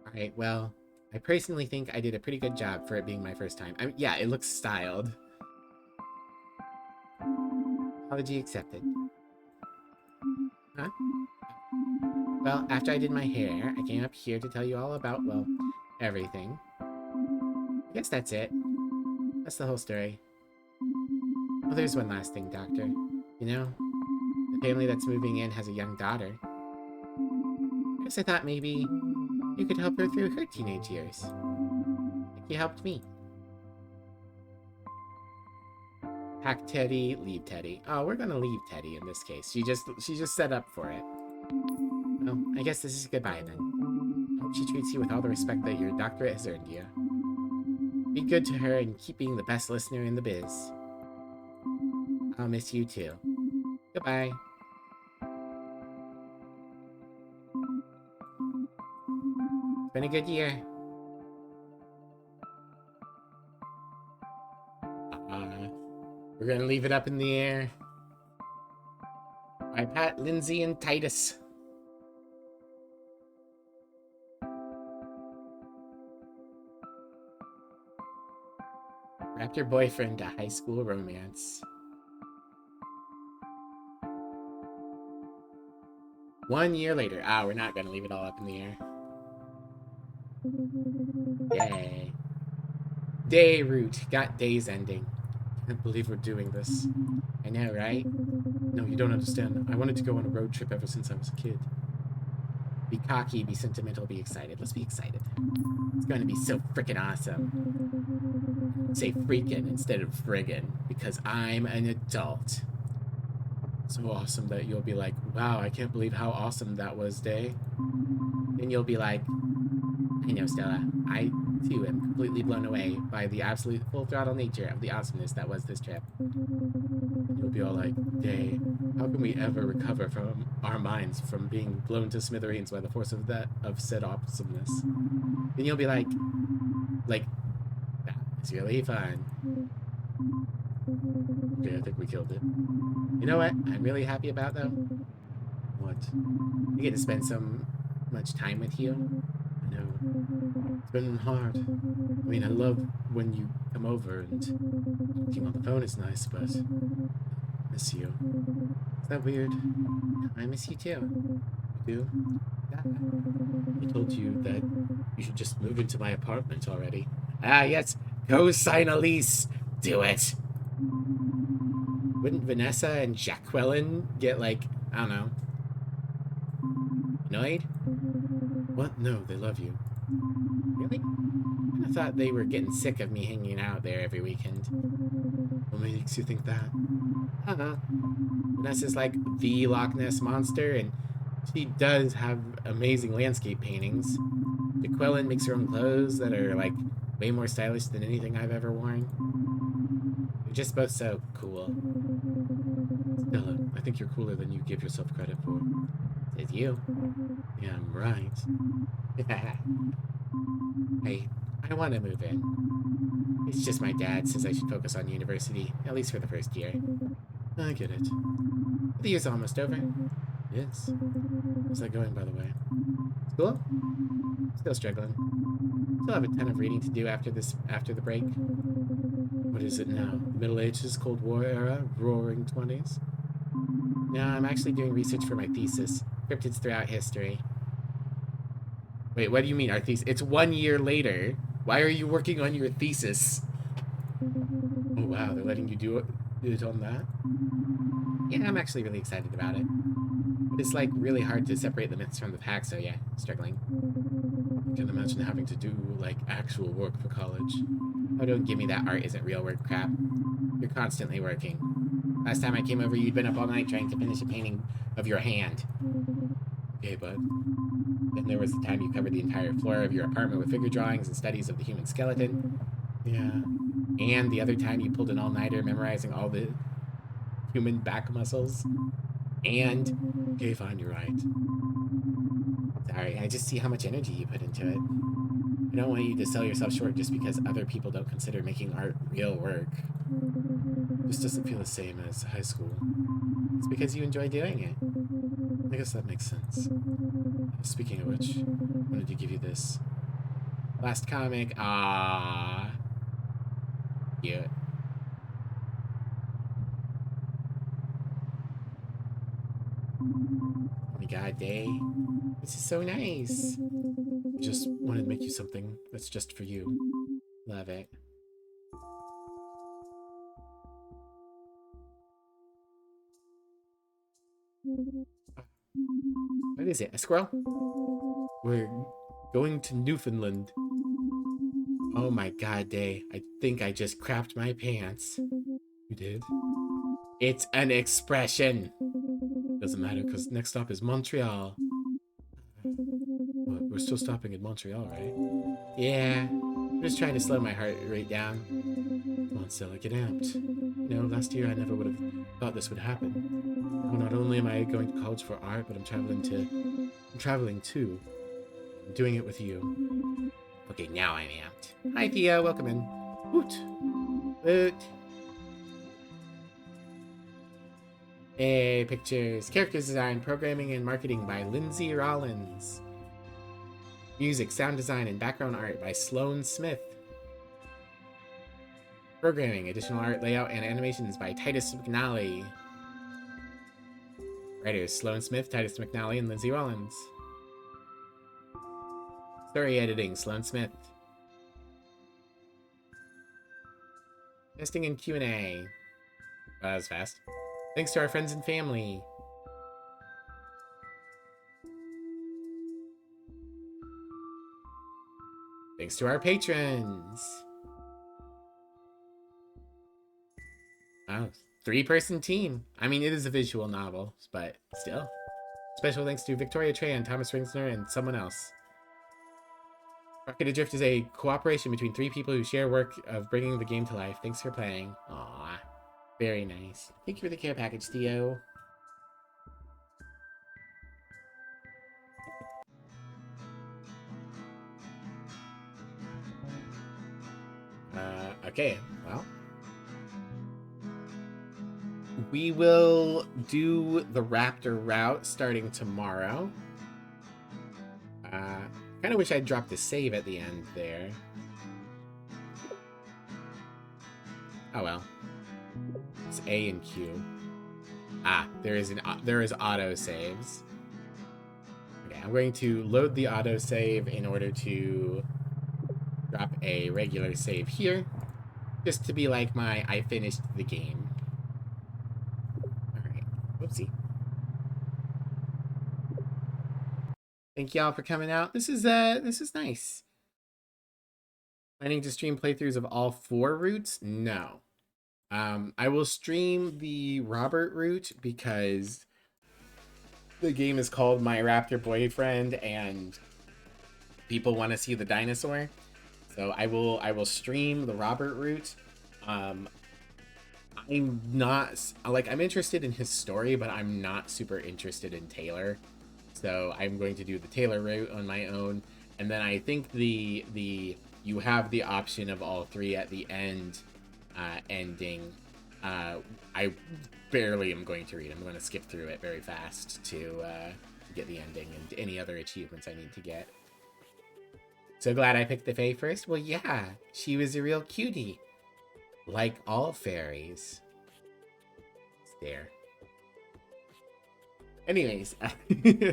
Alright, well, I personally think I did a pretty good job for it being my first time. Yeah, it looks styled. Apology accepted. Huh? Well, after I did my hair, I came up here to tell you all about, well, everything. I guess that's it. That's the whole story. Oh, there's one last thing, Doctor. You know, the family that's moving in has a young daughter. I guess I thought maybe you could help her through her teenage years. Like you helped me. Pack Teddy, leave Teddy. Oh, we're gonna leave Teddy in this case. She just set up for it. Well, I guess this is goodbye then. Hope she treats you with all the respect that your doctorate has earned you. Be good to her and keep being the best listener in the biz. I'll miss you too. Goodbye. It's been a good year. We're gonna leave it up in the air. By Pat, Lindsay, and Titus. Raptor Boyfriend, a high school romance. 1 year later. Ah, we're not gonna leave it all up in the air. Yay. Day route. Got days ending. Can't believe we're doing this. I know, right? No, you don't understand. I wanted to go on a road trip ever since I was a kid. Be cocky, be sentimental, be excited. Let's be excited. It's going to be so freaking awesome. Say freaking instead of friggin', because I'm an adult. So awesome that you'll be like, wow, I can't believe how awesome that was, Day. Then you'll be like, I know, Stella. I, too, am completely blown away by the absolute full-throttle nature of the awesomeness that was this trip. You'll be all like, Day, how can we ever recover from our minds from being blown to smithereens by the force of said awesomeness? Then you'll be like, that was really fun. Okay, I think we killed it. You know what I'm really happy about, though? What? I get to spend so much time with you. I know. It's been hard. I mean, I love when you come over, and talking on the phone is nice, but miss you. Is that weird? I miss you too. You do? Yeah. I told you that you should just move into my apartment already. Ah, yes. Go sign a lease. Do it. Wouldn't Vanessa and Jacqueline get, like, I don't know, annoyed? What? No, they love you. Really? I thought they were getting sick of me hanging out there every weekend. What makes you think that? I don't know. Vanessa's like the Loch Ness Monster, and she does have amazing landscape paintings. Jaqueline makes her own clothes that are, like, way more stylish than anything I've ever worn. They're just both so cool. Stella, I think you're cooler than you give yourself credit for. Says you. Yeah, I'm right. Hey, I want to move in. It's just my dad says I should focus on university, at least for the first year. I get it. But the year's almost over. It is. How's that going, by the way? School? Still struggling. Still have a ton of reading to do after the break. What is it now? Middle Ages, Cold War era, Roaring 20s? No, I'm actually doing research for my thesis. Cryptids throughout history. Wait, what do you mean, our thesis? It's 1 year later. Why are you working on your thesis? Oh, wow, they're letting you do it on that? Yeah, I'm actually really excited about it. But it's, like, really hard to separate the myths from the facts, so yeah, struggling. I can imagine having to do, like, actual work for college. Oh, don't give me that art isn't real work crap. You're constantly working. Last time I came over, you'd been up all night trying to finish a painting of your hand. Okay, bud. Then there was the time you covered the entire floor of your apartment with figure drawings and studies of the human skeleton. Yeah. And the other time you pulled an all-nighter memorizing all the human back muscles. And... Okay, fine, you're right. Sorry, I just see how much energy you put into it. I don't want you to sell yourself short just because other people don't consider making art real work. This doesn't feel the same as high school. It's because you enjoy doing it. I guess that makes sense. Speaking of which, I wanted to give you this. Last comic. Ah, cute. Oh my god, Day. This is so nice. I just wanted to make you something that's just for you. Love it. What is it? A squirrel? We're going to Newfoundland. Oh my god, Day. I think I just crapped my pants. You did? It's an expression. Doesn't matter, because next stop is Montreal. What, we're still stopping in Montreal, right? Yeah. I'm just trying to slow my heart rate down. Come on, Stella, get amped. You know, last year I never would have thought this would happen. Now, not only am I going to college for art, but I'm traveling too. I'm doing it with you. Okay, now I'm amped. Hi, Thea. Welcome in. Woot. Woot. Hey, pictures. Characters design, programming, and marketing by Lindsay Rollins. Music, sound design, and background art by Sloan Smith. Programming, additional art, layout, and animations by Titus McNally. Writers, Sloan Smith, Titus McNally, and Lindsay Rollins. Story editing, Sloan Smith. Testing and Q&A. That was fast. Thanks to our friends and family. Thanks to our patrons. Wow, 3-person team. I mean, it is a visual novel, but still. Special thanks to Victoria Tran, Thomas Ringsner, and someone else. Rocket Adrift is a cooperation between 3 people who share work of bringing the game to life. Thanks for playing. Aww. Very nice. Thank you for the care package, Theo. Okay, well. We will do the Raptor route starting tomorrow. Kind of wish I'd dropped the save at the end there. Oh well. It's A and Q. There is auto saves. Okay, I'm going to load the auto save in order to drop a regular save here, just to be like my I finished the game. All right, whoopsie. Thank y'all for coming out. This is nice. Planning to stream playthroughs of all 4 routes? No. I will stream the Robert route because the game is called My Raptor Boyfriend and people want to see the dinosaur. So I will stream the Robert route. I'm not like, I'm interested in his story, but I'm not super interested in Taylor. So I'm going to do the Taylor route on my own. And then I think the you have the option of all 3 at the end ending. I barely am going to read. I'm going to skip through it very fast to get the ending and any other achievements I need to get. So glad I picked the Fae first. Well, yeah, she was a real cutie. Like all fairies. There. Anyways,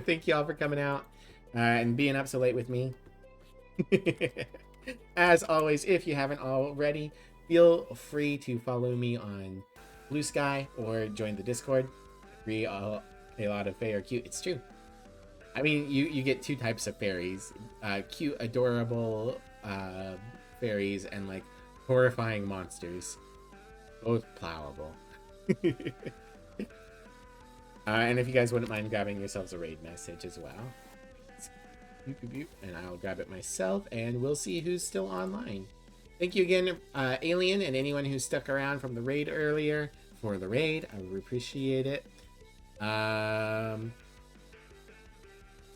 thank you all for coming out and being up so late with me. As always, if you haven't already, feel free to follow me on Blue Sky or join the Discord. A lot of Fae are cute. It's true. I mean, you get 2 types of fairies. Cute, adorable fairies and like horrifying monsters. Both plowable. And if you guys wouldn't mind grabbing yourselves a raid message as well. And I'll grab it myself, and we'll see who's still online. Thank you again, Alien, and anyone who stuck around from the raid earlier for the raid. I would appreciate it. Helia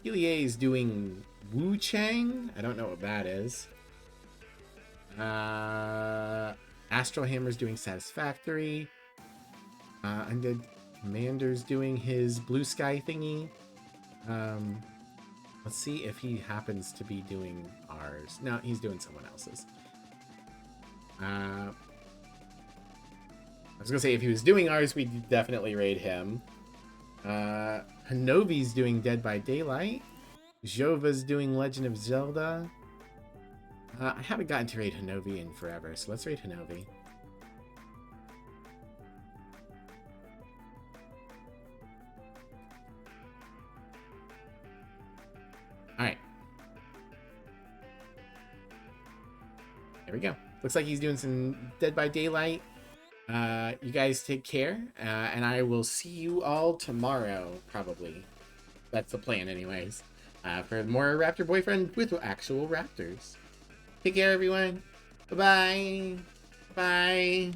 is doing Wu Chang. I don't know what that is. Astral Hammer's doing Satisfactory. Undead Commander's doing his Blue Sky thingy. Let's see if he happens to be doing ours. No, he's doing someone else's. I was gonna say if he was doing ours, we'd definitely raid him. Hanovi's doing Dead by Daylight. Jova's doing Legend of Zelda. I haven't gotten to raid Hanovi in forever, so let's raid Hanovi. Alright. There we go. Looks like he's doing some Dead by Daylight. You guys take care, and I will see you all tomorrow, probably. That's the plan, anyways. For more Raptor Boyfriend with actual raptors. Take care, everyone. Bye-bye. Bye.